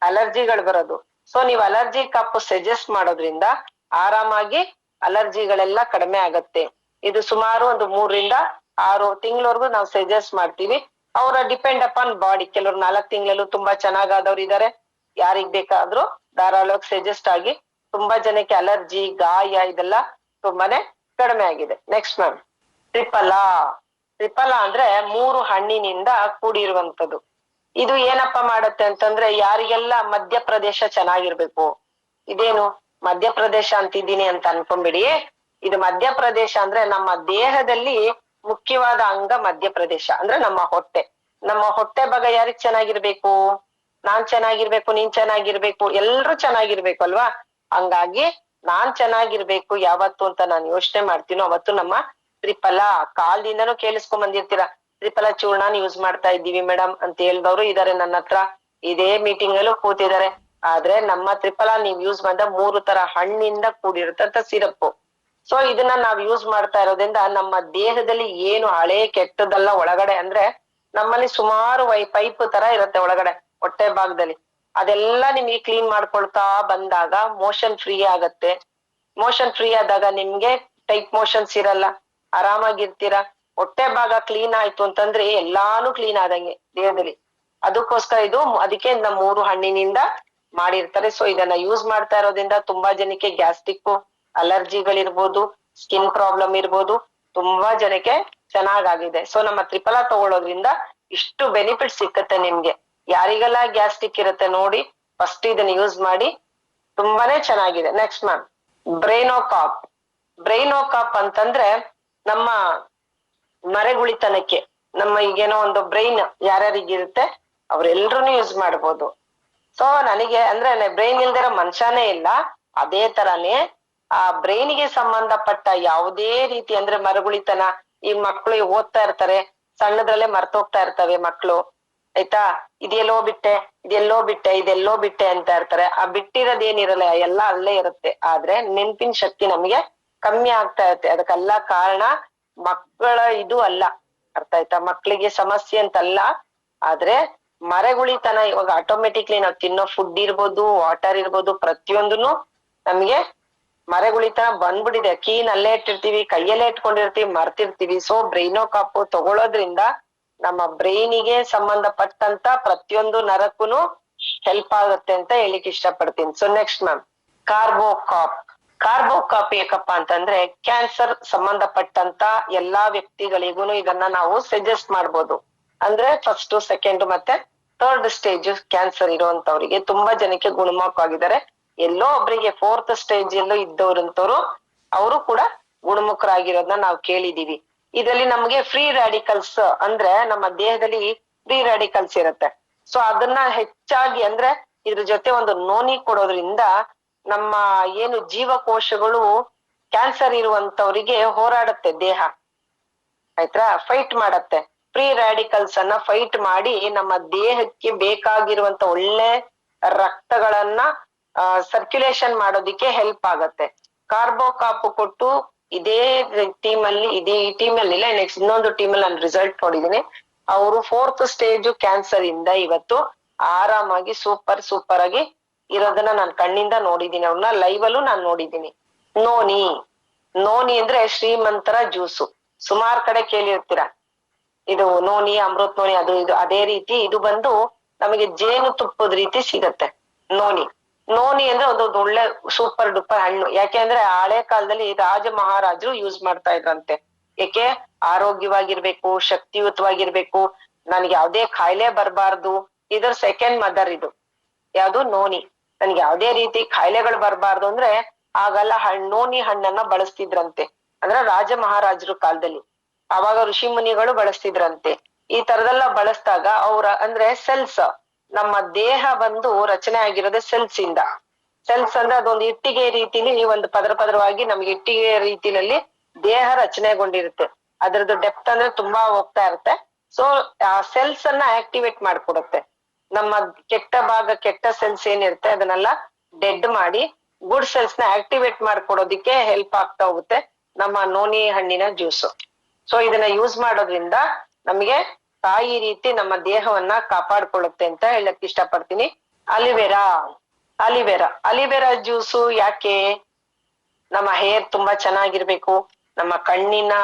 ಅಲರ್ಜಿಗಳು ಬರೋದು. ಸೊ ನೀವು ಅಲರ್ಜಿ ಕಾಪ್ ಸಜೆಸ್ಟ್ ಮಾಡೋದ್ರಿಂದ ಆರಾಮಾಗಿ ಅಲರ್ಜಿಗಳೆಲ್ಲ ಕಡಿಮೆ ಆಗತ್ತೆ. ಇದು ಸುಮಾರು ಒಂದು 3 ರಿಂದ 6 ತಿಂಗಳವರೆಗೂ ನಾವು ಸಜೆಸ್ಟ್ ಮಾಡ್ತೀವಿ. ಅವರ ಡಿಪೆಂಡ್ ಅಪಾನ್ ಬಾಡಿ. ಕೆಲವ್ರು 4 ತಿಂಗಳಲ್ಲೂ ತುಂಬಾ ಚೆನ್ನಾಗಾದವ್ರು ಇದಾರೆ. ಯಾರಿಗ್ ಬೇಕಾದ್ರೂ ಧಾರಾಳವಾಗಿ ಸಜೆಸ್ಟ್ ಆಗಿ ತುಂಬಾ ಜನಕ್ಕೆ ಅಲರ್ಜಿ, ಗಾಯ ಇದೆಲ್ಲ ತುಂಬಾನೇ ಕಡಿಮೆ ಆಗಿದೆ. ನೆಕ್ಸ್ಟ್ ಮ್ಯಾಮ್, ತ್ರಿಫಲ ಅಂದ್ರೆ 3 ಹಣ್ಣಿನಿಂದ ಕೂಡಿರುವಂತದ್ದು. ಇದು ಏನಪ್ಪಾ ಮಾಡತ್ತೆ ಅಂತಂದ್ರೆ ಯಾರಿಗೆಲ್ಲ ಮಧ್ಯಪ್ರದೇಶ ಚೆನ್ನಾಗಿರ್ಬೇಕು. ಇದೇನು ಮಧ್ಯಪ್ರದೇಶ ಅಂತಿದ್ದೀನಿ ಅಂತ ಅನ್ಕೊಂಬಿಡಿ. ಇದು ಮಧ್ಯಪ್ರದೇಶ ಅಂದ್ರೆ ನಮ್ಮ ದೇಹದಲ್ಲಿ ಮುಖ್ಯವಾದ ಅಂಗ ಮಧ್ಯಪ್ರದೇಶ ಅಂದ್ರೆ ನಮ್ಮ ಹೊಟ್ಟೆ. ನಮ್ಮ ಹೊಟ್ಟೆ ಭಾಗ ಯಾರಿಗ್ ಚೆನ್ನಾಗಿರ್ಬೇಕು? ನಾನ್ ಚೆನ್ನಾಗಿರ್ಬೇಕು, ನೀನ್ ಚೆನ್ನಾಗಿರ್ಬೇಕು, ಎಲ್ರು ಚೆನ್ನಾಗಿರ್ಬೇಕು ಅಲ್ವಾ. ಹಂಗಾಗಿ ನಾನ್ ಚೆನ್ನಾಗಿರ್ಬೇಕು ಯಾವತ್ತು ಅಂತ ನಾನು ಯೋಚನೆ ಮಾಡ್ತೀನೋ ಅವತ್ತು ನಮ್ಮ ತ್ರಿಫಲ. ಕಾಲ್ದಿಂದನೂ ಕೇಳಿಸ್ಕೊಂಡ್ ಬಂದಿರ್ತೀರ, ತ್ರಿಫಲ ಚೂರ್ಣನ ಯೂಸ್ ಮಾಡ್ತಾ ಇದ್ದೀವಿ ಮೇಡಮ್ ಅಂತ ಹೇಳ್ದವ್ರು ಇದಾರೆ ನನ್ನ ಹತ್ರ. ಇದೇ ಮೀಟಿಂಗ್ ಅಲ್ಲೂ ಕೂತಿದ್ದಾರೆ. ಆದ್ರೆ ನಮ್ಮ ತ್ರಿಫಲ ನೀವ್ ಯೂಸ್ ಮಾಡಿದ 3 ತರ ಹಣ್ಣಿಂದ ಕೂಡಿರ್ತಂತ ಸಿರಪ್ಪು. ಸೊ ಇದನ್ನ ನಾವ್ ಯೂಸ್ ಮಾಡ್ತಾ ಇರೋದ್ರಿಂದ ನಮ್ಮ ದೇಹದಲ್ಲಿ ಏನು ಹಳೆ ಕೆಟ್ಟದೆಲ್ಲ ಒಳಗಡೆ, ಅಂದ್ರೆ ನಮ್ಮಲ್ಲಿ ಸುಮಾರು ಪೈಪ್ ತರ ಇರುತ್ತೆ ಒಳಗಡೆ ಹೊಟ್ಟೆ ಭಾಗದಲ್ಲಿ, ಅದೆಲ್ಲ ನಿಮ್ಗೆ ಕ್ಲೀನ್ ಮಾಡ್ಕೊಳ್ತಾ ಬಂದಾಗ ಮೋಷನ್ ಫ್ರೀ ಆಗತ್ತೆ. ಮೋಷನ್ ಫ್ರೀ ಆದಾಗ ನಿಮ್ಗೆ ಟೈಟ್ ಮೋಷನ್ಸ್ ಇರಲ್ಲ, ಆರಾಮಾಗಿರ್ತೀರಾ. ಹೊಟ್ಟೆ ಭಾಗ ಕ್ಲೀನ್ ಆಯ್ತು ಅಂತಂದ್ರೆ ಎಲ್ಲಾನು ಕ್ಲೀನ್ ಆದಂಗೆ ದೇಹದಲ್ಲಿ. ಅದಕ್ಕೋಸ್ಕರ ಅದಕ್ಕೆ 3 ಹಣ್ಣಿನಿಂದ ಮಾಡಿರ್ತಾರೆ. ಸೊ ಇದನ್ನ ಯೂಸ್ ಮಾಡ್ತಾ ಇರೋದ್ರಿಂದ ತುಂಬಾ ಜನಕ್ಕೆ ಗ್ಯಾಸ್ಟ್ರಿಕ್ ಅಲರ್ಜಿಗಳಿರ್ಬೋದು, ಸ್ಕಿನ್ ಪ್ರಾಬ್ಲಮ್ ಇರ್ಬೋದು, ತುಂಬಾ ಜನಕ್ಕೆ ಚೆನ್ನಾಗಾಗಿದೆ. ಸೊ ನಮ್ಮ ತ್ರಿಫಲ ತಗೊಳ್ಳೋದ್ರಿಂದ ಇಷ್ಟು ಬೆನಿಫಿಟ್ ಸಿಕ್ಕತ್ತೆ ನಿಮ್ಗೆ. ಯಾರಿಗೆಲ್ಲ ಗ್ಯಾಸ್ಟ್ರಿಕ್ ಇರುತ್ತೆ ನೋಡಿ, ಫಸ್ಟ್ ಇದನ್ನ ಯೂಸ್ ಮಾಡಿ, ತುಂಬಾನೇ ಚೆನ್ನಾಗಿದೆ. ನೆಕ್ಸ್ಟ್ ಮ್ಯಾಮ್, ಬ್ರೈನೋಕಾಪ್ ಅಂತಂದ್ರೆ ನಮ್ಮ ಮರೆಗುಳಿತನಕ್ಕೆ, ನಮ್ಮ ಈಗೇನೋ ಒಂದು ಬ್ರೈನ್ ಯಾರ್ಯಾರಿಗಿರುತ್ತೆ ಅವ್ರೆಲ್ರೂ ಯೂಸ್ ಮಾಡ್ಬೋದು. ಸೊ ನನಗೆ ಅಂದ್ರೆ ಬ್ರೈನ್ ಇಲ್ದಿರೋ ಮನುಷ್ಯನೇ ಇಲ್ಲ. ಅದೇ ತರಾನೇ ಆ ಬ್ರೈನ್ಗೆ ಸಂಬಂಧಪಟ್ಟ ಯಾವುದೇ ರೀತಿ ಅಂದ್ರೆ ಮರಗುಳಿತನ, ಈ ಮಕ್ಳು ಓದ್ತಾ ಇರ್ತಾರೆ, ಸಣ್ಣದ್ರಲ್ಲೇ ಮರ್ತೋಗ್ತಾ ಇರ್ತವೆ ಮಕ್ಳು, ಆಯ್ತಾ. ಇದೆಲ್ಲೋ ಬಿಟ್ಟೆ ಅಂತ ಇರ್ತಾರೆ. ಆ ಬಿಟ್ಟಿರೋದೇನಿರಲ್ಲ ಎಲ್ಲ ಅಲ್ಲೇ ಇರುತ್ತೆ. ಆದ್ರೆ ನೆನ್ಪಿನ ಶಕ್ತಿ ನಮ್ಗೆ ಕಮ್ಮಿ ಆಗ್ತಾ ಇರುತ್ತೆ. ಅದಕ್ಕೆಲ್ಲ ಕಾರಣ ಮಕ್ಕಳ ಇದು ಅಲ್ಲ, ಅರ್ಥ ಆಯ್ತಾ. ಮಕ್ಳಿಗೆ ಸಮಸ್ಯೆ ಅಂತಲ್ಲ, ಆದ್ರೆ ಮರೆಗುಳಿತನ. ಇವಾಗ ಆಟೋಮೆಟಿಕ್ಲಿ ನಾವ್ ತಿನ್ನೋ ಫುಡ್ ಇರ್ಬೋದು, ವಾಟರ್ ಇರ್ಬೋದು, ಪ್ರತಿಯೊಂದನು ನಮ್ಗೆ ಮರೆಗುಳಿತನ ಬಂದ್ಬಿಟ್ಟಿದೆ. ಕೀನ್ ಅಲ್ಲೇ ಇಟ್ಟಿರ್ತೀವಿ, ಕೈಯಲ್ಲೇ ಇಟ್ಕೊಂಡಿರ್ತೀವಿ, ಮರ್ತಿರ್ತೀವಿ. ಸೊ ಬ್ರೈನೋಕಾಪ್ ತಗೊಳ್ಳೋದ್ರಿಂದ ನಮ್ಮ ಬ್ರೈನಿಗೆ ಸಂಬಂಧಪಟ್ಟಂತ ಪ್ರತಿಯೊಂದು ನರಕ್ಕೂನು ಹೆಲ್ಪ್ ಆಗುತ್ತೆ ಅಂತ ಹೇಳಿಕ್ ಇಷ್ಟಪಡ್ತೀನಿ. ಸೊ ನೆಕ್ಸ್ಟ್ ಮ್ಯಾಮ್, ಕಾರ್ಬೋಕಾಪ್ ಏಕಪ್ಪ ಅಂತಂದ್ರೆ ಕ್ಯಾನ್ಸರ್ ಸಂಬಂಧಪಟ್ಟಂತ ಎಲ್ಲಾ ವ್ಯಕ್ತಿಗಳಿಗೂ ಇದನ್ನ ನಾವು ಸಜೆಸ್ಟ್ ಮಾಡ್ಬೋದು. ಅಂದ್ರೆ 1st, 2nd ಮತ್ತೆ 3rd ಸ್ಟೇಜ್ ಕ್ಯಾನ್ಸರ್ ಇರುವಂತವ್ರಿಗೆ ತುಂಬಾ ಜನಕ್ಕೆ ಗುಣಮುಖವಾಗಿದ್ದಾರೆ. ಎಲ್ಲೋ ಒಬ್ರಿಗೆ 4th ಸ್ಟೇಜ್ ಎಲ್ಲೋ ಇದ್ದವ್ರಂತವ್ರು ಅವರು ಕೂಡ ಗುಣಮುಖರಾಗಿರೋದನ್ನ ನಾವು ಕೇಳಿದೀವಿ. ಇದರಲ್ಲಿ ನಮ್ಗೆ ಫ್ರೀ ರ್ಯಾಡಿಕಲ್ಸ್ ಅಂದ್ರೆ ನಮ್ಮ ದೇಹದಲ್ಲಿ ಫ್ರೀ ರ್ಯಾಡಿಕಲ್ಸ್ ಇರುತ್ತೆ. ಸೊ ಅದನ್ನ ಹೆಚ್ಚಾಗಿ ಅಂದ್ರೆ ಇದ್ರ ಜೊತೆ ಒಂದು ನೋನಿ ಕೊಡೋದ್ರಿಂದ ನಮ್ಮ ಏನು ಜೀವಕೋಶಗಳು ಕ್ಯಾನ್ಸರ್ ಇರುವಂತವ್ರಿಗೆ ಹೋರಾಡುತ್ತೆ ದೇಹ, ಆಯ್ತಾ, ಫೈಟ್ ಮಾಡತ್ತೆ. ಫ್ರೀ ರ್ಯಾಡಿಕಲ್ಸ್ ಅನ್ನ ಫೈಟ್ ಮಾಡಿ ನಮ್ಮ ದೇಹಕ್ಕೆ ಬೇಕಾಗಿರುವಂತ ಒಳ್ಳೆ ರಕ್ತಗಳನ್ನ ಸರ್ಕ್ಯುಲೇಷನ್ ಮಾಡೋದಿಕ್ಕೆ ಹೆಲ್ಪ್ ಆಗತ್ತೆ. ಕಾರ್ಬೋಕಾಪ್ ಕೊಟ್ಟು ಈ ಟೀಮ್ ಅಲ್ಲಿ ಇಲ್ಲ, ನೆಕ್ಸ್ಟ್ ಇನ್ನೊಂದು ಟೀಮ್ ಅಲ್ಲಿ ನಾನು ರಿಸಲ್ಟ್ ನೋಡಿದೀನಿ. ಅವರು 4th ಸ್ಟೇಜ್ ಕ್ಯಾನ್ಸರ್ ಇಂದ ಇವತ್ತು ಆರಾಮಾಗಿ ಸೂಪರ್ ಆಗಿ ಇರೋದನ್ನ ನಾನು ಕಣ್ಣಿಂದ ನೋಡಿದೀನಿ, ಅವ್ರನ್ನ ಲೈವ್ ಅಲ್ಲೂ ನಾನು ನೋಡಿದೀನಿ. ನೋನಿ, ನೋನಿ ಅಂದ್ರೆ ಶ್ರೀಮಂತರ ಜ್ಯೂಸು. ಸುಮಾರು ಕಡೆ ಕೇಳಿರ್ತೀರ ಇದು ನೋನಿ, ಅಮೃತ್ ನೋನಿ, ಅದು ಇದು. ಅದೇ ರೀತಿ ಇದು ಬಂದು ನಮಗೆ ಜೇನು ತುಪ್ಪದ ರೀತಿ ಸಿಗತ್ತೆ ನೋನಿ. ನೋನಿ ಅಂದ್ರೆ ಒಂದು ಒಳ್ಳೆ ಸೂಪರ್ ಡೂಪರ್ ಹಣ್ಣು. ಯಾಕೆ ಅಂದ್ರೆ ಹಳೆ ಕಾಲದಲ್ಲಿ ರಾಜ ಮಹಾರಾಜರು ಯೂಸ್ ಮಾಡ್ತಾ ಇದ್ರಂತೆ. ಏಕೆ? ಆರೋಗ್ಯವಾಗಿರ್ಬೇಕು, ಶಕ್ತಿಯುತವಾಗಿರ್ಬೇಕು, ನನ್ಗೆ ಯಾವ್ದೇ ಕಾಯಿಲೆ ಬರಬಾರ್ದು. ಇದರ ಸೆಕೆಂಡ್ ಮದರ್ ಇದು ಯಾವ್ದು ನೋನಿ. ನನ್ಗೆ ಯಾವ್ದೇ ರೀತಿ ಕಾಯಿಲೆಗಳು ಬರಬಾರ್ದು ಅಂದ್ರೆ ಆಗೆಲ್ಲ ನೋನಿ ಹಣ್ಣನ್ನ ಬಳಸ್ತಿದ್ರಂತೆ. ಅಂದ್ರೆ ರಾಜ ಮಹಾರಾಜರು ಕಾಲದಲ್ಲಿ ಅವಾಗ ಋಷಿ ಮುನಿಗಳು ಬಳಸ್ತಿದ್ರಂತೆ. ಈ ತರದೆಲ್ಲ ಬಳಸ್ದಾಗ ಅವ್ರ ಅಂದ್ರೆ ಸೆಲ್ಸ್, ನಮ್ಮ ದೇಹ ಬಂದು ರಚನೆ ಆಗಿರೋದೇ ಸೆಲ್ಸ್ ಇಂದ. ಸೆಲ್ಸ್ ಅಂದ್ರೆ ಅದೊಂದು ಇಟ್ಟಿಗೆ ರೀತಿಲಿ ಒಂದು ಪದರವಾಗಿ ನಮ್ಗೆ ಇಟ್ಟಿಗೆ ರೀತಿನಲ್ಲಿ ದೇಹ ರಚನೆಗೊಂಡಿರುತ್ತೆ. ಅದ್ರದ್ದು ಡೆಪ್ತ್ ಅಂದ್ರೆ ತುಂಬಾ ಹೋಗ್ತಾ ಇರುತ್ತೆ. ಸೊ ಆ ಸೆಲ್ಸ್ ಅನ್ನ ಆಕ್ಟಿವೇಟ್ ಮಾಡ್ಕೊಡುತ್ತೆ. ನಮ್ಮ ಕೆಟ್ಟ ಭಾಗ, ಕೆಟ್ಟ ಸೆಲ್ಸ್ ಏನಿರುತ್ತೆ ಅದನ್ನೆಲ್ಲ ಡೆಡ್ ಮಾಡಿ ಗುಡ್ ಸೆಲ್ಸ್ ನ ಆಕ್ಟಿವೇಟ್ ಮಾಡ್ಕೊಡೋದಿಕ್ಕೆ ಹೆಲ್ಪ್ ಆಗ್ತಾ ಹೋಗುತ್ತೆ ನಮ್ಮ ನೋನಿ ಹಣ್ಣಿನ ಜ್ಯೂಸು. ಸೊ ಇದನ್ನ ಯೂಸ್ ಮಾಡೋದ್ರಿಂದ ನಮ್ಗೆ ತಾಯಿ ರೀತಿ ನಮ್ಮ ದೇಹವನ್ನ ಕಾಪಾಡ್ಕೊಳ್ಳುತ್ತೆ ಅಂತ ಹೇಳಕ್ ಇಷ್ಟಪಡ್ತೀನಿ. ಅಲಿವೆರಾ, ಅಲಿವೆರಾ ಜ್ಯೂಸು ಯಾಕೆ? ನಮ್ಮ ಹೇರ್ ತುಂಬಾ ಚೆನ್ನಾಗಿರ್ಬೇಕು, ನಮ್ಮ ಕಣ್ಣಿನ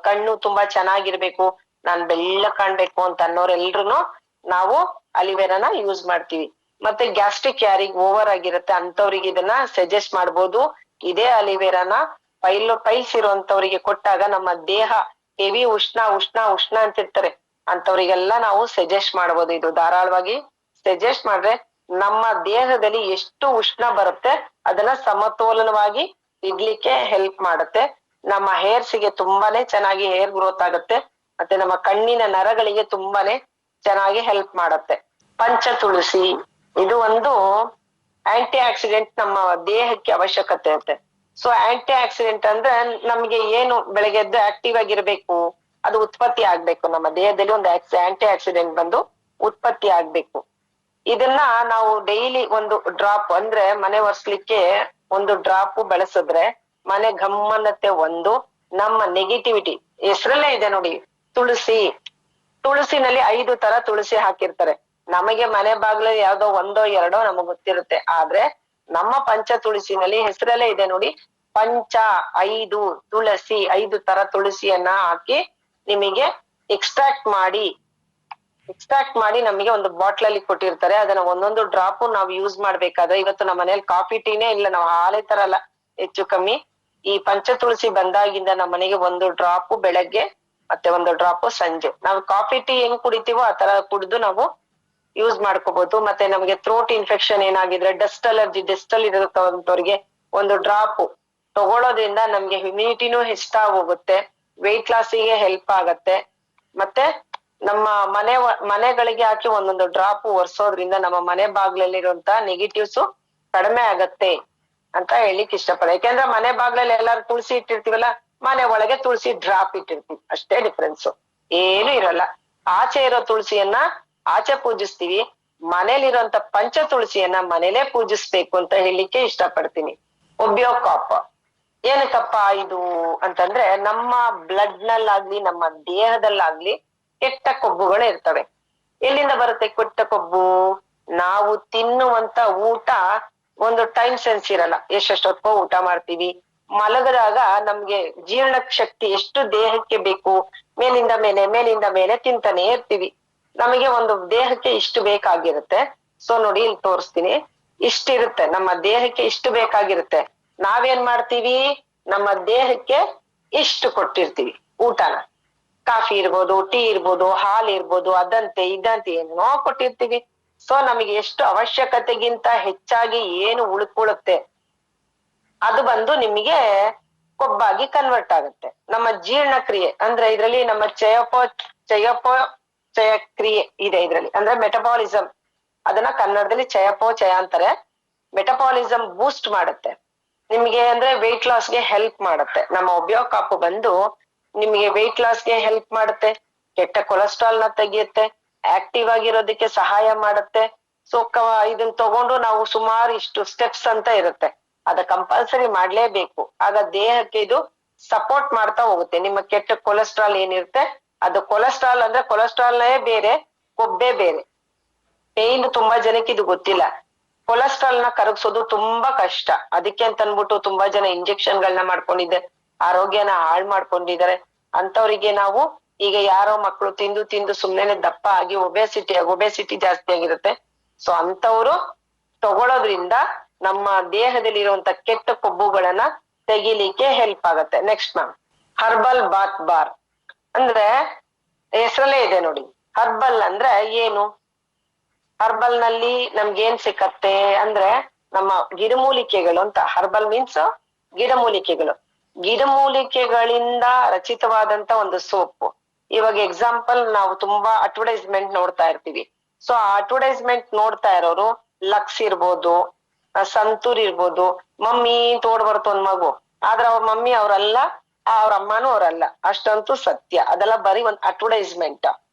ಕಣ್ಣು ತುಂಬಾ ಚೆನ್ನಾಗಿರ್ಬೇಕು, ನಾನ್ ಬೆಳ್ಳ ಕಾಣ್ಬೇಕು ಅಂತ ಅನ್ನೋರೆಲ್ರುನು ನಾವು ಅಲಿವೆರಾನ ಯೂಸ್ ಮಾಡ್ತೀವಿ. ಮತ್ತೆ ಗ್ಯಾಸ್ಟ್ರಿಕ್ ಯಾರಿಗ್ ಓವರ್ ಆಗಿರುತ್ತೆ ಅಂತವ್ರಿಗೆ ಇದನ್ನ ಸಜೆಸ್ಟ್ ಮಾಡ್ಬೋದು. ಇದೇ ಅಲಿವೆರಾನ ಪೈಲ್ಸ್ ಇರುವಂತವ್ರಿಗೆ ಕೊಟ್ಟಾಗ ನಮ್ಮ ದೇಹ ಹೆವಿ ಉಷ್ಣ ಉಷ್ಣ ಉಷ್ಣ ಅಂತಿರ್ತಾರೆ ಅಂತವ್ರಿಗೆಲ್ಲ ನಾವು ಸಜೆಸ್ಟ್ ಮಾಡ್ಬೋದು. ಇದು ಧಾರಾಳವಾಗಿ ಸಜೆಸ್ಟ್ ಮಾಡ್ರೆ ನಮ್ಮ ದೇಹದಲ್ಲಿ ಎಷ್ಟು ಉಷ್ಣ ಬರುತ್ತೆ ಅದನ್ನ ಸಮತೋಲನವಾಗಿ ಇಡ್ಲಿಕ್ಕೆ ಹೆಲ್ಪ್ ಮಾಡುತ್ತೆ. ನಮ್ಮ ಹೇರ್ಸ್ಗೆ ತುಂಬಾನೇ ಚೆನ್ನಾಗಿ ಹೇರ್ ಗ್ರೋತ್ ಆಗುತ್ತೆ. ಮತ್ತೆ ನಮ್ಮ ಕಣ್ಣಿನ ನರಗಳಿಗೆ ತುಂಬಾನೇ ಚೆನ್ನಾಗಿ ಹೆಲ್ಪ್ ಮಾಡುತ್ತೆ. ಪಂಚ ತುಳಸಿ, ಇದು ಒಂದು ಆಂಟಿ ಆಕ್ಸಿಡೆಂಟ್ ನಮ್ಮ ದೇಹಕ್ಕೆ ಅವಶ್ಯಕತೆ ಇರುತ್ತೆ. ಸೊ ಆಂಟಿ ಆಕ್ಸಿಡೆಂಟ್ ಅಂದ್ರೆ ನಮ್ಗೆ ಏನು ಬೆಳಗ್ಗೆ ಎದ್ದು ಆಕ್ಟಿವ್ ಆಗಿರ್ಬೇಕು, ಅದು ಉತ್ಪತ್ತಿ ಆಗ್ಬೇಕು. ನಮ್ಮ ದೇಹದಲ್ಲಿ ಒಂದು ಆಂಟಿ ಆಕ್ಸಿಡೆಂಟ್ ಬಂದು ಉತ್ಪತ್ತಿ ಆಗ್ಬೇಕು. ಇದನ್ನ ನಾವು ಡೈಲಿ ಒಂದು ಡ್ರಾಪ್ ಅಂದ್ರೆ ಮನೆ ಒರೆಸ್ಲಿಕ್ಕೆ ಒಂದು ಡ್ರಾಪ್ ಬಳಸಿದ್ರೆ ಮನೆ ಗಮ್ಮನ್ನತ್ತೆ. ಒಂದು ನಮ್ಮ ನೆಗೆಟಿವಿಟಿ ಹೆಸರಲ್ಲೇ ಇದೆ ನೋಡಿ, ತುಳಸಿ. ತುಳಸಿನಲ್ಲಿ 5 ತರ ತುಳಸಿ ಹಾಕಿರ್ತಾರೆ. ನಮಗೆ ಮನೆ ಬಾಗ್ಲಲ್ಲಿ ಯಾವ್ದೋ ಒಂದೋ ಎರಡೋ ನಮಗ್ ಗೊತ್ತಿರುತ್ತೆ. ಆದ್ರೆ ನಮ್ಮ ಪಂಚ ತುಳಸಿನಲ್ಲಿ ಹೆಸರಲ್ಲೇ ಇದೆ ನೋಡಿ, ಪಂಚ 5 ತುಳಸಿ, 5 ತರ ತುಳಸಿಯನ್ನ ಹಾಕಿ ನಿಮಗೆ ಎಕ್ಸ್ಟ್ರಾಕ್ಟ್ ಮಾಡಿ ನಮಗೆ ಒಂದು ಬಾಟ್ಲ್ ಅಲ್ಲಿ ಕೊಟ್ಟಿರ್ತಾರೆ. ಅದನ್ನ ಒಂದೊಂದು ಡ್ರಾಪ್ ನಾವು ಯೂಸ್ ಮಾಡ್ಬೇಕಾದ್ರೆ, ಇವತ್ತು ನಮ್ಮ ಮನೇಲಿ ಕಾಫಿ ಟೀನೇ ಇಲ್ಲ, ನಾವು ಹಾಲೇ ತರಲ್ಲ ಹೆಚ್ಚು ಕಮ್ಮಿ. ಈ ಪಂಚ ತುಳಸಿ ಬಂದಾಗಿಂದ ನಮ್ಮ ಮನೆಗೆ ಒಂದು ಡ್ರಾಪ್ ಬೆಳಗ್ಗೆ ಮತ್ತೆ ಒಂದು ಡ್ರಾಪ್ ಸಂಜೆ. ನಾವು ಕಾಫಿ ಟೀ ಹೆಂಗ್ ಕುಡಿತೀವೋ ಆ ತರ ಕುಡಿದು ನಾವು ಯೂಸ್ ಮಾಡ್ಕೋಬಹುದು. ಮತ್ತೆ ನಮಗೆ ಥ್ರೋಟ್ ಇನ್ಫೆಕ್ಷನ್ ಏನಾಗಿದ್ರೆ, ಡಸ್ಟ್ ಅಲರ್ಜಿ, ಡಸ್ಟ್ ಅಲ್ಲಿ ಇರುತ್ತವ್ರಿಗೆ ಒಂದು ಡ್ರಾಪ್ ತಗೊಳ್ಳೋದ್ರಿಂದ ನಮ್ಗೆ ಇಮ್ಯುನಿಟಿನೂ ಹೆಚ್ಚಾ ಹೋಗುತ್ತೆ, ವೆಯ್ಟ್ ಲಾಸಿಗೆ ಹೆಲ್ಪ್ ಆಗತ್ತೆ. ಮತ್ತೆ ನಮ್ಮ ಮನೆಗಳಿಗೆ ಹಾಕಿ ಒಂದೊಂದು ಡ್ರಾಪ್ ಒರೆಸೋದ್ರಿಂದ ನಮ್ಮ ಮನೆ ಬಾಗ್ಲಲ್ಲಿರುವಂತ ನೆಗೆಟಿವ್ಸ್ ಕಡಿಮೆ ಆಗತ್ತೆ ಅಂತ ಹೇಳಿಕ್ ಇಷ್ಟಪಡ. ಯಾಕೆಂದ್ರೆ ಮನೆ ಬಾಗ್ಲಲ್ಲಿ ಎಲ್ಲಾರು ತುಳಸಿ ಇಟ್ಟಿರ್ತೀವಲ್ಲ, ಮನೆ ಒಳಗೆ ತುಳಸಿ ಡ್ರಾಪ್ ಇಟ್ಟಿರ್ತೀವಿ, ಅಷ್ಟೇ ಡಿಫ್ರೆನ್ಸ್, ಏನು ಇರಲ್ಲ. ಆಚೆ ಇರೋ ತುಳಸಿಯನ್ನ ಆಚೆ ಪೂಜಿಸ್ತೀವಿ, ಮನೇಲಿರುವಂತ ಪಂಚ ತುಳಸಿಯನ್ನ ಮನೇಲೆ ಪೂಜಿಸ್ಬೇಕು ಅಂತ ಹೇಳಿಕ್ಕೆ ಇಷ್ಟಪಡ್ತೀನಿ. ಒಬ್ಯೋಕಾಪ್ ಏನಕ್ಕಪ್ಪ ಇದು ಅಂತಂದ್ರೆ, ನಮ್ಮ ಬ್ಲಡ್ ನಲ್ಲಾಗ್ಲಿ ನಮ್ಮ ದೇಹದಲ್ಲಾಗ್ಲಿ ಕೆಟ್ಟ ಕೊಬ್ಬುಗಳು ಇರ್ತವೆ. ಎಲ್ಲಿಂದ ಬರುತ್ತೆ ಕೆಟ್ಟ ಕೊಬ್ಬು? ನಾವು ತಿನ್ನುವಂತ ಊಟ ಒಂದು ಟೈಮ್ ಸೆನ್ಸ್ ಇರಲ್ಲ, ಎಷ್ಟೆಷ್ಟೊತ್ತೋ ಊಟ ಮಾಡ್ತೀವಿ. ಮಲಗದಾಗ ನಮ್ಗೆ ಜೀರ್ಣ ಶಕ್ತಿ ಎಷ್ಟು ದೇಹಕ್ಕೆ ಬೇಕು, ಮೇಲಿಂದ ಮೇಲೆ ತಿಂತಾನೆ ಇರ್ತೀವಿ. ನಮಗೆ ಒಂದು ದೇಹಕ್ಕೆ ಇಷ್ಟು ಬೇಕಾಗಿರುತ್ತೆ. ಸೊ ನೋಡಿ ಇಲ್ಲಿ ತೋರಿಸ್ತೀನಿ, ಇಷ್ಟಿರುತ್ತೆ ನಮ್ಮ ದೇಹಕ್ಕೆ, ಇಷ್ಟು ಬೇಕಾಗಿರುತ್ತೆ. ನಾವೇನ್ ಮಾಡ್ತೀವಿ, ನಮ್ಮ ದೇಹಕ್ಕೆ ಇಷ್ಟು ಕೊಟ್ಟಿರ್ತೀವಿ ಊಟನ. ಕಾಫಿ ಇರ್ಬೋದು, ಟೀ ಇರ್ಬೋದು, ಹಾಲ್ ಇರ್ಬೋದು, ಅದಂತೆ ಇದಂತೆ ಏನೋ ಕೊಟ್ಟಿರ್ತೀವಿ. ಸೊ ನಮಗೆ ಎಷ್ಟು ಅವಶ್ಯಕತೆಗಿಂತ ಹೆಚ್ಚಾಗಿ ಏನು ಉಳ್ಕೊಳ್ಳುತ್ತೆ ಅದು ಬಂದು ನಿಮಗೆ ಕೊಬ್ಬಾಗಿ ಕನ್ವರ್ಟ್ ಆಗುತ್ತೆ. ನಮ್ಮ ಜೀರ್ಣಕ್ರಿಯೆ ಅಂದ್ರೆ ಇದ್ರಲ್ಲಿ ನಮ್ಮ ಚಯ ಕ್ರಿಯೆ ಇದೆ ಇದ್ರಲ್ಲಿ, ಅಂದ್ರೆ ಮೆಟಬಾಲಿಸಮ್, ಅದನ್ನ ಕನ್ನಡದಲ್ಲಿ ಚಯಾಪಚಯ ಅಂತಾರೆ. ಮೆಟಬಾಲಿಸಮ್ ಬೂಸ್ಟ್ ಮಾಡುತ್ತೆ ನಿಮ್ಗೆ, ಅಂದ್ರೆ ವೆಯ್ಟ್ ಲಾಸ್ಗೆ ಹೆಲ್ಪ್ ಮಾಡುತ್ತೆ. ನಮ್ಮ ಒಬ್ಯೋಕಾಪ್ ಬಂದು ನಿಮಗೆ ವೆಯ್ಟ್ ಲಾಸ್ಗೆ ಹೆಲ್ಪ್ ಮಾಡುತ್ತೆ, ಕೆಟ್ಟ ಕೊಲೆಸ್ಟ್ರಾಲ್ ನ ತೆಗೆಯುತ್ತೆ, ಆಕ್ಟಿವ್ ಆಗಿರೋದಕ್ಕೆ ಸಹಾಯ ಮಾಡುತ್ತೆ. ಸೊ ಇದನ್ನ ತಗೊಂಡು ನಾವು ಸುಮಾರು ಇಷ್ಟು ಸ್ಟೆಪ್ಸ್ ಅಂತ ಇರುತ್ತೆ, ಅದ ಕಂಪಲ್ಸರಿ ಮಾಡ್ಲೇಬೇಕು. ಆಗ ದೇಹಕ್ಕೆ ಇದು ಸಪೋರ್ಟ್ ಮಾಡ್ತಾ ಹೋಗುತ್ತೆ. ನಿಮ್ಮ ಕೆಟ್ಟ ಕೊಲೆಸ್ಟ್ರಾಲ್ ಏನಿರುತ್ತೆ, ಅದು ಕೊಲೆಸ್ಟ್ರಾಲ್ ಅಂದ್ರೆ ಕೊಲೆಸ್ಟ್ರಾಲ್ನೇ ಬೇರೆ, ಕೊಬ್ಬೆ ಬೇರೆ. ಪೇಯ್ನ್ ತುಂಬಾ ಜನಕ್ಕೆ ಇದು ಗೊತ್ತಿಲ್ಲ. ಕೊಲೆಸ್ಟ್ರಾಲ್ ನ ಕರಗಿಸೋದು ತುಂಬಾ ಕಷ್ಟ. ಅದಕ್ಕೆ ಅಂತ ಅನ್ಬಿಟ್ಟು ತುಂಬಾ ಜನ ಇಂಜೆಕ್ಷನ್ ಗಳನ್ನ ಮಾಡ್ಕೊಂಡಿದ್ದೆ, ಆರೋಗ್ಯನ ಹಾಳ್ ಮಾಡ್ಕೊಂಡಿದ್ದಾರೆ. ಅಂತವ್ರಿಗೆ ನಾವು ಈಗ ಯಾರೋ ಮಕ್ಕಳು ತಿಂದು ತಿಂದು ಸುಮ್ನೆ ದಪ್ಪ ಆಗಿ ಒಬೆಸಿಟಿ ಜಾಸ್ತಿ ಆಗಿರುತ್ತೆ. ಸೊ ಅಂತವ್ರು ತಗೊಳೋದ್ರಿಂದ ನಮ್ಮ ದೇಹದಲ್ಲಿರುವಂತ ಕೆಟ್ಟ ಕೊಬ್ಬುಗಳನ್ನ ತೆಗಿಲಿಕ್ಕೆ ಹೆಲ್ಪ್ ಆಗತ್ತೆ. Next ma'am, herbal bath bar ಅಂದ್ರೆ ಹೆಸರಲ್ಲೇ ಇದೆ ನೋಡಿ. ಹರ್ಬಲ್ ಅಂದ್ರೆ ಏನು? ಹರ್ಬಲ್ ನಲ್ಲಿ ನಮ್ಗೆ ಏನ್ ಸಿಕ್ಕತ್ತೆ ಅಂದ್ರೆ ನಮ್ಮ ಗಿಡಮೂಲಿಕೆಗಳು ಅಂತ. ಹರ್ಬಲ್ ಮೀನ್ಸ್ ಗಿಡಮೂಲಿಕೆಗಳು. ಗಿಡಮೂಲಿಕೆಗಳಿಂದ ರಚಿತವಾದಂತ ಒಂದು ಸೋಪ್. ಇವಾಗ ಎಕ್ಸಾಂಪಲ್ ನಾವು ತುಂಬಾ ಅಡ್ವರ್ಟೈಸ್ಮೆಂಟ್ ನೋಡ್ತಾ ಇರ್ತೀವಿ. ಸೊ ಆ ಅಡ್ವರ್ಟೈಸ್ಮೆಂಟ್ ನೋಡ್ತಾ ಇರೋರು ಲಕ್ಸ್ ಇರ್ಬೋದು, ಸಂತೂರ್ ಇರ್ಬೋದು, ಮಮ್ಮಿ ತೋಡ್ ಬರ್ತು ಒಂದ್ ಮಗು, ಆದ್ರ ಅವ್ರ ಮಮ್ಮಿ ಅವ್ರಲ್ಲ, ಅವ್ರ ಅಮ್ಮನೂ ಅವ್ರಲ್ಲ, ಅಷ್ಟಂತೂ ಸತ್ಯ. ಅದೆಲ್ಲ ಬರೀ ಒಂದ್ ಅಡ್ವರ್ಟೈಸ್ಮೆಂಟ್.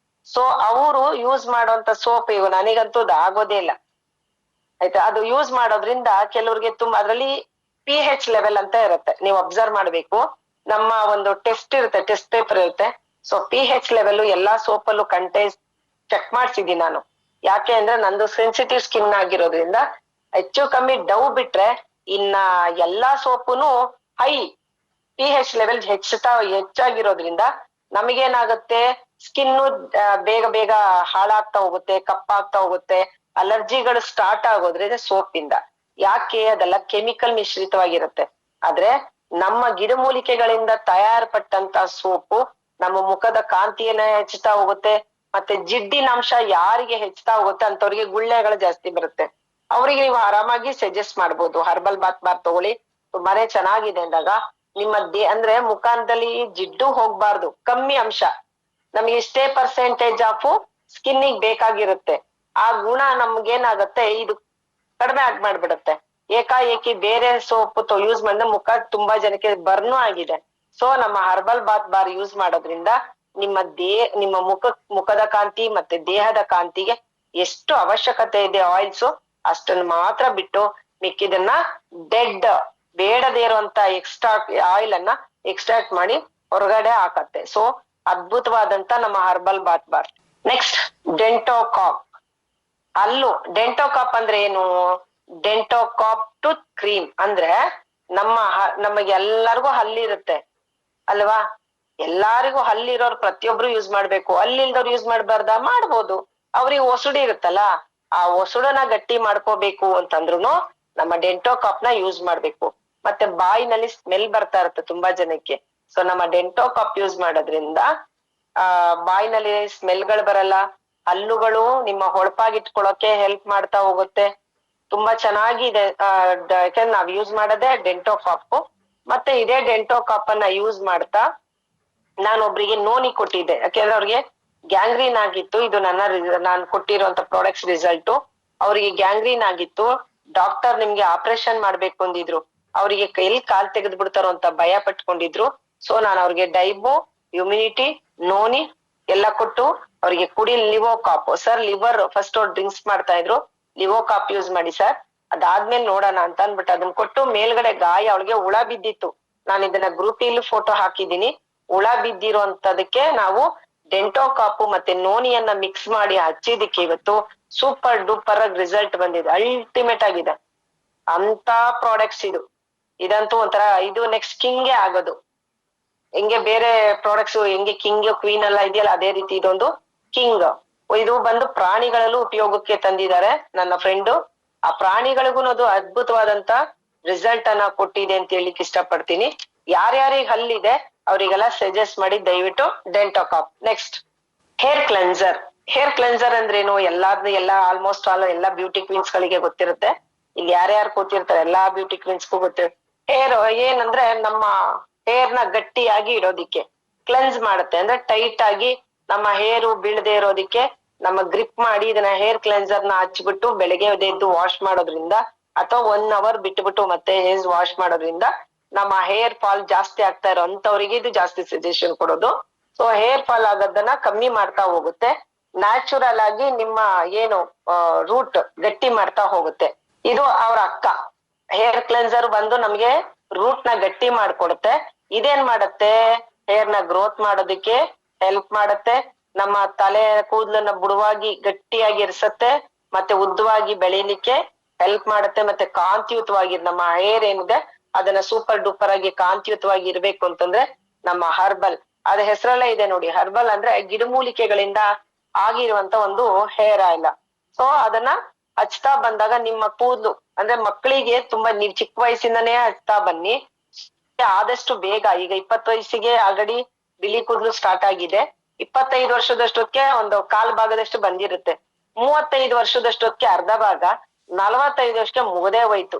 ಸೊ ಅವರು ಯೂಸ್ ಮಾಡುವಂತ ಸೋಪ್ ಇವು ನನಗಂತೂ ಅದು ಆಗೋದೇ ಇಲ್ಲ ಆಯ್ತಾ. ಅದು ಯೂಸ್ ಮಾಡೋದ್ರಿಂದ ಕೆಲವ್ರಿಗೆ ತುಂಬಾ ಅದ್ರಲ್ಲಿ pH ಲೆವೆಲ್ ಅಂತ ಇರುತ್ತೆ, ನೀವು ಅಬ್ಸರ್ವ್ ಮಾಡ್ಬೇಕು. ನಮ್ಮ ಒಂದು ಟೆಸ್ಟ್ ಇರುತ್ತೆ, ಟೆಸ್ಟ್ ಪೇಪರ್ ಇರುತ್ತೆ. ಸೊ pH ಲೆವೆಲ್ ಎಲ್ಲಾ ಸೋಪ್ ಅಲ್ಲೂ ಚೆಕ್ ಮಾಡ್ಸಿದೀನಿ ನಾನು. ಯಾಕೆ ಅಂದ್ರೆ ನಂದು ಸೆನ್ಸಿಟಿವ್ ಸ್ಕಿನ್ ಆಗಿರೋದ್ರಿಂದ ಹೆಚ್ಚು ಕಮ್ಮಿ ಡವ್ ಬಿಟ್ರೆ ಇನ್ನ ಎಲ್ಲಾ ಸೋಪುನು ಹೈ pH ಲೆವೆಲ್ ಹೆಚ್ಚಾಗಿರೋದ್ರಿಂದ ನಮಗೇನಾಗುತ್ತೆ, ಸ್ಕಿನ್ನು ಬೇಗ ಬೇಗ ಹಾಳಾಗ್ತಾ ಹೋಗುತ್ತೆ, ಕಪ್ಪಾಗ್ತಾ ಹೋಗುತ್ತೆ, ಅಲರ್ಜಿಗಳು ಸ್ಟಾರ್ಟ್ ಆಗೋದ್ರಿಂದ ಸೋಪಿಂದ. ಯಾಕೆ? ಅದೆಲ್ಲ ಕೆಮಿಕಲ್ ಮಿಶ್ರಿತವಾಗಿರುತ್ತೆ. ಆದ್ರೆ ನಮ್ಮ ಗಿಡಮೂಲಿಕೆಗಳಿಂದ ತಯಾರ್ಪಟ್ಟಂತ ಸೋಪು ನಮ್ಮ ಮುಖದ ಕಾಂತಿಯನ್ನ ಹೆಚ್ಚುತ್ತಾ ಹೋಗುತ್ತೆ. ಮತ್ತೆ ಜಿಡ್ಡಿನ ಅಂಶ ಯಾರಿಗೆ ಹೆಚ್ಚುತ್ತಾ ಹೋಗುತ್ತೆ ಅಂತವ್ರಿಗೆ ಗುಳ್ಳೆಗಳು ಜಾಸ್ತಿ ಬರುತ್ತೆ. ಅವ್ರಿಗೆ ನೀವು ಆರಾಮಾಗಿ ಸಜೆಸ್ಟ್ ಮಾಡ್ಬೋದು, ಹರ್ಬಲ್ ಬಾತ್ ಬಾರ್ ತಗೊಳ್ಳಿ, ತುಂಬಾನೇ ಚೆನ್ನಾಗಿದೆ ಅಂದಾಗ ನಿಮ್ಮ ಅಂದ್ರೆ ಮುಖಾಂತದಲ್ಲಿ ಜಿಡ್ಡು ಹೋಗ್ಬಾರ್ದು, ಕಮ್ಮಿ ಅಂಶ, ನಮ್ಗೆ ಇಷ್ಟೇ ಪರ್ಸೆಂಟೇಜ್ ಆಫ್ ಸ್ಕಿನ್ನಿಗೆ ಬೇಕಾಗಿರುತ್ತೆ. ಆ ಗುಣ ನಮ್ಗೇನಾಗತ್ತೆ, ಇದು ಕಡಿಮೆ ಮಾಡ್ಬಿಡುತ್ತೆ. ಏಕಾಏಕಿ ಬೇರೆ ಸೋಪ್ ಯೂಸ್ ಮಾಡಿದ್ರೆ ಮುಖ ತುಂಬಾ ಜನಕ್ಕೆ ಬರ್ನು ಆಗಿದೆ. ಸೊ ನಮ್ಮ ಹರ್ಬಲ್ ಬಾತ್ ಬಾರ್ ಯೂಸ್ ಮಾಡೋದ್ರಿಂದ ನಿಮ್ಮ ಮುಖದ ಕಾಂತಿ ಮತ್ತೆ ದೇಹದ ಕಾಂತಿಗೆ ಎಷ್ಟು ಅವಶ್ಯಕತೆ ಇದೆ ಆಯಿಲ್ಸ್ ಅಷ್ಟನ್ನು ಮಾತ್ರ ಬಿಟ್ಟು ಮಿಕ್ಕಿದನ್ನ ಡೆಡ್ ಬೇಡದೇ ಇರುವಂತ ಆಯಿಲ್ ಅನ್ನ ಎಕ್ಸ್ಟ್ರಾಕ್ಟ್ ಮಾಡಿ ಹೊರಗಡೆ ಹಾಕತ್ತೆ. ಸೊ ಅದ್ಭುತವಾದಂತ ನಮ್ಮ ಹರ್ಬಲ್ ಬಾತ್ ಬಾರ್. ನೆಕ್ಸ್ಟ್ ಡೆಂಟೋಕಾಪ್ ಡೆಂಟೋಕಾಪ್ ಅಂದ್ರೆ ಏನು? ಡೆಂಟೋಕಾಪ್ ಟೂತ್ ಕ್ರೀಮ್ ಅಂದ್ರೆ ನಮಗೆ ಎಲ್ಲರಿಗೂ ಹಲ್ಲಿರುತ್ತೆ ಅಲ್ವಾ? ಎಲ್ಲಾರಿಗೂ ಹಲ್ಲಿರೋರು ಪ್ರತಿಯೊಬ್ರು ಯೂಸ್ ಮಾಡ್ಬೇಕು, ಹಲ್ಲಿಲ್ದವ್ರು ಯೂಸ್ ಮಾಡ್ಬಾರ್ದ? ಮಾಡ್ಬೋದು. ಅವ್ರಿಗೆ ಒಸುಡಿ ಇರುತ್ತಲ್ಲ, ಆ ಒಸುಡನ್ನ ಗಟ್ಟಿ ಮಾಡ್ಕೋಬೇಕು ಅಂತಂದ್ರುನು ನಮ್ಮ ಡೆಂಟೋಕಾಪ್ ನ ಯೂಸ್ ಮಾಡ್ಬೇಕು. ಮತ್ತೆ ಬಾಯಿನಲ್ಲಿ ಸ್ಮೆಲ್ ಬರ್ತಾ ಇರುತ್ತೆ ತುಂಬಾ ಜನಕ್ಕೆ. ಸೊ ನಮ್ಮ ಡೆಂಟೋಕಾಪ್ ಯೂಸ್ ಮಾಡೋದ್ರಿಂದ ಬಾಯಿನಲ್ಲಿ ಸ್ಮೆಲ್ಗಳು ಬರಲ್ಲ, ಹಲ್ಲುಗಳು ನಿಮ್ಮ ಹೊಳಪಾಗಿಟ್ಕೊಳ್ಳೋಕೆ ಹೆಲ್ಪ್ ಮಾಡ್ತಾ ಹೋಗುತ್ತೆ. ತುಂಬಾ ಚೆನ್ನಾಗಿದೆ. ಯಾಕಂದ್ರೆ ನಾವ್ ಯೂಸ್ ಮಾಡೋದೇ ಡೆಂಟೋಕಾಪ್. ಮತ್ತೆ ಇದೇ ಡೆಂಟೋಕಾಪ್ ಅನ್ನ ಯೂಸ್ ಮಾಡ್ತಾ ನಾನೊಬ್ರಿಗೆ ನೋನಿ ಕೊಟ್ಟಿದ್ದೆ. ಯಾಕೆಂದ್ರೆ ಅವ್ರಿಗೆ ಗ್ಯಾಂಗ್ರೀನ್ ಆಗಿತ್ತು. ಇದು ನಾನು ಕೊಟ್ಟಿರುವಂತ ಪ್ರಾಡಕ್ಟ್ಸ್ ರಿಸಲ್ಟ್. ಅವ್ರಿಗೆ ಗ್ಯಾಂಗ್ರೀನ್ ಆಗಿತ್ತು. ಡಾಕ್ಟರ್ ನಿಮ್ಗೆ ಆಪರೇಷನ್ ಮಾಡ್ಬೇಕು ಅಂದಿದ್ರು. ಅವ್ರಿಗೆ ಕೈಲಿ ಕಾಲ್ ತೆಗೆದು ಬಿಡ್ತಾರೋ ಅಂತ ಭಯ ಪಟ್ಕೊಂಡಿದ್ರು. ಸೊ ನಾನು ಅವ್ರಿಗೆ ಡೈಬೋ, ಇಮ್ಯುನಿಟಿ, ನೋನಿ ಎಲ್ಲ ಕೊಟ್ಟು ಅವ್ರಿಗೆ ಕುಡಿ ಲಿವೋಕಾಪ್. ಸರ್ ಲಿವರ್ ಫಸ್ಟ್ ಅವ್ರು ಡ್ರಿಂಕ್ಸ್ ಮಾಡ್ತಾ ಇದ್ರು, ಲಿವೋಕಾಪ್ ಯೂಸ್ ಮಾಡಿ ಸರ್, ಅದಾದ್ಮೇಲೆ ನೋಡೋಣ ಅಂತ ಅನ್ಬಿಟ್ಟು ಅದನ್ನ ಕೊಟ್ಟು ಮೇಲ್ಗಡೆ ಗಾಯ, ಅವಳಿಗೆ ಹುಳ ಬಿದ್ದಿತ್ತು. ನಾನು ಇದನ್ನ ಗ್ರೂಪ್ ಇಲ್ಲೂ ಫೋಟೋ ಹಾಕಿದೀನಿ. ಹುಳ ಬಿದ್ದಿರೋಂತದಕ್ಕೆ ನಾವು ಡೆಂಟೋಕಾಪು ಮತ್ತೆ ನೋನಿಯನ್ನ ಮಿಕ್ಸ್ ಮಾಡಿ ಹಚ್ಚಿದಕ್ಕೆ ಇವತ್ತು ಸೂಪರ್ ಡೂಪರ್ ರಿಸಲ್ಟ್ ಬಂದಿದೆ. ಅಲ್ಟಿಮೇಟ್ ಆಗಿದೆ ಅಂತ ಪ್ರಾಡಕ್ಟ್ಸ್ ಇದಂತೂ ಒಂಥರ ಇದು ನೆಕ್ಸ್ಟ್ ಕಿಂಗ್ಗೆ ಆಗೋದು. ಹೆಂಗೆ ಬೇರೆ ಪ್ರಾಡಕ್ಟ್ಸ್ ಹೆಂಗೆ ಕಿಂಗ್ ಕ್ವೀನ್ ಎಲ್ಲ ಇದೆಯಲ್ಲ, ಅದೇ ರೀತಿ ಇದೊಂದು ಕಿಂಗ್. ಇದು ಬಂದು ಪ್ರಾಣಿಗಳಲ್ಲೂ ಉಪಯೋಗಕ್ಕೆ ತಂದಿದ್ದಾರೆ ನನ್ನ ಫ್ರೆಂಡು. ಆ ಪ್ರಾಣಿಗಳಿಗೂ ಅದು ಅದ್ಭುತವಾದಂತ ರಿಸಲ್ಟ್ ಅನ್ನ ಕೊಟ್ಟಿದೆ ಅಂತ ಹೇಳಿಕ್ ಇಷ್ಟಪಡ್ತೀನಿ. ಯಾರ್ಯಾರಿಗೆ ಹಲ್ಲಿದೆ ಅವರಿಗೆಲ್ಲ ಸಜೆಸ್ಟ್ ಮಾಡಿ ದಯವಿಟ್ಟು Dentocap. Next hair cleanser. Hair cleanser ಅಂದ್ರೇನು? ಎಲ್ಲ ಆಲ್ಮೋಸ್ಟ್ ಎಲ್ಲ ಬ್ಯೂಟಿ ಕ್ವೀನ್ಸ್ ಗಳಿಗೆ ಗೊತ್ತಿರುತ್ತೆ. ಇಲ್ಲಿ ಯಾರ್ಯಾರು ಕೂತಿರ್ತಾರೆ ಎಲ್ಲಾ ಬ್ಯೂಟಿ ಕ್ವೀನ್ಸ್ಗೂ ಗೊತ್ತಿರುತ್ತೆ. ಹೇರ್ ಏನಂದ್ರೆ ನಮ್ಮ ಹೇರ್ ನ ಗಟ್ಟಿಯಾಗಿ ಇಡೋದಿಕ್ಕೆ ಕ್ಲೆನ್ಸ್ ಮಾಡುತ್ತೆ. ಅಂದ್ರೆ ಟೈಟ್ ಆಗಿ ನಮ್ಮ ಹೇರು ಬೀಳದೆ ಇರೋದಿಕ್ಕೆ ನಮ್ಮ ಗ್ರಿಪ್ ಮಾಡಿ ಇದನ್ನ ಹೇರ್ ಕ್ಲೆನ್ಸರ್ ನ ಹಚ್ಬಿಟ್ಟು ಬೆಳಗ್ಗೆ ಎದ್ದು ವಾಶ್ ಮಾಡೋದ್ರಿಂದ ಅಥವಾ 1 hour ಬಿಟ್ಬಿಟ್ಟು ಮತ್ತೆ ಹೇರ್ ವಾಶ್ ಮಾಡೋದ್ರಿಂದ ನಮ್ಮ ಹೇರ್ ಫಾಲ್ ಜಾಸ್ತಿ ಆಗ್ತಾ ಇರೋ ಅಂತವ್ರಿಗೆ ಇದು ಜಾಸ್ತಿ ಸಜೆಷನ್ ಕೊಡೋದು. ಸೊ ಹೇರ್ ಫಾಲ್ ಆಗೋದನ್ನ ಕಮ್ಮಿ ಮಾಡ್ತಾ ಹೋಗುತ್ತೆ. ನ್ಯಾಚುರಲ್ ಆಗಿ ನಿಮ್ಮ ಏನು ರೂಟ್ ಗಟ್ಟಿ ಮಾಡ್ತಾ ಹೋಗುತ್ತೆ. ಇದು ಅವ್ರ ಅಕ್ಕ. ಹೇರ್ ಕ್ಲೆನ್ಸರ್ ಬಂದು ನಮ್ಗೆ ರೂಟ್ ನ ಗಟ್ಟಿ ಮಾಡ್ಕೊಡುತ್ತೆ. ಇದೇನ್ ಮಾಡುತ್ತೆ? ಹೇರ್ ನ ಗ್ರೋತ್ ಮಾಡೋದಕ್ಕೆ ಹೆಲ್ಪ್ ಮಾಡುತ್ತೆ. ನಮ್ಮ ತಲೆ ಕೂದಲನ್ನ ಬುಡವಾಗಿ ಗಟ್ಟಿಯಾಗಿ ಇರಿಸತ್ತೆ. ಮತ್ತೆ ಉದ್ದವಾಗಿ ಬೆಳೀಲಿಕ್ಕೆ ಹೆಲ್ಪ್ ಮಾಡುತ್ತೆ. ಮತ್ತೆ ಕಾಂತಿಯುತವಾಗಿ ನಮ್ಮ ಹೇರ್ ಏನಿದೆ ಅದನ್ನ ಸೂಪರ್ ಡೂಪರ್ ಆಗಿ ಕಾಂತಿಯುತವಾಗಿ ಇರ್ಬೇಕು ಅಂತಂದ್ರೆ ನಮ್ಮ ಹರ್ಬಲ್, ಅದ ಹೆಸರಲ್ಲೇ ಇದೆ ನೋಡಿ, ಹರ್ಬಲ್ ಅಂದ್ರೆ ಗಿಡಮೂಲಿಕೆಗಳಿಂದ ಆಗಿರುವಂತ ಒಂದು ಹೇರ್ ಆಯಿಲ್. ಸೊ ಅದನ್ನ ಹಚ್ತಾ ಬಂದಾಗ ನಿಮ್ಮ ಕೂದಲು ಅಂದ್ರೆ ಮಕ್ಕಳಿಗೆ ತುಂಬಾ ನೀವ್ ಚಿಕ್ಕ ವಯಸ್ಸಿಂದನೇ ಹಚ್ತಾ ಬನ್ನಿ. ಆದಷ್ಟು ಬೇಗ, ಈಗ 20 ವಯಸ್ಸಿಗೆ ಆಲ್ರೆಡಿ ಬಿಳಿ ಕೂದಲು ಸ್ಟಾರ್ಟ್ ಆಗಿದೆ, 25 ವರ್ಷದಷ್ಟೊತ್ತಿಗೆ ಒಂದು ಕಾಲ್ ಭಾಗದಷ್ಟು ಬಂದಿರುತ್ತೆ, 35 ವರ್ಷದಷ್ಟೊತ್ತಿಗೆ ಅರ್ಧ ಭಾಗ, 45 ವರ್ಷಕ್ಕೆ ಮುಗದೇ ಹೋಯ್ತು.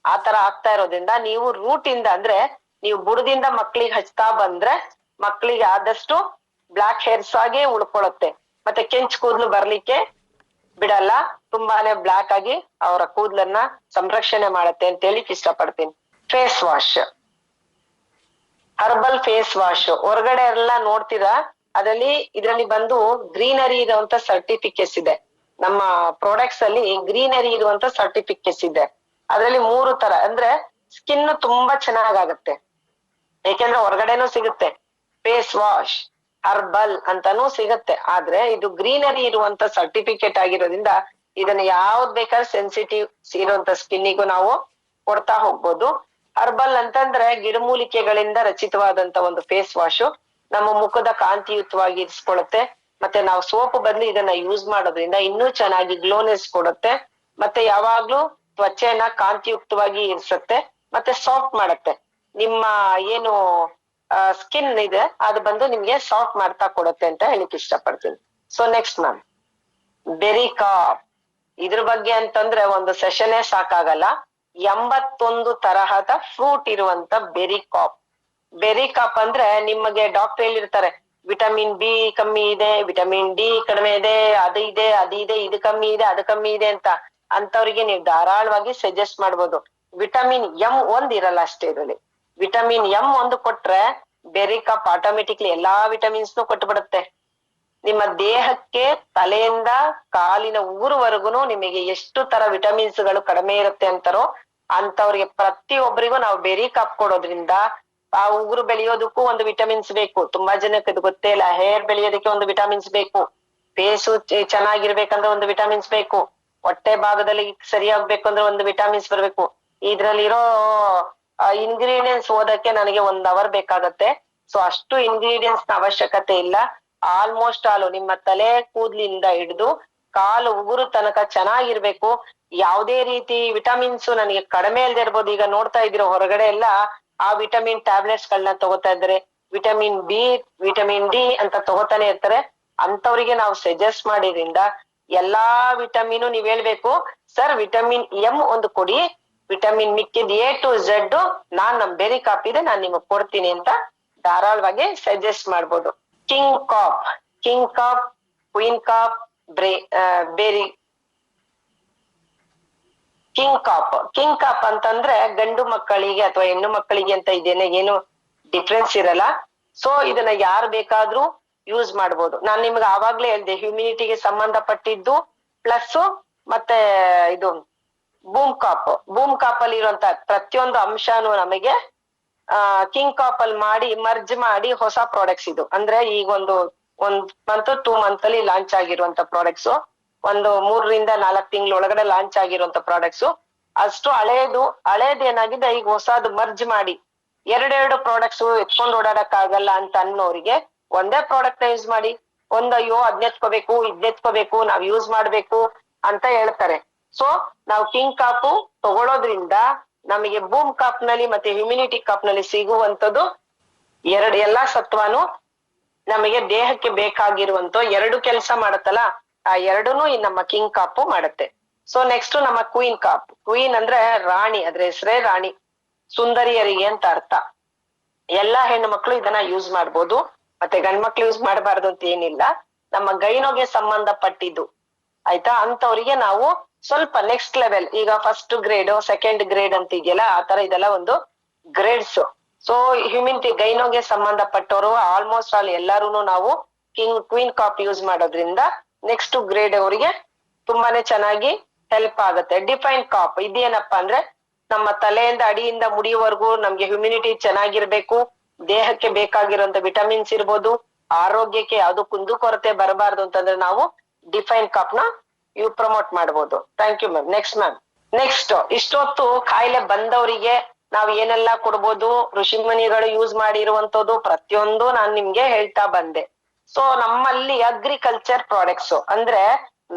ಆತರ ಆಗ್ತಾ ಇರೋದ್ರಿಂದ ನೀವು ರೂಟ್ ಇಂದ ಅಂದ್ರೆ ನೀವು ಬುಡದಿಂದ ಮಕ್ಕಳಿಗೆ ಹಚ್ತಾ ಬಂದ್ರೆ ಮಕ್ಕಳಿಗೆ ಆದಷ್ಟು ಬ್ಲಾಕ್ ಹೇರ್ಸ್ ಆಗಿ ಉಳ್ಕೊಳುತ್ತೆ. ಮತ್ತೆ ಕೆಂಚ್ ಕೂದ್ಲು ಬರ್ಲಿಕ್ಕೆ ಬಿಡಲ್ಲ, ತುಂಬಾನೇ ಬ್ಲಾಕ್ ಆಗಿ ಅವರ ಕೂದ್ಲನ್ನ ಸಂರಕ್ಷಣೆ ಮಾಡತ್ತೆ ಅಂತ ಹೇಳಿ ಇಷ್ಟಪಡ್ತೀನಿ. Face wash, herbal face wash ಹೊರಗಡೆ ಎಲ್ಲ ನೋಡ್ತೀರಾ, ಇದರಲ್ಲಿ ಬಂದು ಗ್ರೀನರಿ ಇರುವಂತ ಸರ್ಟಿಫಿಕೇಟ್ಸ್ ಇದೆ. ನಮ್ಮ ಪ್ರಾಡಕ್ಟ್ಸ್ ಅಲ್ಲಿ ಗ್ರೀನರಿ ಇರುವಂತ ಸರ್ಟಿಫಿಕೇಟ್ಸ್ ಇದೆ. ಅದರಲ್ಲಿ 3 ತರ ಅಂದ್ರೆ ಸ್ಕಿನ್ ತುಂಬಾ ಚೆನ್ನಾಗಾಗತ್ತೆ. ಯಾಕೆಂದ್ರೆ ಹೊರಗಡೆನೂ ಸಿಗುತ್ತೆ ಫೇಸ್ ವಾಶ್ ಹರ್ಬಲ್ ಅಂತಾನೂ ಸಿಗತ್ತೆ, ಆದ್ರೆ ಇದು ಗ್ರೀನರಿ ಇರುವಂತ ಸರ್ಟಿಫಿಕೇಟ್ ಆಗಿರೋದ್ರಿಂದ ಇದನ್ನ ಯಾವ್ದ್ ಬೇಕಾದ್ರೆ ಸೆನ್ಸಿಟಿವ್ ಇರುವಂತ ಸ್ಕಿನ್ನಿಗೂ ನಾವು ಕೊಡ್ತಾ ಹೋಗ್ಬೋದು. ಹರ್ಬಲ್ ಅಂತಂದ್ರೆ ಗಿಡಮೂಲಿಕೆಗಳಿಂದ ರಚಿತವಾದಂತ ಒಂದು ಫೇಸ್ ವಾಶ್ ನಮ್ಮ ಮುಖದ ಕಾಂತಿಯುತವಾಗಿ ಇರಿಸ್ಕೊಳುತ್ತೆ. ಮತ್ತೆ ನಾವು ಸೋಪ್ ಬದಲು ಇದನ್ನ ಯೂಸ್ ಮಾಡೋದ್ರಿಂದ ಇನ್ನೂ ಚೆನ್ನಾಗಿ ಗ್ಲೋನೆಸ್ ಕೊಡುತ್ತೆ. ಮತ್ತೆ ಯಾವಾಗ್ಲೂ ತ್ವಚೆನ ಕಾಂತಿಯುಕ್ತವಾಗಿ ಇರಿಸುತ್ತೆ, ಮತ್ತೆ ಸಾಫ್ಟ್ ಮಾಡುತ್ತೆ. ನಿಮ್ಮ ಏನು ಸ್ಕಿನ್ ಇದೆ ಅದು ಬಂದು ನಿಮ್ಗೆ ಸಾಫ್ಟ್ ಮಾಡ್ತಾ ಕೊಡುತ್ತೆ ಅಂತ ಹೇಳಿಕ್ ಇಷ್ಟಪಡ್ತೀನಿ. ಸೊ ನೆಕ್ಸ್ಟ್ ಮ್ಯಾಮ್, ಬೆರಿ ಕಾಪ್. ಇದ್ರ ಬಗ್ಗೆ ಅಂತಂದ್ರೆ ಒಂದು ಸೆಷನ್ನೇ ಸಾಕಾಗಲ್ಲ. 81 ತರಹದ ಫ್ರೂಟ್ ಇರುವಂತ ಬೆರಿ ಕಾಪ್. ಬೆರಿ ಕಾಪ್ ಅಂದ್ರೆ ನಿಮಗೆ ಡಾಕ್ಟರ್ ಹೇಳಿರ್ತಾರೆ ವಿಟಮಿನ್ ಬಿ ಕಮ್ಮಿ ಇದೆ, ವಿಟಮಿನ್ ಡಿ ಕಡಿಮೆ ಇದೆ, ಅದು ಇದೆ ಅದು ಇದೆ, ಇದು ಕಮ್ಮಿ ಇದೆ ಅದು ಕಮ್ಮಿ ಇದೆ ಅಂತ. ಅಂತವ್ರಿಗೆ ನೀವು ಧಾರಾಳವಾಗಿ ಸಜೆಸ್ಟ್ ಮಾಡ್ಬೋದು. ವಿಟಮಿನ್ M1 ಇರಲ್ಲ ಅಷ್ಟೇ ಇದರಲ್ಲಿ. ವಿಟಮಿನ್ M1 ಕೊಟ್ರೆ ಬೆರಿ ಕಾಪ್ ಆಟೋಮೆಟಿಕ್ಲಿ ಎಲ್ಲಾ ವಿಟಮಿನ್ಸ್ನು ಕೊಟ್ಬಿಡುತ್ತೆ. ನಿಮ್ಮ ದೇಹಕ್ಕೆ ತಲೆಯಿಂದ ಕಾಲಿನ ಉಗುರುವರೆಗೂ ನಿಮಗೆ ಎಷ್ಟು ತರ ವಿಟಮಿನ್ಸ್ ಗಳು ಕಡಿಮೆ ಇರುತ್ತೆ ಅಂತಾರೋ ಅಂತವ್ರಿಗೆ ಪ್ರತಿಯೊಬ್ಬರಿಗೂ ನಾವು ಬೆರಿ ಕಾಪ್ ಕೊಡೋದ್ರಿಂದ ಆ ಉಗುರು ಬೆಳೆಯೋದಕ್ಕೂ ಒಂದು ವಿಟಮಿನ್ಸ್ ಬೇಕು. ತುಂಬಾ ಜನಕ್ಕೆ ಇದು ಗೊತ್ತೇ ಇಲ್ಲ. ಹೇರ್ ಬೆಳೆಯೋದಕ್ಕೆ ಒಂದು ವಿಟಮಿನ್ಸ್ ಬೇಕು, ಫೇಸು ಚೆನ್ನಾಗಿರ್ಬೇಕಂದ್ರೆ ಒಂದು ವಿಟಮಿನ್ಸ್ ಬೇಕು, ಹೊಟ್ಟೆ ಭಾಗದಲ್ಲಿ ಸರಿಯಾಗ್ಬೇಕು ಅಂದ್ರೆ ಒಂದು ವಿಟಮಿನ್ಸ್ ಬರ್ಬೇಕು. ಇದ್ರಲ್ಲಿರೋ ಇಂಗ್ರೀಡಿಯೆಂಟ್ಸ್ ಓದಕ್ಕೆ ನನಗೆ 1 ಅವರ್ ಬೇಕಾಗತ್ತೆ. ಸೊ ಅಷ್ಟು ಇಂಗ್ರೀಡಿಯೆಂಟ್ಸ್ ನ ಅವಶ್ಯಕತೆ ಇಲ್ಲ. ಆಲ್ಮೋಸ್ಟ್ ಆಲ್ ನಿಮ್ಮ ತಲೆ ಕೂದ್ಲಿಂದ ಹಿಡಿದು ಕಾಲು ಉಗುರು ತನಕ ಚೆನ್ನಾಗಿರ್ಬೇಕು. ಯಾವುದೇ ರೀತಿ ವಿಟಮಿನ್ಸ್ ನನಗೆ ಕಡಿಮೆ ಇಲ್ದೇ ಇರ್ಬೋದು. ಈಗ ನೋಡ್ತಾ ಇದ್ದೀರೋ ಹೊರಗಡೆ ಎಲ್ಲ ಆ ವಿಟಮಿನ್ ಟ್ಯಾಬ್ಲೆಟ್ಸ್ ಗಳನ್ನ ತಗೋತಾ ಇದ್ದಾರೆ, ವಿಟಮಿನ್ ಬಿ ವಿಟಮಿನ್ ಡಿ ಅಂತ ತಗೋತಾನೆ ಇರ್ತಾರೆ. ಅಂತವ್ರಿಗೆ ನಾವು ಸಜೆಸ್ಟ್ ಮಾಡಿದ್ರಿಂದ ಎಲ್ಲಾ ವಿಟಮಿನ್ ನೀವ್ ಹೇಳ್ಬೇಕು ಸರ್ ವಿಟಮಿನ್ M1 ಕೊಡಿ, ವಿಟಮಿನ್ ಮಿಕ್ಕಿದ್ A to Z ನಮ್ ಬೆರಿ ಕಾಪ್ ಇದೆ ನಾನ್ ನಿಮಗ್ ಕೊಡ್ತೀನಿ ಅಂತ ಧಾರಾಳವಾಗಿ ಸಜೆಸ್ಟ್ ಮಾಡ್ಬೋದು. ಕಿಂಗ್ ಕಾಪ್, ಕ್ವೀನ್ ಕಾಪ್, ಬೆರಿ ಕಿಂಗ್ ಕಾಪ್ ಅಂತಂದ್ರೆ ಗಂಡು ಮಕ್ಕಳಿಗೆ ಅಥವಾ ಹೆಣ್ಣು ಮಕ್ಕಳಿಗೆ ಅಂತ ಇದೇನೆ ಏನು ಡಿಫ್ರೆನ್ಸ್ ಇರಲ್ಲ. ಸೊ ಇದನ್ನ ಯಾರು ಬೇಕಾದ್ರೂ ಯೂಸ್ ಮಾಡ್ಬೋದು. ನಾನ್ ನಿಮ್ಗೆ ಆವಾಗ್ಲೇ ಹೇಳ್ದೆ ಹ್ಯುಮಿನಿಟಿಗೆ ಸಂಬಂಧಪಟ್ಟಿದ್ದು ಪ್ಲಸ್ ಮತ್ತೆ ಇದು ಬೂಮ್ ಕಾಪ್ ಅಲ್ಲಿ ಇರುವಂತ ಪ್ರತಿಯೊಂದು ಅಂಶನು ನಮಗೆ ಕಿಂಗ್ ಕಾಪ್ ಅಲ್ಲಿ ಮಾಡಿ ಮರ್ಜ್ ಮಾಡಿ ಹೊಸ ಪ್ರಾಡಕ್ಟ್ಸ್ ಇದು. ಅಂದ್ರೆ ಈಗ ಒಂದು 1 ಮಂತ್ 2 ಮಂತ್ ಅಲ್ಲಿ ಲಾಂಚ್ ಆಗಿರುವಂತ ಪ್ರಾಡಕ್ಟ್ಸ್, ಒಂದು 3 ರಿಂದ 4 ತಿಂಗಳ ಒಳಗಡೆ ಲಾಂಚ್ ಆಗಿರುವಂತ ಪ್ರಾಡಕ್ಟ್ಸ್. ಅಷ್ಟು ಹಳೇದ್ ಏನಾಗಿದೆ ಈಗ ಹೊಸದು ಮರ್ಜ್ ಮಾಡಿ 2 ಪ್ರಾಡಕ್ಟ್ಸ್ ಎತ್ಕೊಂಡು ಓಡಾಡಕ್ ಆಗಲ್ಲ ಅಂತ ಅನ್ನೋರಿಗೆ ಒಂದೇ ಪ್ರಾಡಕ್ಟ್ ನ ಯೂಸ್ ಮಾಡಿ. ಅಯ್ಯೋ ಅದ್ನೆತ್ಕೋಬೇಕು ಇದ್ನೆತ್ಕೋಬೇಕು ನಾವ್ ಯೂಸ್ ಮಾಡ್ಬೇಕು ಅಂತ ಹೇಳ್ತಾರೆ. ಸೊ ನಾವು ಕಿಂಗ್ ಕಾಪು ತಗೊಳ್ಳೋದ್ರಿಂದ ನಮಗೆ ಬೂಮ್ ಕಾಪ್ ನಲ್ಲಿ ಮತ್ತೆ ಹ್ಯುಮಿನಿಟಿ ಕಾಪ್ ನಲ್ಲಿ ಸಿಗುವಂತದ್ದು ಎಲ್ಲಾ ಸತ್ವನು ನಮಗೆ ದೇಹಕ್ಕೆ ಬೇಕಾಗಿರುವಂತ 2 ಕೆಲಸ ಮಾಡತ್ತಲ್ಲ, ಆ 2ನು ಈ ನಮ್ಮ ಕಿಂಗ್ ಕಾಪು ಮಾಡುತ್ತೆ. ಸೊ ನೆಕ್ಸ್ಟ್ ನಮ್ಮ ಕ್ವೀನ್ ಅಂದ್ರೆ ರಾಣಿ, ಅದ್ರ ಹೆಸರೇ ರಾಣಿ, ಸುಂದರಿಯರಿಗೆ ಅಂತ ಅರ್ಥ. ಎಲ್ಲಾ ಹೆಣ್ಣು ಮಕ್ಳು ಇದನ್ನ ಯೂಸ್ ಮಾಡ್ಬೋದು, ಮತ್ತೆ ಗಂಡ್ ಮಕ್ಳು ಯೂಸ್ ಮಾಡಬಾರ್ದು ಅಂತ ಏನಿಲ್ಲ. ನಮ್ಮ ಗೈನೋಗೆ ಸಂಬಂಧಪಟ್ಟಿದ್ದು ಆಯ್ತಾ, ಅಂತವ್ರಿಗೆ ನಾವು ಸ್ವಲ್ಪ ನೆಕ್ಸ್ಟ್ ಲೆವೆಲ್, ಈಗ ಫಸ್ಟ್ ಗ್ರೇಡ್ ಸೆಕೆಂಡ್ ಗ್ರೇಡ್ ಅಂತ ಇದೆಯಲ್ಲ ಆ ತರ ಇದೆಲ್ಲ ಒಂದು ಗ್ರೇಡ್ಸ್. ಸೊ ಹ್ಯುಮಿನಿಟಿ ಗೈನೋಗೆ ಸಂಬಂಧಪಟ್ಟವರು ಆಲ್ಮೋಸ್ಟ್ ಆಲ್ ಎಲ್ಲಾರು ನಾವು ಕ್ವೀನ್ ಕಾಪ್ ಯೂಸ್ ಮಾಡೋದ್ರಿಂದ ನೆಕ್ಸ್ಟ್ ಗ್ರೇಡ್ ಅವರಿಗೆ ತುಂಬಾನೇ ಚೆನ್ನಾಗಿ ಹೆಲ್ಪ್ ಆಗುತ್ತೆ. ಡಿಫೈನ್ ಕಾಪ್ ಇದೇನಪ್ಪಾ ಅಂದ್ರೆ ನಮ್ಮ ತಲೆಯಿಂದ ಅಡಿಯಿಂದ ಮುಡಿಯವರೆಗೂ ನಮ್ಗೆ ಹ್ಯುಮಿನಿಟಿ ಚೆನ್ನಾಗಿರ್ಬೇಕು, ದೇಹಕ್ಕೆ ಬೇಕಾಗಿರುವಂತ ವಿಟಮಿನ್ಸ್ ಇರ್ಬೋದು, ಆರೋಗ್ಯಕ್ಕೆ ಯಾವ್ದು ಕುಂದುಕೊರತೆ ಬರಬಾರ್ದು ಅಂತಂದ್ರೆ ನಾವು ಡಿಫೈನ್ ಕಾಪ್ ನ ಪ್ರಮೋಟ್ ಮಾಡ್ಬೋದು. Thank you ma'am. ನೆಕ್ಸ್ಟ್ ಇಷ್ಟೊತ್ತು ಕಾಯಿಲೆ ಬಂದವರಿಗೆ ನಾವ್ ಏನೆಲ್ಲಾ ಕೊಡ್ಬೋದು, ಋಷಿಮುನಿಗಳು ಯೂಸ್ ಮಾಡಿರುವಂತದ್ದು ಪ್ರತಿಯೊಂದು ನಾನ್ ನಿಮ್ಗೆ ಹೇಳ್ತಾ ಬಂದೆ. ಸೊ ನಮ್ಮಲ್ಲಿ ಅಗ್ರಿಕಲ್ಚರ್ ಪ್ರಾಡಕ್ಟ್ಸ್ ಅಂದ್ರೆ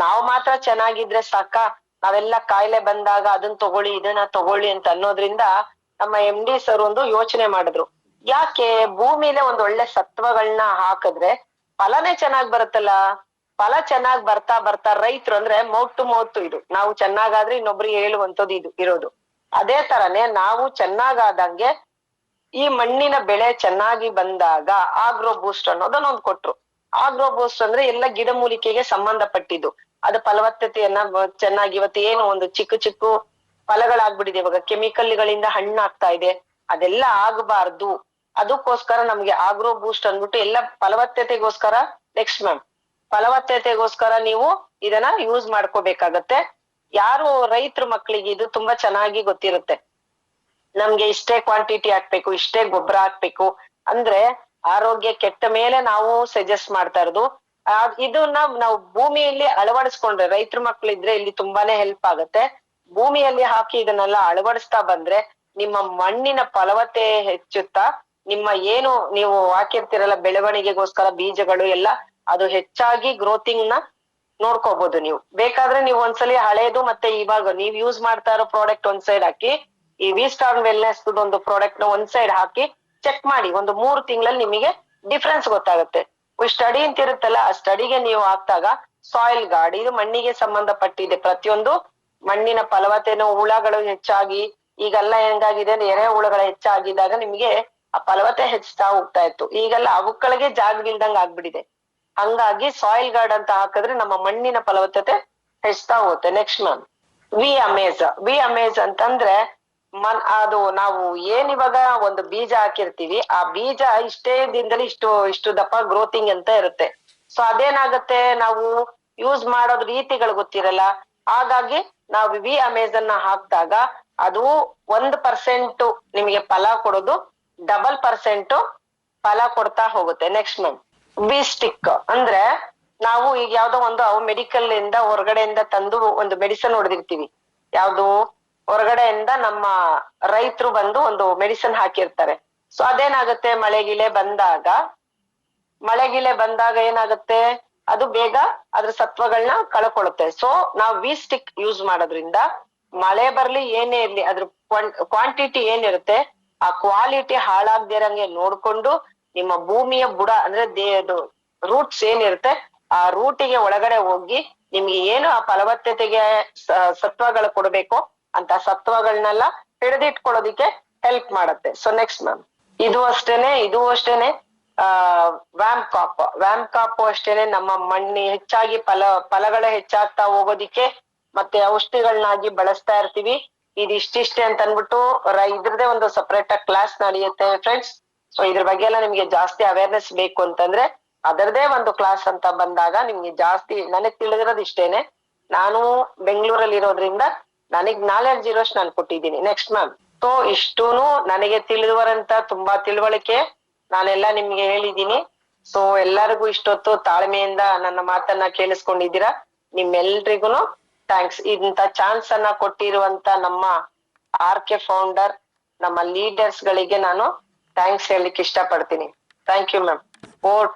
ನಾವ್ ಮಾತ್ರ ಚೆನ್ನಾಗಿದ್ರೆ ಸಾಕ, ನಾವೆಲ್ಲ ಕಾಯಿಲೆ ಬಂದಾಗ ಅದನ್ನ ತಗೊಳ್ಳಿ ಇದನ್ನ ತಗೊಳ್ಳಿ ಅಂತ ಅನ್ನೋದ್ರಿಂದ ನಮ್ಮ MD ಸರ್ ಒಂದು ಯೋಚನೆ ಮಾಡಿದ್ರು. ಯಾಕೆ ಭೂಮಿಲೇ ಒಂದ್ ಒಳ್ಳೆ ಸತ್ವಗಳನ್ನ ಹಾಕಿದ್ರೆ ಫಲನೇ ಚೆನ್ನಾಗ್ ಬರುತ್ತಲ್ಲ. ಫಲ ಚೆನ್ನಾಗ್ ಬರ್ತಾ ಬರ್ತಾ ರೈತರು ಅಂದ್ರೆ ಮೌತ್ ಟು ಮೌತ್ ಇದು, ನಾವು ಚೆನ್ನಾಗಾದ್ರೆ ಇನ್ನೊಬ್ರಿಗೆ ಹೇಳುವಂತದ್ದು ಇದು ಇರೋದು. ಅದೇ ತರನೇ ನಾವು ಚೆನ್ನಾಗಾದಂಗೆ ಈ ಮಣ್ಣಿನ ಬೆಳೆ ಚೆನ್ನಾಗಿ ಬಂದಾಗ ಆಗ್ರೋ ಬೂಸ್ಟ್ ಅನ್ನೋದನ್ನ ಒಂದ್ ಕೊಟ್ರು. ಆಗ್ರೋ ಬೂಸ್ಟ್ ಅಂದ್ರೆ ಎಲ್ಲ ಗಿಡಮೂಲಿಕೆಗೆ ಸಂಬಂಧಪಟ್ಟಿದ್ದು. ಅದು ಫಲವತ್ತತೆಯನ್ನ ಚೆನ್ನಾಗಿ ಇವತ್ತು ಏನು ಒಂದು ಚಿಕ್ಕ ಚಿಕ್ಕ ಫಲಗಳಾಗ್ಬಿಟ್ಟಿದೆ, ಇವಾಗ ಕೆಮಿಕಲ್ಗಳಿಂದ ಹಣ್ಣಾಗ್ತಾ ಇದೆ, ಅದೆಲ್ಲ ಆಗ್ಬಾರ್ದು. ಅದಕ್ಕೋಸ್ಕರ ನಮ್ಗೆ ಆಗ್ರೋ ಬೂಸ್ಟ್ ಅಂದ್ಬಿಟ್ಟು ಎಲ್ಲ ಫಲವತ್ತತೆಗೋಸ್ಕರ. ನೆಕ್ಸ್ಟ್ ಮ್ಯಾಮ್, ಫಲವತ್ತತೆಗೋಸ್ಕರ ನೀವು ಇದನ್ನ ಯೂಸ್ ಮಾಡ್ಕೋಬೇಕಾಗತ್ತೆ. ಯಾರು ರೈತರ ಮಕ್ಳಿಗೆ ಇದು ತುಂಬಾ ಚೆನ್ನಾಗಿ ಗೊತ್ತಿರುತ್ತೆ. ನಮ್ಗೆ ಇಷ್ಟೇ ಕ್ವಾಂಟಿಟಿ ಹಾಕ್ಬೇಕು, ಇಷ್ಟೇ ಗೊಬ್ಬರ ಹಾಕ್ಬೇಕು ಅಂದ್ರೆ ಆರೋಗ್ಯ ಕೆಟ್ಟ ಮೇಲೆ ನಾವು ಸಜೆಸ್ಟ್ ಮಾಡ್ತಾ ಇರೋದು. ಇದನ್ನ ನಾವು ಭೂಮಿಯಲ್ಲಿ ಅಳವಡಿಸ್ಕೊಂಡ್ರೆ, ರೈತರ ಮಕ್ಳಿದ್ರೆ ಇಲ್ಲಿ ತುಂಬಾನೇ ಹೆಲ್ಪ್ ಆಗತ್ತೆ. ಭೂಮಿಯಲ್ಲಿ ಹಾಕಿ ಇದನ್ನೆಲ್ಲ ಅಳವಡಿಸ್ತಾ ಬಂದ್ರೆ ನಿಮ್ಮ ಮಣ್ಣಿನ ಫಲವತ್ತೆ ಹೆಚ್ಚುತ್ತಾ, ನಿಮ್ಮ ಏನು ನೀವು ಹಾಕಿರ್ತಿರಲ್ಲ ಬೆಳವಣಿಗೆಗೋಸ್ಕರ ಬೀಜಗಳು ಎಲ್ಲ, ಅದು ಹೆಚ್ಚಾಗಿ ಗ್ರೋತಿಂಗ್ ನ ನೋಡ್ಕೋಬಹುದು. ನೀವು ಬೇಕಾದ್ರೆ ನೀವು ಒಂದ್ಸಲಿ ಹಳೇದು ಮತ್ತೆ ಇವಾಗ ನೀವ್ ಯೂಸ್ ಮಾಡ್ತಾ ಇರೋ ಪ್ರಾಡಕ್ಟ್ ಒಂದ್ ಸೈಡ್ ಹಾಕಿ, ಈ ವಿ ಸ್ಟಾರ್ ವೆಲ್ನೆಸ್ ಒಂದು ಪ್ರಾಡಕ್ಟ್ ನ ಒಂದ್ ಸೈಡ್ ಹಾಕಿ ಚೆಕ್ ಮಾಡಿ. ಒಂದು 3 ತಿಂಗಳಲ್ಲಿ ನಿಮಗೆ ಡಿಫ್ರೆನ್ಸ್ ಗೊತ್ತಾಗುತ್ತೆ. ಸ್ಟಡಿ ಅಂತ ಇರುತ್ತಲ್ಲ, ಆ ಸ್ಟಡಿಗೆ ನೀವು ಹಾಕ್ದಾಗ ಸಾಯಿಲ್ ಗಾರ್ಡ್ ಇದು ಮಣ್ಣಿಗೆ ಸಂಬಂಧಪಟ್ಟಿದೆ. ಪ್ರತಿಯೊಂದು ಮಣ್ಣಿನ ಫಲವತ್ತತೆನೂ ಹುಳಗಳು ಹೆಚ್ಚಾಗಿ, ಈಗೆಲ್ಲ ಹೆಂಗಾಗಿದೆ ಅಂದ್ರೆ ಎರೆ ಹುಳುಗಳ ಹೆಚ್ಚಾಗಿದ್ದಾಗ ನಿಮ್ಗೆ ಆ ಫಲವತ್ತೆ ಹೆಚ್ಚುತ್ತಾ ಹೋಗ್ತಾ ಇತ್ತು. ಈಗೆಲ್ಲ ಅವುಗಳಿಗೆ ಜಾಗವಿಲ್ದಂಗ ಆಗ್ಬಿಟ್ಟಿದೆ. ಹಂಗಾಗಿ ಸಾಯಿಲ್ ಗಾರ್ಡ್ ಅಂತ ಹಾಕಿದ್ರೆ ನಮ್ಮ ಮಣ್ಣಿನ ಫಲವತ್ತತೆ ಹೆಚ್ಚುತ್ತಾ ಹೋಗುತ್ತೆ. ನೆಕ್ಸ್ಟ್ ಮ್ಯಾಮ್, ವಿ ಅಮೇಜ್ ಅಂತಂದ್ರೆ ಅದು ನಾವು ಏನ್ ಇವಾಗ ಒಂದು ಬೀಜ ಹಾಕಿರ್ತೀವಿ, ಆ ಬೀಜ ಇಷ್ಟೇ ದಿನದಲ್ಲಿ ಇಷ್ಟು ದಪ್ಪ ಗ್ರೋತಿಂಗ್ ಅಂತ ಇರುತ್ತೆ. ಸೊ ಅದೇನಾಗತ್ತೆ, ನಾವು ಯೂಸ್ ಮಾಡೋದ್ ರೀತಿಗಳು ಗೊತ್ತಿರಲ್ಲ. ಹಾಗಾಗಿ ನಾವು ವಿ ಅಮೇಜನ್ನ ಹಾಕಿದಾಗ ಅದು 1% ನಿಮಗೆ ಫಲ ಕೊಡೋದು ಡಬಲ್% ಫಲ ಕೊಡ್ತಾ ಹೋಗುತ್ತೆ. ನೆಕ್ಸ್ಟ್ ಮ್ಯಾಮ್, ವಿ ಸ್ಟಿಕ್ ಅಂದ್ರೆ ನಾವು ಈಗ ಯಾವ್ದೋ ಒಂದು ಮೆಡಿಕಲ್ ಇಂದ ಹೊರಗಡೆಯಿಂದ ತಂದು ಒಂದು ಮೆಡಿಸನ್ ಹೊಡೆದಿರ್ತೀವಿ, ಯಾವ್ದು ಹೊರಗಡೆಯಿಂದ ನಮ್ಮ ರೈತರು ಬಂದು ಒಂದು ಮೆಡಿಸನ್ ಹಾಕಿರ್ತಾರೆ. ಸೊ ಅದೇನಾಗುತ್ತೆ, ಮಳೆಗಿಲೆ ಬಂದಾಗ ಏನಾಗುತ್ತೆ, ಅದು ಬೇಗ ಅದ್ರ ಸತ್ವಗಳನ್ನ ಕಳ್ಕೊಳ್ಳುತ್ತೆ. ಸೊ ನಾವ್ ವಿ ಸ್ಟಿಕ್ ಯೂಸ್ ಮಾಡೋದ್ರಿಂದ ಮಳೆ ಬರ್ಲಿ ಏನೇ ಇರ್ಲಿ ಅದ್ರ ಕ್ವಾಂಟಿಟಿ ಏನಿರುತ್ತೆ ಆ ಕ್ವಾಲಿಟಿ ಹಾಳಾಗ್ದಿರಂಗೆ ನೋಡ್ಕೊಂಡು ನಿಮ್ಮ ಭೂಮಿಯ ಬುಡ ಅಂದ್ರೆ ರೂಟ್ಸ್ ಏನಿರುತ್ತೆ ಆ ರೂಟಿಗೆ ಒಳಗಡೆ ಹೋಗಿ ನಿಮ್ಗೆ ಏನು ಆ ಫಲವತ್ತತೆಗೆ ಸತ್ವಗಳು ಕೊಡ್ಬೇಕು ಅಂತ ಸತ್ವಗಳನ್ನೆಲ್ಲ ಹಿಡಿದಿಟ್ಕೊಳ್ಳೋದಿಕ್ಕೆ ಹೆಲ್ಪ್ ಮಾಡತ್ತೆ. ಸೊ ನೆಕ್ಸ್ಟ್ ಮ್ಯಾಮ್, ಇದು ಅಷ್ಟೇನೆ ವ್ಯಾಮ್ ಕಾಪ್ ಅಷ್ಟೇನೆ ನಮ್ಮ ಮಣ್ಣಿ ಹೆಚ್ಚಾಗಿ ಫಲಗಳು ಹೆಚ್ಚಾಗ್ತಾ ಹೋಗೋದಿಕ್ಕೆ ಮತ್ತೆ ಔಷಧಿಗಳನ್ನಾಗಿ ಬಳಸ್ತಾ ಇರ್ತೀವಿ. ಇದು ಇಷ್ಟಿಷ್ಟೇ ಅಂತ ಅನ್ಬಿಟ್ಟು ಇದ್ರದೇ ಒಂದು ಸಪರೇಟ್ ಆಗಿ ಕ್ಲಾಸ್ ನಡೆಯುತ್ತೆ ಫ್ರೆಂಡ್ಸ್. ಸೊ ಇದ್ರ ಬಗ್ಗೆ ಎಲ್ಲ ನಿಮ್ಗೆ ಜಾಸ್ತಿ ಅವೇರ್ನೆಸ್ ಬೇಕು ಅಂತಂದ್ರೆ ಅದರದೇ ಒಂದು ಕ್ಲಾಸ್ ಅಂತ ಬಂದಾಗ ನಿಮ್ಗೆ ಜಾಸ್ತಿ, ನನಗ್ ತಿಳಿದಿರೋದು ಇಷ್ಟೇನೆ. ನಾನು ಬೆಂಗಳೂರಲ್ಲಿ ಇರೋದ್ರಿಂದ ನನಗ್ ನಾಲೆಡ್ಜ್ ಇರೋಷ್ಟು ನಾನು ಕೊಟ್ಟಿದ್ದೀನಿ. ನೆಕ್ಸ್ಟ್ ಮ್ಯಾಮ್, ಸೊ ಇಷ್ಟೂನು ನನಗೆ ತಿಳಿದುವರಂತ ತುಂಬಾ ತಿಳುವಳಿಕೆ ನಾನೆಲ್ಲ ನಿಮ್ಗೆ ಹೇಳಿದ್ದೀನಿ. ಸೊ ಎಲ್ಲರಿಗೂ ಇಷ್ಟೊತ್ತು ತಾಳ್ಮೆಯಿಂದ ನನ್ನ ಮಾತನ್ನ ಕೇಳಿಸ್ಕೊಂಡಿದ್ದೀರಾ. ನಿಮ್ಮೆಲ್ರಿಗೂನು ಥ್ಯಾಂಕ್ಸ್. ಇಂತ ಚಾನ್ಸ್ ಅನ್ನ ಕೊಟ್ಟಿರುವಂತ ನಮ್ಮ RK ಫೌಂಡರ್, ನಮ್ಮ ಲೀಡರ್ಸ್ ಗಳಿಗೆ ನಾನು ಥ್ಯಾಂಕ್ಸ್ ಹೇಳಲಿಕ್ಕೆ ಇಷ್ಟಪಡ್ತೀನಿ. Thank you ma'am. ಓವರ್